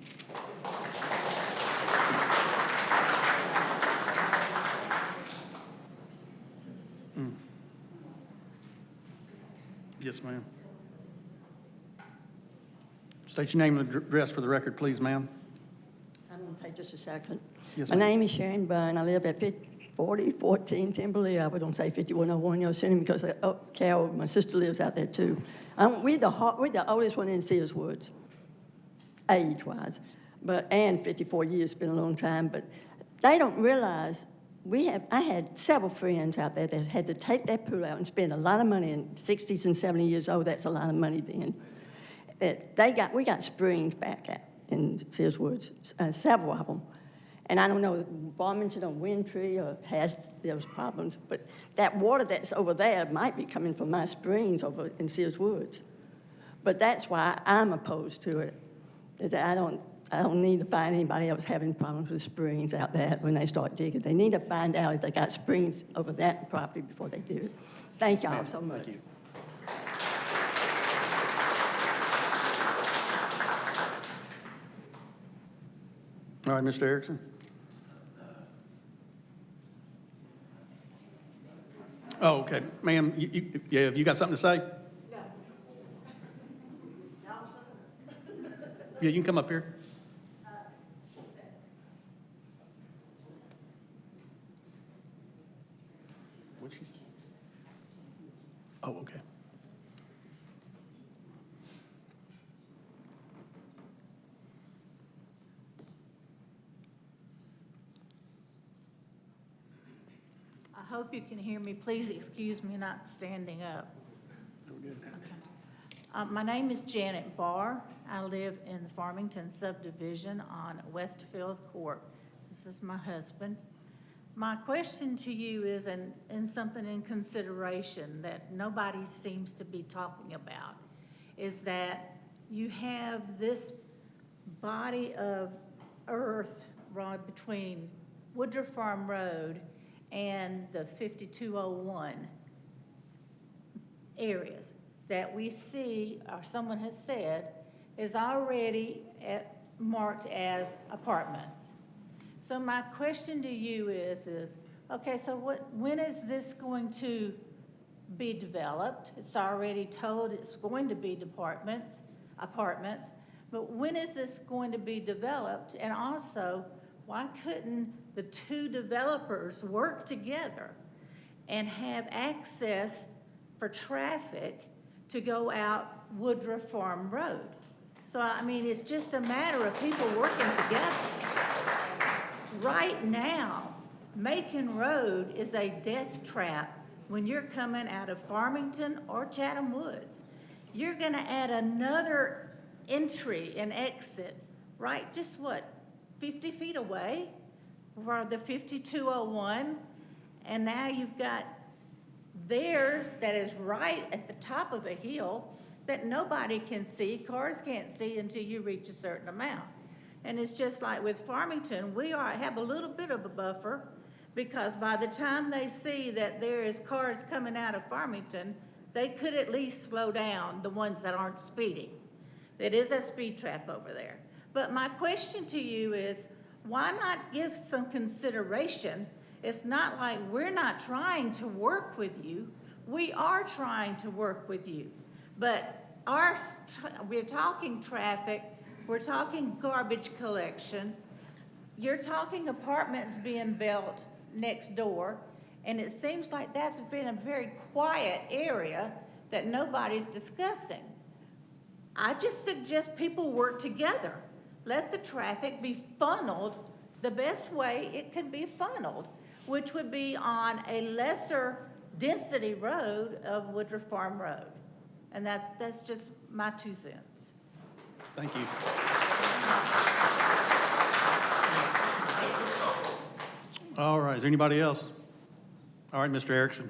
Yes, ma'am. State your name and address for the record, please, ma'am. I'm going to take just a second. Yes, My ma'am. name is Sharon Bunn. I live at 4014 Timberley. I don't say 5101 Yosemite because Carol, my sister, lives out there too. We're the oldest one in Sears Woods, age-wise, and 54 years has been a long time. But they don't realize I had several friends out there that had to take their pool out and spend a lot of money in 60s and 70 years old. That's a lot of money then. We got springs back in Sears Woods, several of them. And I don't know, Farmington or Windtree has those problems, but that water that's over there might be coming from my springs over in Sears Woods. But that's why I'm opposed to it. I don't need to find anybody else having problems with springs out there when they start digging. They need to find out if they got springs over that property before they do it. Thank y'all so much. Thank you. All right, Mr. Erickson. Oh, okay. Ma'am, have you got something to say? No. Yeah, you can come up here. What'd she say? Oh, okay. I hope you can hear me. Please excuse me not standing up. Okay. My name is Janet Barr. I live in the Farmington subdivision on Westfield Court. This is my husband. My question to you is, and something in consideration that nobody seems to be talking about, is that you have this body of earth right between Woodruff Farm Road and the 5201 areas that we see, or someone has said, is already marked as apartments. So my question to you is okay, so when is this going to be developed? It's already told it's going to be apartments, but when is this going to be developed? And also, why couldn't the two developers work together and have access for traffic to go out Woodruff Farm Road? So, I mean, it's just a matter of people working together. Right now, Macon Road is a death trap when you're coming out of Farmington or Chatham Woods. You're gonna add another entry and exit, right, just 50 feet away for the 5201, and now you've got theirs that is right at the top of a hill. that nobody can see, cars can't see until you reach a certain amount. And it's just like with Farmington, have a little bit of a buffer, because by the time they see that there is cars coming out of Farmington, they could at least slow down the ones that aren't speeding. It is a speed trap over there. But my question to you is, why not give some consideration? It's not like we're not trying to work with you. We are trying to work with you. But we're talking traffic, we're talking garbage collection, you're talking apartments being built next door, and it seems like that's been a very quiet area that nobody's discussing. I just suggest people work together. Let the traffic be funneled the best way it can be funneled, which would be on a lesser density road of Woodruff Farm Road. And that's just my 2 cents. Thank you. All right, is there anybody else? All right, Mr. Erickson.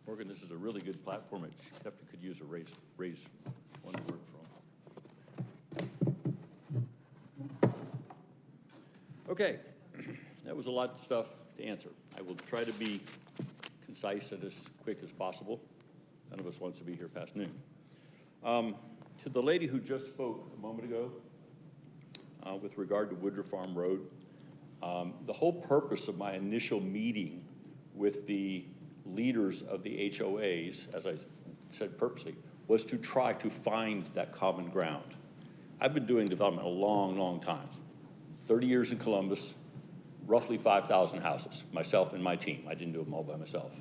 Morgan, this is a really good platform, except it could use a raise one word from. Okay, that was a lot of stuff to answer. I will try to be concise and as quick as possible. None of us wants to be here past noon. To the lady who just spoke a moment ago with regard to Woodruff Farm Road, the whole purpose of my initial meeting with the leaders of the HOAs, as I said purposely, was to try to find that common ground. I've been doing development a long, long time. 30 years in Columbus, roughly 5,000 houses, myself and my team. I didn't do them all by myself.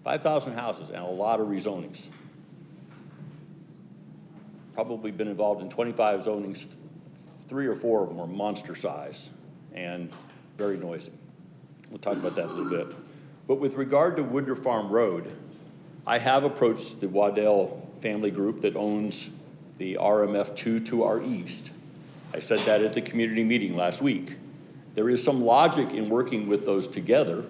5,000 houses and a lot of rezonings. Probably been involved in 25 zonings. 3 or 4 of them were monster size and very noisy. We'll talk about that in a little bit. But with regard to Woodruff Farm Road, I have approached the Waddell family group that owns the RMF2 to our east. I said that at the community meeting last week. There is some logic in working with those together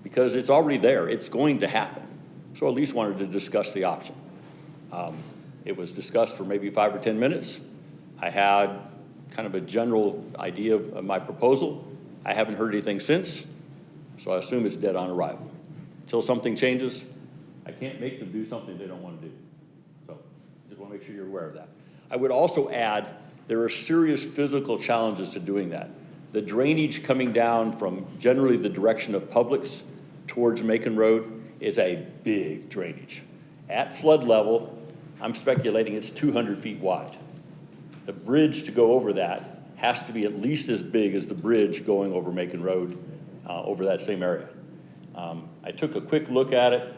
because it's already there. It's going to happen. So at least wanted to discuss the option. It was discussed for maybe 5 or 10 minutes. I had kind of a general idea of my proposal. I haven't heard anything since, so I assume it's dead on arrival. Until something changes, I can't make them do something they don't want to do. So just want to make sure you're aware of that. I would also add, there are serious physical challenges to doing that. The drainage coming down from generally the direction of Publix towards Macon Road is a big drainage. At flood level, I'm speculating it's 200 feet wide. The bridge to go over that has to be at least as big as the bridge going over Macon Road over that same area. I took a quick look at it.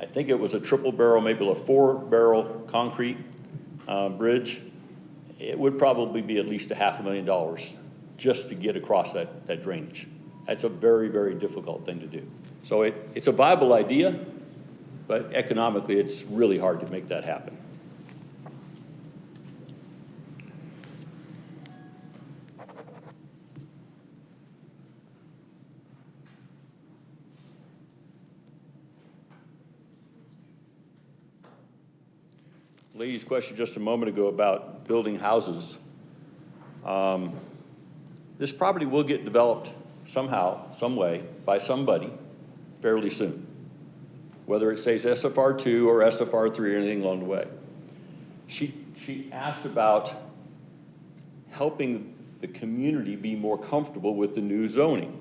I think it was a triple barrel, maybe a 4-barrel concrete bridge. It would probably be at least $500,000 just to get across that drainage. That's a very, very difficult thing to do. So it's a viable idea, but economically it's really hard to make that happen. Lady's question just a moment ago about building houses. This property will get developed somehow, some way, by somebody fairly soon, whether it says SFR2 or SFR3 or anything along the way. She asked about helping the community be more comfortable with the new zoning.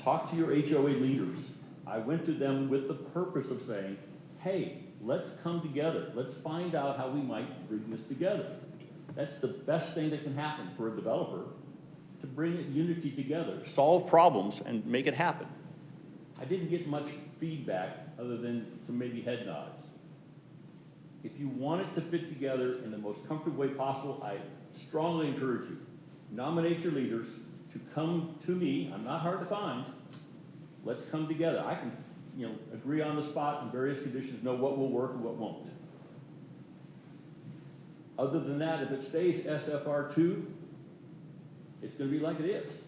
Talk to your HOA leaders. I went to them with the purpose of saying, hey, let's come together. Let's find out how we might bring this together. That's the best thing that can happen for a developer, to bring unity together, solve problems, and make it happen. I didn't get much feedback other than some maybe head nods. If you want it to fit together in the most comfortable way possible, I strongly encourage you, nominate your leaders to come to me. I'm not hard to find. Let's come together. I can, agree on the spot in various conditions, know what will work and what won't. Other than that, if it stays SFR2, it's going to be like it is.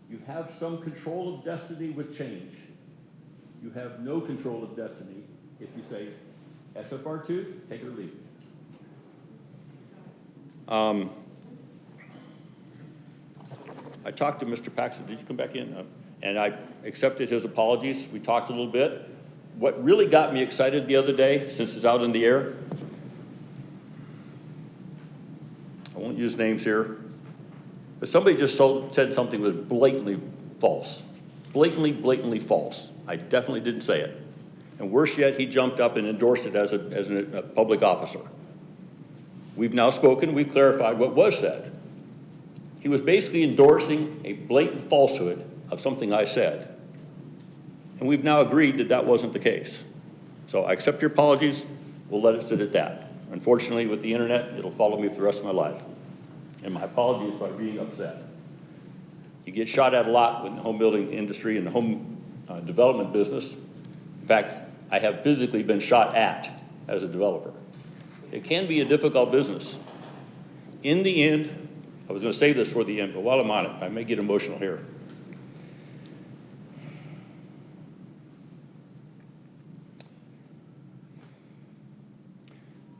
You have some control of destiny with change. You have no control of destiny if you say SFR2, take it or leave it. I talked to Mr. Paxton. Did you come back in? And I accepted his apologies. We talked a little bit. What really got me excited the other day, since it's out in the air, I won't use names here, but somebody just said something that was blatantly false. Blatantly false. I definitely didn't say it. And worse yet, he jumped up and endorsed it as a public officer. We've now spoken, we've clarified what was said. He was basically endorsing a blatant falsehood of something I said. And we've now agreed that that wasn't the case. So I accept your apologies, we'll let it sit at that. Unfortunately, with the internet, it'll follow me for the rest of my life. And my apologies for being upset. You get shot at a lot with the home building industry and the home development business. In fact, I have physically been shot at as a developer. It can be a difficult business. In the end, I was going to save this for the end, but while I'm on it, I may get emotional here.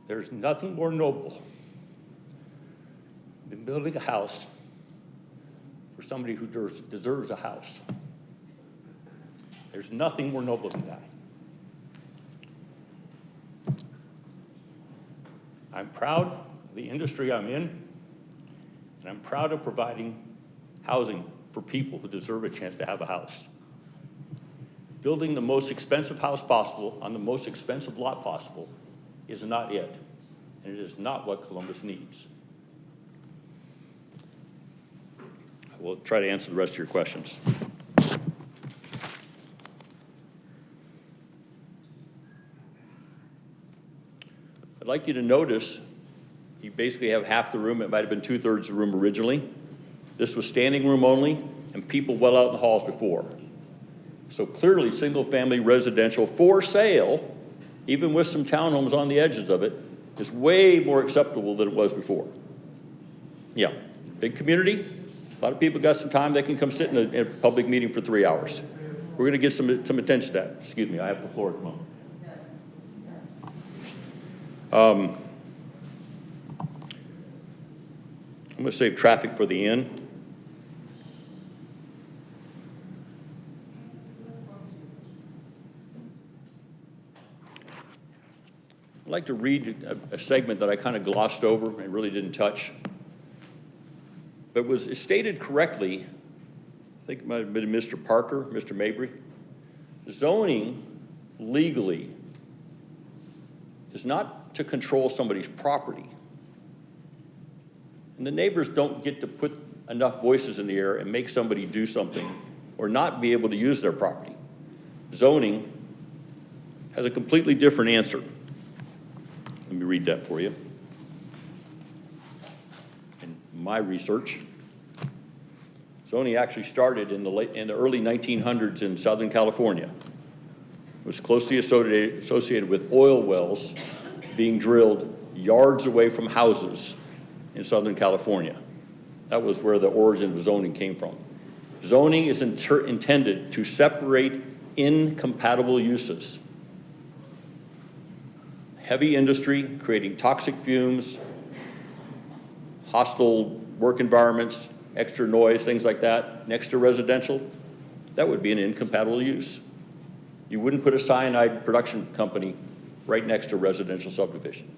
There's nothing more noble than building a house for somebody who deserves a house. There's nothing more noble than that. I'm proud of the industry I'm in, and I'm proud of providing housing for people who deserve a chance to have a house. Building the most expensive house possible on the most expensive lot possible is not it, and it is not what Columbus needs. I will try to answer the rest of your questions. I'd like you to notice you basically have half the room. It might have been 2/3 of the room originally. This was standing room only, and people well out in the halls before. So clearly, single-family residential for sale, even with some townhomes on the edges of it, is way more acceptable than it was before. Yeah, big community. A lot of people got some time. They can come sit in a public meeting for 3 hours. We're going to give some attention to that. Excuse me, I have the floor at the moment. I'm going to save traffic for the end. I'd like to read a segment that I kind of glossed over and really didn't touch. But it was stated correctly, I think it might have been Mr. Parker, Mr. Mabry. Zoning legally is not to control somebody's property. And the neighbors don't get to put enough voices in the air and make somebody do something or not be able to use their property. Zoning has a completely different answer. Let me read that for you. In my research, zoning actually started in the early 1900s in Southern California. It was closely associated with oil wells being drilled yards away from houses in Southern California. That was where the origin of zoning came from. Zoning is intended to separate incompatible uses. Heavy industry creating toxic fumes, hostile work environments, extra noise, things like that, next to residential. that would be an incompatible use. You wouldn't put a cyanide production company right next to a residential subdivision.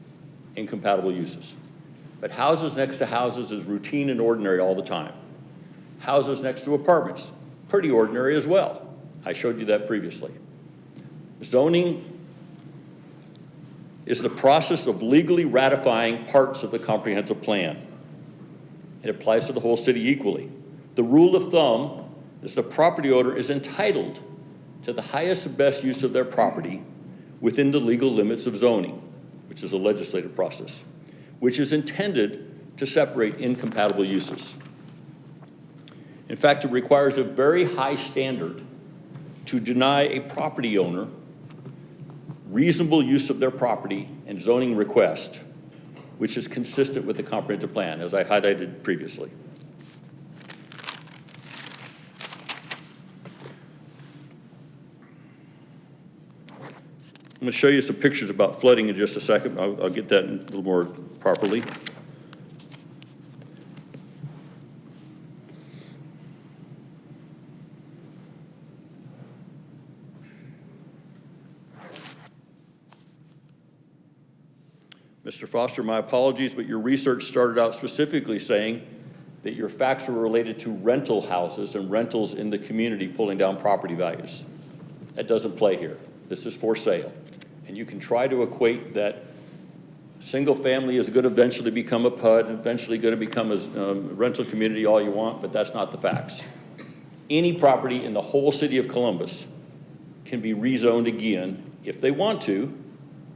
Incompatible uses. But houses next to houses is routine and ordinary all the time. Houses next to apartments, pretty ordinary as well. I showed you that previously. Zoning is the process of legally ratifying parts of the comprehensive plan. It applies to the whole city equally. The rule of thumb is the property owner is entitled to the highest and best use of their property within the legal limits of zoning, which is a legislative process, which is intended to separate incompatible uses. In fact, it requires a very high standard to deny a property owner reasonable use of their property and zoning request, which is consistent with the comprehensive plan, as I highlighted previously. I'm going to show you some pictures about flooding in just a second. I'll get that in a little more properly. Mr. Foster, my apologies, but your research started out specifically saying that your facts were related to rental houses and rentals in the community pulling down property values. That doesn't play here. This is for sale. And you can try to equate that single family is going to eventually become a PUD, eventually going to become a rental community all you want, but that's not the facts. Any property in the whole city of Columbus can be rezoned again if they want to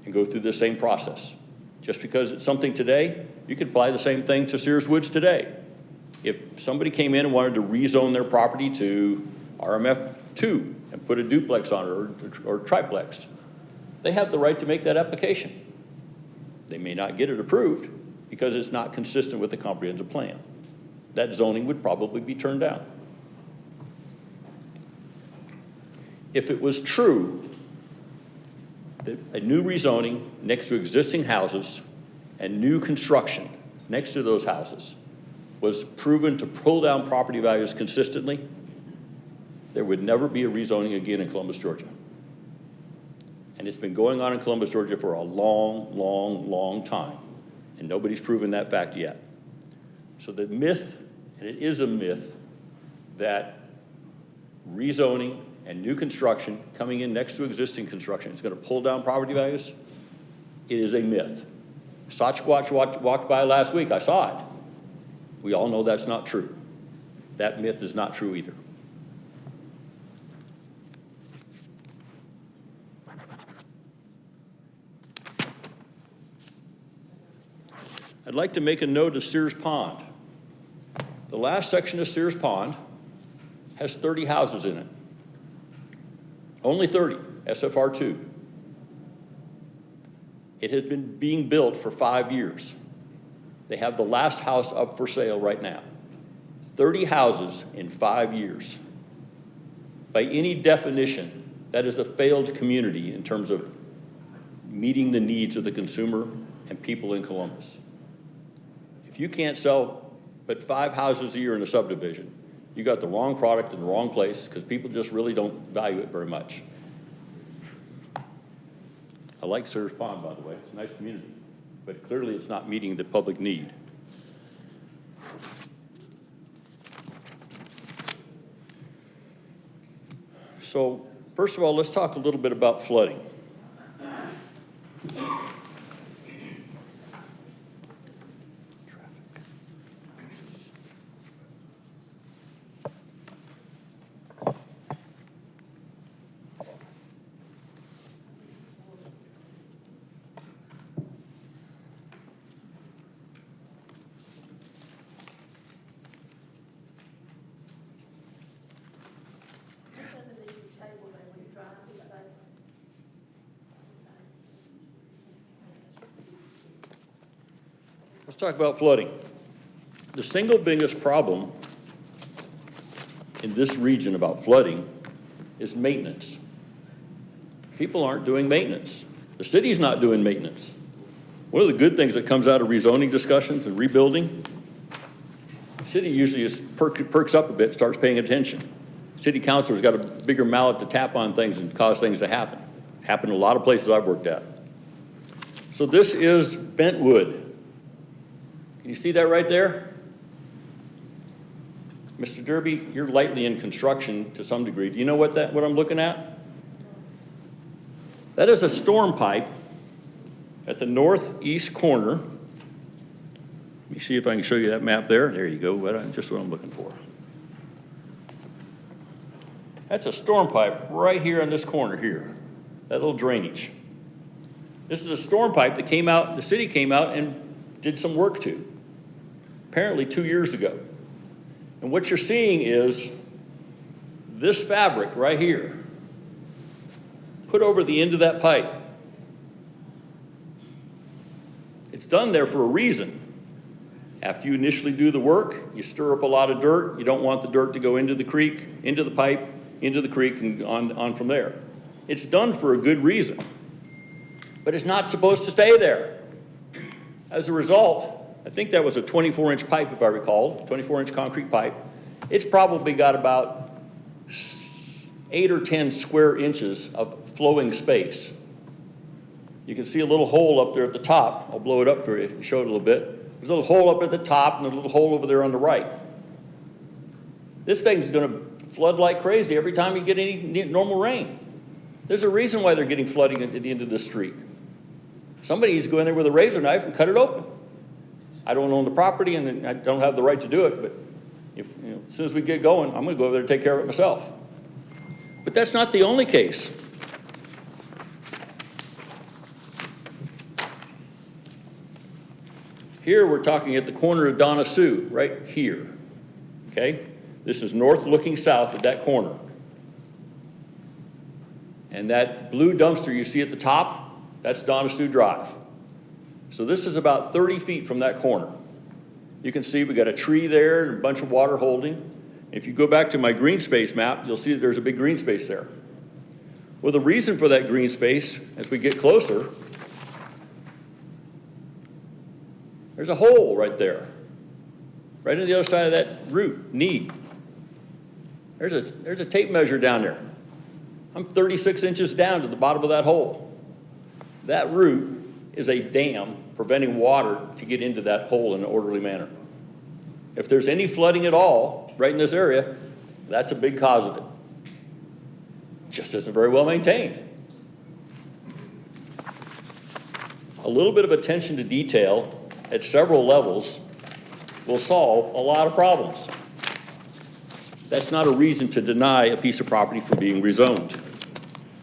and go through the same process. Just because it's something today, you could apply the same thing to Sears Woods today. If somebody came in and wanted to rezone their property to RMF2 and put a duplex on it or triplex, they have the right to make that application. They may not get it approved because it's not consistent with the comprehensive plan. That zoning would probably be turned down. If it was true that a new rezoning next to existing houses and new construction next to those houses was proven to pull down property values consistently, there would never be a rezoning again in Columbus, Georgia. And it's been going on in Columbus, Georgia for a long, long, long time, and nobody's proven that fact yet. So the myth, and it is a myth, that rezoning and new construction coming in next to existing construction is going to pull down property values, it is a myth. Sasquatch walked by last week. I saw it. We all know that's not true. That myth is not true either. I'd like to make a note of Sears Pond. The last section of Sears Pond has 30 houses in it. Only 30, SFR2. It has been being built for 5 years. They have the last house up for sale right now. 30 houses in 5 years. By any definition, that is a failed community in terms of meeting the needs of the consumer and people in Columbus. If you can't sell but 5 houses a year in a subdivision, you got the wrong product in the wrong place because people just really don't value it very much. I like Sears Pond, by the way. It's a nice community, but clearly it's not meeting the public need. So, first of all, let's talk a little bit about flooding. Let's talk about flooding. The single biggest problem in this region about flooding is maintenance. People aren't doing maintenance. The city's not doing maintenance. One of the good things that comes out of rezoning discussions and rebuilding, the city usually just perks up a bit, starts paying attention. city councilor's got a bigger mallet to tap on things and cause things to happen. Happened in a lot of places I've worked at. So this is bent wood. Can you see that right there? Mr. Derby, you're lightly in construction to some degree. Do you know what I'm looking at? That is a storm pipe at the northeast corner. Let me see if I can show you that map there. There you go, just what I'm looking for. That's a storm pipe right here in this corner here, that little drainage. This is a storm pipe that came out, the city came out and did some work to, apparently 2 years ago. And what you're seeing is this fabric right here, put over the end of that pipe. It's done there for a reason. After you initially do the work, you stir up a lot of dirt. You don't want the dirt to go into the creek, into the pipe, into the creek, and on from there. It's done for a good reason, but it's not supposed to stay there. As a result, I think that was a 24-inch pipe, if I recall, 24-inch concrete pipe. It's probably got about 8 or 10 square inches of flowing space. You can see a little hole up there at the top. I'll blow it up for you and show it a little bit. There's a little hole up at the top and a little hole over there on the right. This thing's going to flood like crazy every time you get any normal rain. There's a reason why they're getting flooding at the end of the street. Somebody needs to go in there with a razor knife and cut it open. I don't own the property and I don't have the right to do it, but as soon as we get going, I'm going to go over there and take care of it myself. But that's not the only case. Here we're talking at the corner of Donna Sue, right here, okay? This is north looking south at that corner. And that blue dumpster you see at the top, that's Donna Sue Drive. So this is about 30 feet from that corner. You can see we got a tree there and a bunch of water holding. If you go back to my green space map, you'll see that there's a big green space there. Well, the reason for that green space, as we get closer, there's a hole right there, right on the other side of that root, knee. There's a tape measure down there. I'm 36 inches down to the bottom of that hole. That root is a dam preventing water to get into that hole in an orderly manner. If there's any flooding at all right in this area, that's a big cause of it. Just isn't very well maintained. A little bit of attention to detail at several levels will solve a lot of problems. That's not a reason to deny a piece of property from being rezoned.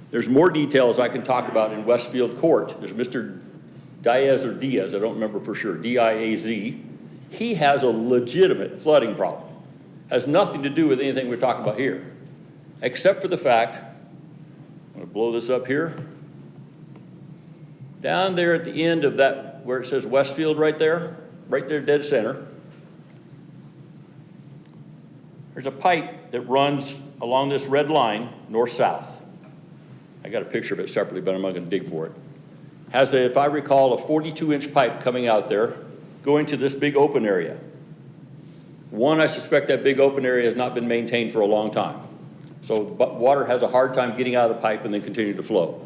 There's more details I can talk about in Westfield Court. There's Mr. Diaz or Diaz, I don't remember for sure, D-I-A-Z. He has a legitimate flooding problem. Has nothing to do with anything we're talking about here, except for the fact, I'm gonna blow this up here. Down there at the end of that, where it says Westfield right there dead center, there's a pipe that runs along this red line, north-south. I got a picture of it separately, but I'm not gonna dig for it. Has, if I recall, a 42-inch pipe coming out there, going to this big open area. One, I suspect that big open area has not been maintained for a long time. So water has a hard time getting out of the pipe and then continue to flow.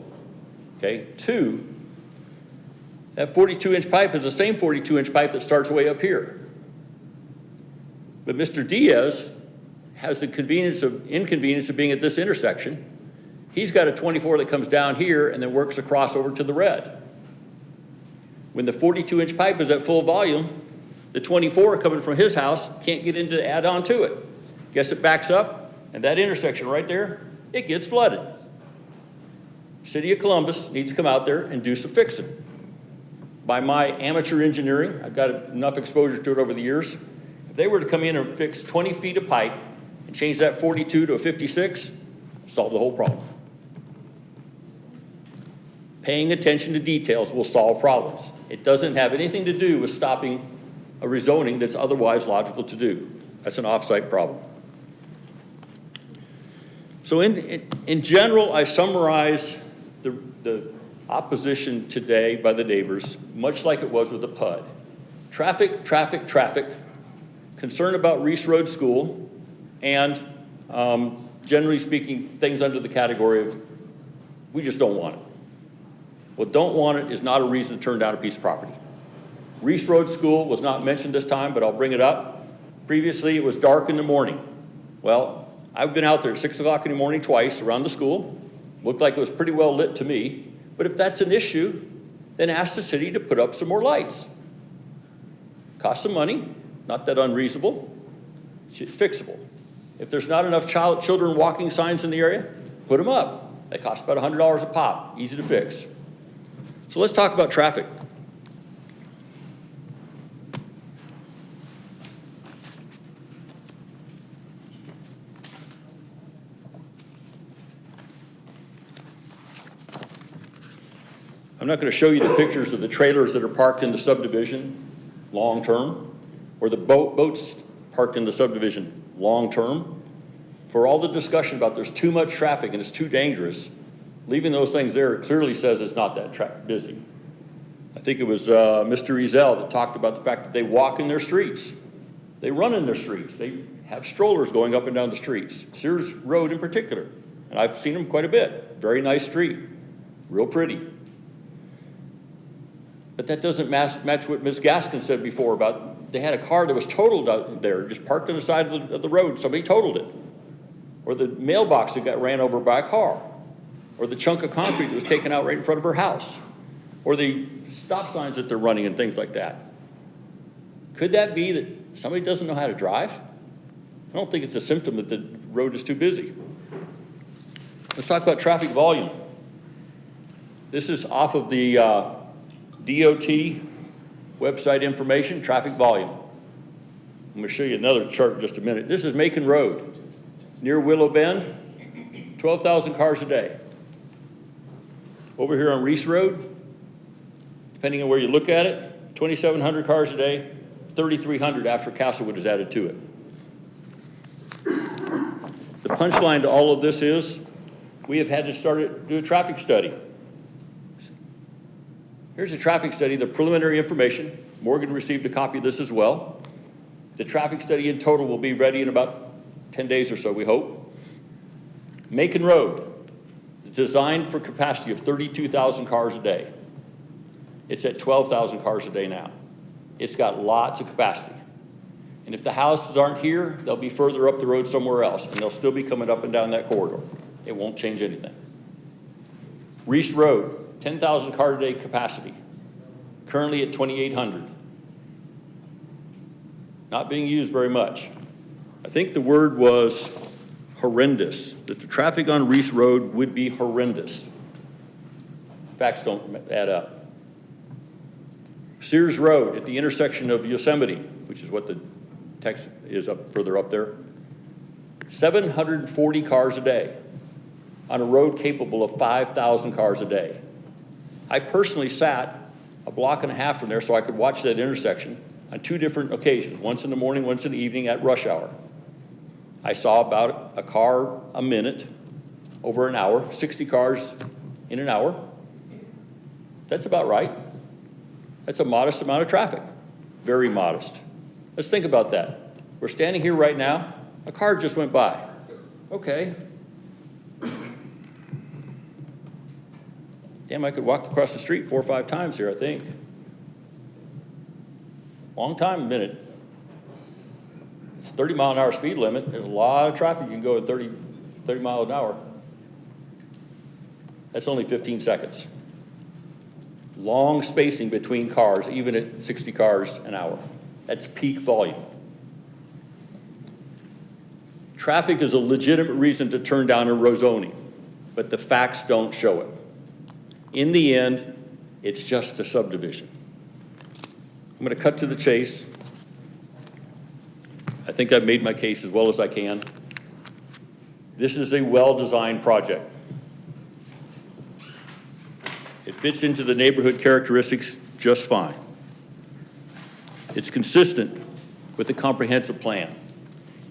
Okay, two, that 42-inch pipe is the same 42-inch pipe that starts way up here. But Mr. Diaz has the inconvenience of being at this intersection. He's got a 24 that comes down here and then works across over to the red. When the 42-inch pipe is at full volume, the 24 coming from his house can't get in to add on to it. Guess it backs up, and that intersection right there, it gets flooded. City of Columbus needs to come out there and do some fixing. By my amateur engineering, I've got enough exposure to it over the years, if they were to come in and fix 20 feet of pipe and change that 42 to a 56, solve the whole problem. Paying attention to details will solve problems. It doesn't have anything to do with stopping a rezoning that's otherwise logical to do. That's an off-site problem. So in general, I summarize the opposition today by the neighbors, much like it was with the PUD. Traffic, traffic, traffic, concern about Reese Road School, and generally speaking, things under the category of, we just don't want it. Well, don't want it is not a reason to turn down a piece of property. Reese Road School was not mentioned this time, but I'll bring it up. Previously, it was dark in the morning. Well, I've been out there at 6 o'clock in the morning twice around the school. Looked like it was pretty well lit to me. But if that's an issue, then ask the city to put up some more lights. Cost some money, not that unreasonable. It's fixable. If there's not enough children walking signs in the area, put them up. They cost about $100 a pop, easy to fix. So let's talk about traffic. I'm not going to show you the pictures of the trailers that are parked in the subdivision long-term, or the boats parked in the subdivision long-term. For all the discussion about there's too much traffic and it's too dangerous, leaving those things there clearly says it's not that busy. I think it was Mr. Ezel that talked about the fact that they walk in their streets. They run in their streets. They have strollers going up and down the streets. Sears Road in particular, and I've seen them quite a bit. Very nice street, real pretty. But that doesn't match what Ms. Gaskin said before about they had a car that was totaled out there, just parked on the side of the road. Somebody totaled it. Or the mailbox that got ran over by a car. Or the chunk of concrete that was taken out right in front of her house. Or the stop signs that they're running and things like that. Could that be that somebody doesn't know how to drive? I don't think it's a symptom that the road is too busy. Let's talk about traffic volume. This is off of the DOT website information, traffic volume. I'm going to show you another chart in just a minute. This is Macon Road, near Willow Bend, 12,000 cars a day. Over here on Reese Road, depending on where you look at it, 2,700 cars a day, 3,300 after Castlewood is added to it. The punchline to all of this is we have had to do a traffic study. Here's a traffic study, the preliminary information. Morgan received a copy of this as well. The traffic study in total will be ready in about 10 days or so, we hope. Macon Road, designed for capacity of 32,000 cars a day. It's at 12,000 cars a day now. It's got lots of capacity. And if the houses aren't here, they'll be further up the road somewhere else, and they'll still be coming up and down that corridor. It won't change anything. Reese Road, 10,000 car a day capacity, currently at 2,800. Not being used very much. I think the word was horrendous, that the traffic on Reese Road would be horrendous. Facts don't add up. Sears Road at the intersection of Yosemite, which is what the text is up further up there, 740 cars a day on a road capable of 5,000 cars a day. I personally sat a block and a half from there so I could watch that intersection on 2 different occasions, once in the morning, once in the evening at rush hour. I saw about a car a minute over an hour, 60 cars in an hour. That's about right. That's a modest amount of traffic, very modest. Let's think about that. We're standing here right now, a car just went by. Okay. Damn, I could walk across the street 4 or 5 times here, I think. Long time, a minute. It's 30-mile-an-hour speed limit. There's a lot of traffic. You can go at 30 miles an hour. That's only 15 seconds. Long spacing between cars, even at 60 cars an hour. That's peak volume. Traffic is a legitimate reason to turn down a rezoning, but the facts don't show it. In the end, it's just a subdivision. I'm going to cut to the chase. I think I've made my case as well as I can. This is a well-designed project. It fits into the neighborhood characteristics just fine. It's consistent with the comprehensive plan.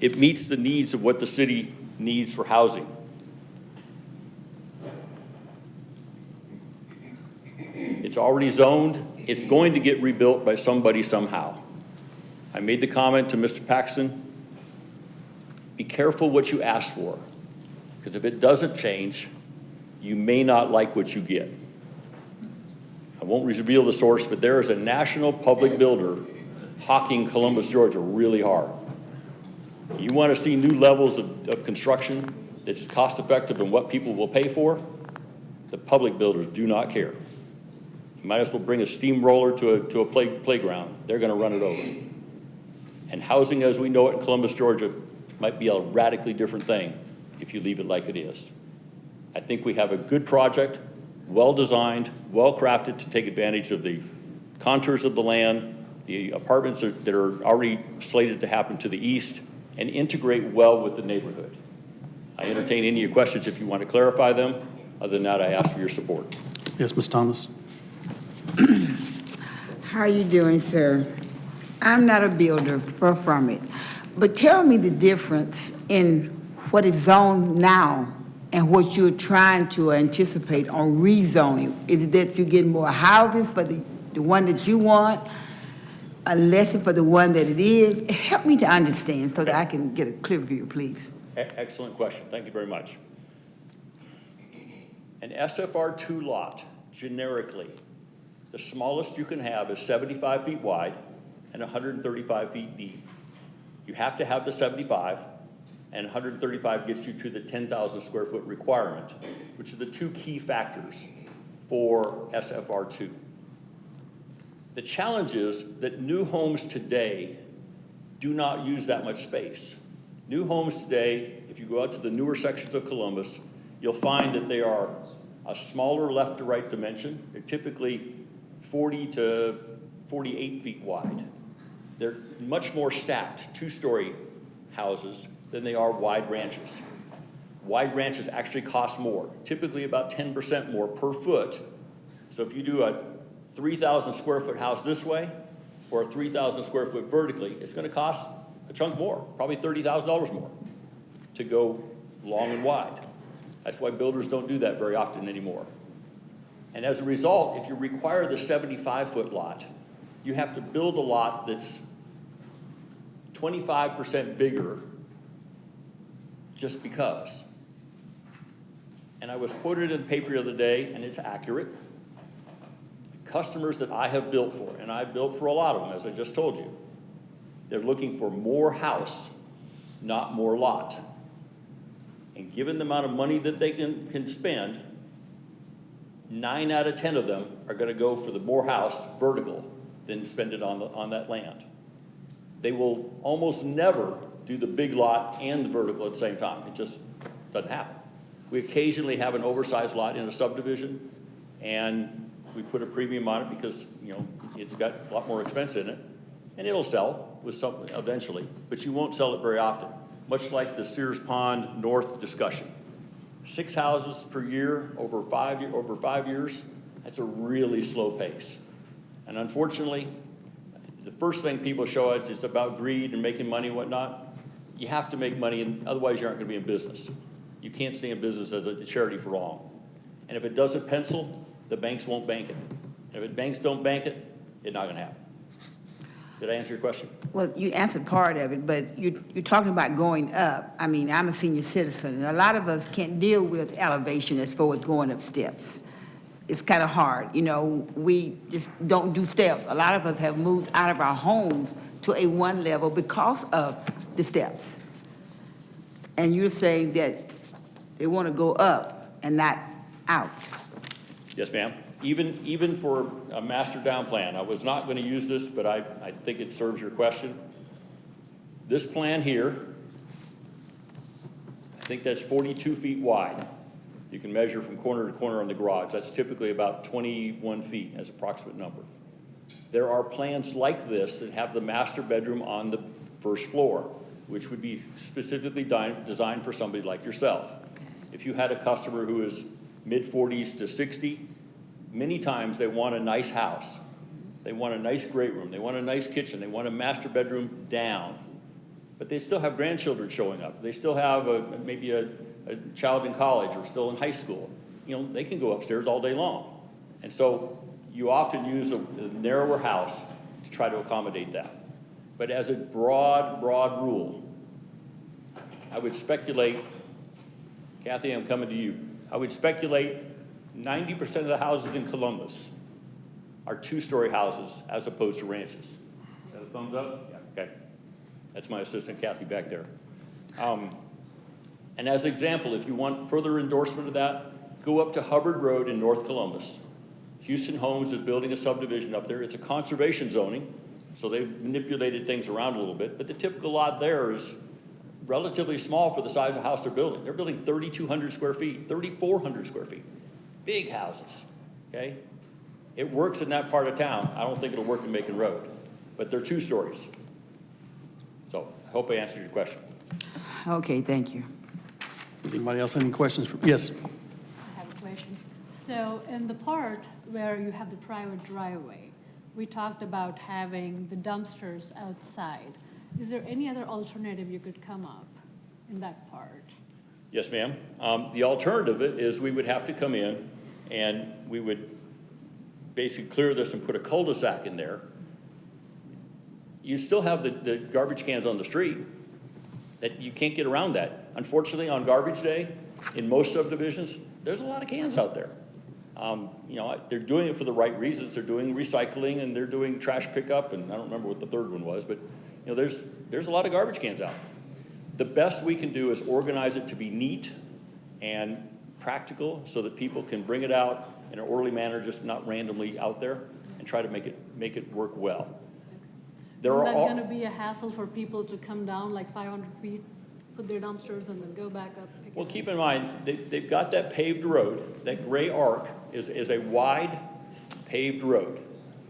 It meets the needs of what the city needs for housing. It's already zoned. It's going to get rebuilt by somebody somehow. I made the comment to Mr. Paxton, be careful what you ask for. Because if it doesn't change, you may not like what you get. I won't reveal the source, but there is a national public builder hawking Columbus, Georgia really hard. You want to see new levels of construction that's cost effective and what people will pay for? The public builders do not care. You might as well bring a steamroller to a playground. They're going to run it over. And housing as we know it in Columbus, Georgia might be a radically different thing if you leave it like it is. I think we have a good project, well-designed, well-crafted to take advantage of the contours of the land, the apartments that are already slated to happen to the east, and integrate well with the neighborhood. I entertain any of your questions if you want to clarify them. Other than that, I ask for your support. Yes, Ms. Thomas. How are you doing, sir? I'm not a builder, far from it. But tell me the difference in what is zoned now and what you're trying to anticipate on rezoning. Is it that you get more houses for the one that you want, less for the one that it is? Help me to understand so that I can get a clear view, please. Excellent question. Thank you very much. An SFR2 lot, generically, the smallest you can have is 75 feet wide and 135 feet deep. You have to have the 75, and 135 gets you to the 10,000 square foot requirement, which are the two key factors for SFR2. The challenge is that new homes today do not use that much space. New homes today, if you go out to the newer sections of Columbus, you'll find that they are a smaller left to right dimension. They're typically 40 to 48 feet wide. They're much more stacked, two-story houses, than they are wide ranches. Wide ranches actually cost more, typically about 10% more per foot. So if you do a 3,000 square foot house this way, or a 3,000 square foot vertically, it's gonna cost a chunk more, probably $30,000 more to go long and wide. That's why builders don't do that very often anymore. And as a result, if you require the 75-foot lot, you have to build a lot that's 25% bigger just because. And I was quoted in the paper the other day, and it's accurate. Customers that I have built for, and I've built for a lot of them, as I just told you, they're looking for more house, not more lot. And given the amount of money that they can spend, 9 out of 10 of them are going to go for the more house vertical than spend it on that land. They will almost never do the big lot and the vertical at the same time. It just doesn't happen. We occasionally have an oversized lot in a subdivision, and we put a premium on it because, you know, it's got a lot more expense in it, and it'll sell with something eventually, but you won't sell it very often. Much like the Sears Pond North discussion. 6 houses per year over 5 years, that's a really slow pace. And unfortunately, the first thing people show us is about greed and making money and whatnot. You have to make money, and otherwise you aren't gonna be in business. You can't stay in business as a charity for long. And if it doesn't pencil, the banks won't bank it. And if the banks don't bank it, it's not gonna happen. Did I answer your question? Well, you answered part of it, but you're talking about going up. I mean, I'm a senior citizen, and a lot of us can't deal with elevation as far as going up steps. It's kind of hard, you know, we just don't do steps. A lot of us have moved out of our homes to a one level because of the steps. And you're saying that they want to go up and not out. Yes, ma'am. Even for a master down plan, I was not going to use this, but I think it serves your question. This plan here, I think that's 42 feet wide. You can measure from corner to corner on the garage. That's typically about 21 feet as an approximate number. There are plans like this that have the master bedroom on the first floor, which would be specifically designed for somebody like yourself. If you had a customer who is mid-40s to 60, many times they want a nice house. They want a nice great room. They want a nice kitchen. They want a master bedroom down. But they still have grandchildren showing up. They still have maybe a child in college or still in high school. You know, they can go upstairs all day long. And so you often use a narrower house to try to accommodate that. But as a broad rule, I would speculate Kathy, I'm coming to you. I would speculate 90% of the houses in Columbus are two-story houses as opposed to ranches. Is that a thumbs up? Yeah, okay. That's my assistant Kathy back there. And as an example, if you want further endorsement of that, go up to Hubbard Road in North Columbus. Houston Homes is building a subdivision up there. It's a conservation zoning, so they've manipulated things around a little bit, but the typical lot there is relatively small for the size of house they're building. They're building 3,200 square feet, 3,400 square feet, big houses, okay? It works in that part of town. I don't think it'll work in Macon Road, but they're 2 stories. So I hope I answered your question. Okay, thank you. Does anybody else have any questions? Yes. I have a question. So in the part where you have the private driveway, we talked about having the dumpsters outside. Is there any other alternative you could come up in that part? Yes, ma'am. The alternative is we would have to come in and we would basically clear this and put a cul-de-sac in there. You still have the garbage cans on the street. That you can't get around that. Unfortunately, on garbage day, in most subdivisions, there's a lot of cans out there. You know, they're doing it for the right reasons. They're doing recycling and they're doing trash pickup, and I don't remember what the third one was, but you know, there's a lot of garbage cans out. The best we can do is organize it to be neat and practical so that people can bring it out in an orderly manner, just not randomly out there, and try to make it work well. Isn't that going to be a hassle for people to come down like 500 feet, put their dumpsters and then go back up? Well, keep in mind, they've got that paved road. That gray arc is a wide paved road.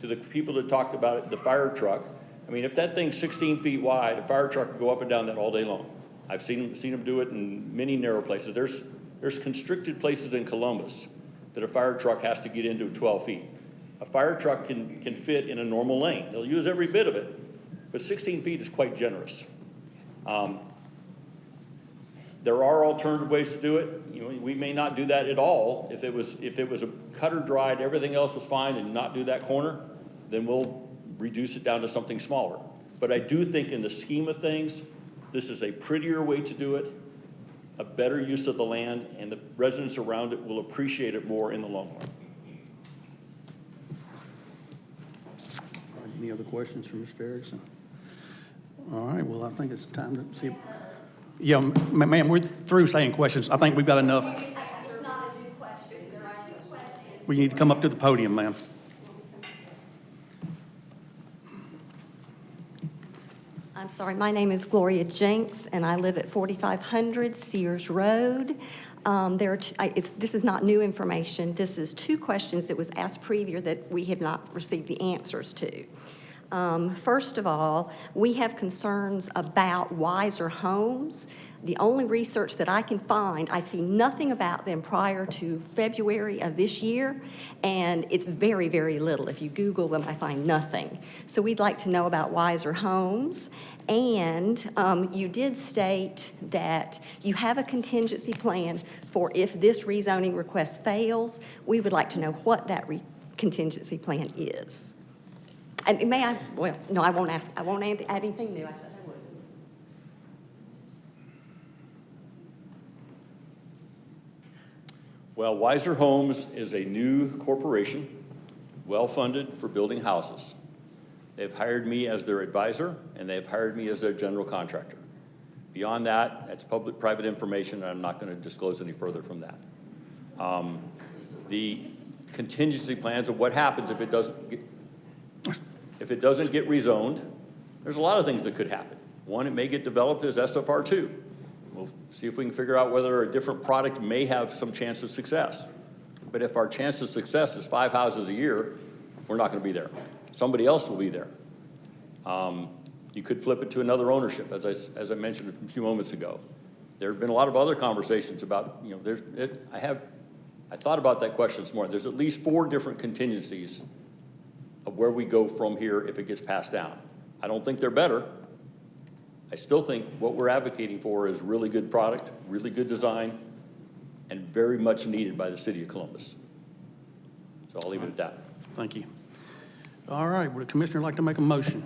To the people that talked about it, the fire truck, I mean, if that thing's 16 feet wide, a fire truck can go up and down that all day long. I've seen them do it in many narrow places. There's constricted places in Columbus that a fire truck has to get into 12 feet. A fire truck can fit in a normal lane. They'll use every bit of it, but 16 feet is quite generous. There are alternative ways to do it. You know, we may not do that at all. If it was a cutter dried, everything else was fine, and not do that corner, then we'll reduce it down to something smaller. But I do think in the scheme of things, this is a prettier way to do it, a better use of the land, and the residents around it will appreciate it more in the long run. Any other questions for Mr. Erickson? All right, well, I think it's time to see. Yeah, ma'am, we're through saying questions. I think we've got enough. It's not a new question. There are 2 questions. We need to come up to the podium, ma'am. I'm sorry, my name is Gloria Jenks, and I live at 4500 Sears Road. This is not new information. This is 2 questions that was asked previous that we have not received the answers to. First of all, we have concerns about Wiser Homes. The only research that I can find, I see nothing about them prior to February of this year, and it's very, very little. If you Google them, I find nothing. So we'd like to know about Wiser Homes. And you did state that you have a contingency plan for if this rezoning request fails. We would like to know what that contingency plan is. And may I, well, no, I won't ask, I won't add anything new. I said I would. Well, Wiser Homes is a new corporation, well-funded for building houses. They've hired me as their advisor, and they've hired me as their general contractor. Beyond that, that's public-private information, and I'm not going to disclose any further from that. The contingency plans of what happens if it doesn't get rezoned, there's a lot of things that could happen. One, it may get developed as SFR2. We'll see if we can figure out whether a different product may have some chance of success. But if our chance of success is 5 houses a year, we're not going to be there. Somebody else will be there. You could flip it to another ownership, as I mentioned a few moments ago. There have been a lot of other conversations about, you know, I thought about that question this morning. There's at least 4 different contingencies of where we go from here if it gets passed down. I don't think they're better. I still think what we're advocating for is really good product, really good design, and very much needed by the city of Columbus. So I'll leave it at that. Thank you. All right, would a commissioner like to make a motion?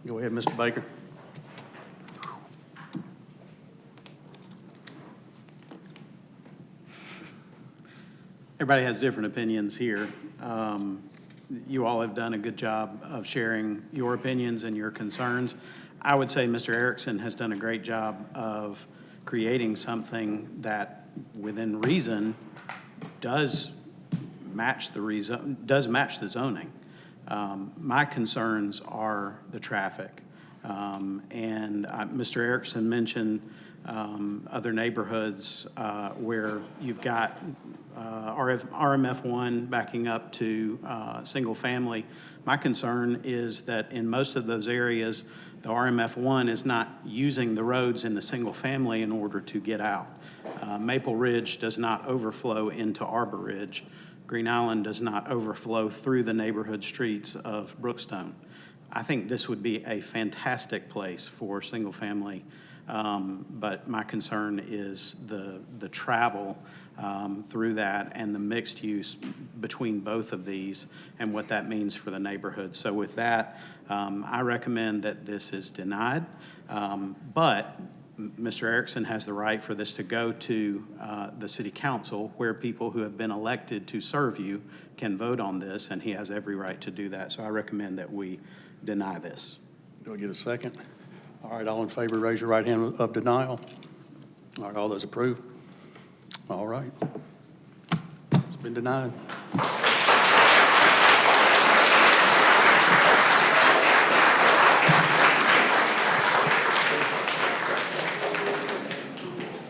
Go ahead, Mr. Baker. Everybody has different opinions here. You all have done a good job of sharing your opinions and your concerns. I would say Mr. Erickson has done a great job of creating something that, within reason, does match the zoning. My concerns are the traffic. Mr. Erickson mentioned other neighborhoods where you've got RMF1 backing up to single family. My concern is that in most of those areas, the RMF1 is not using the roads in the single family in order to get out. Maple Ridge does not overflow into Arbor Ridge. Green Island does not overflow through the neighborhood streets of Brookstone. I think this would be a fantastic place for single family, but my concern is the travel through that and the mixed use between both of these and what that means for the neighborhood. So with that, I recommend that this is denied, but Mr. Erickson has the right for this to go to the city council, where people who have been elected to serve you can vote on this, and he has every right to do that. So I recommend that we deny this. Do I get a second? All right, all in favor, raise your right hand of denial. All right, all those approve? All right. It's been denied.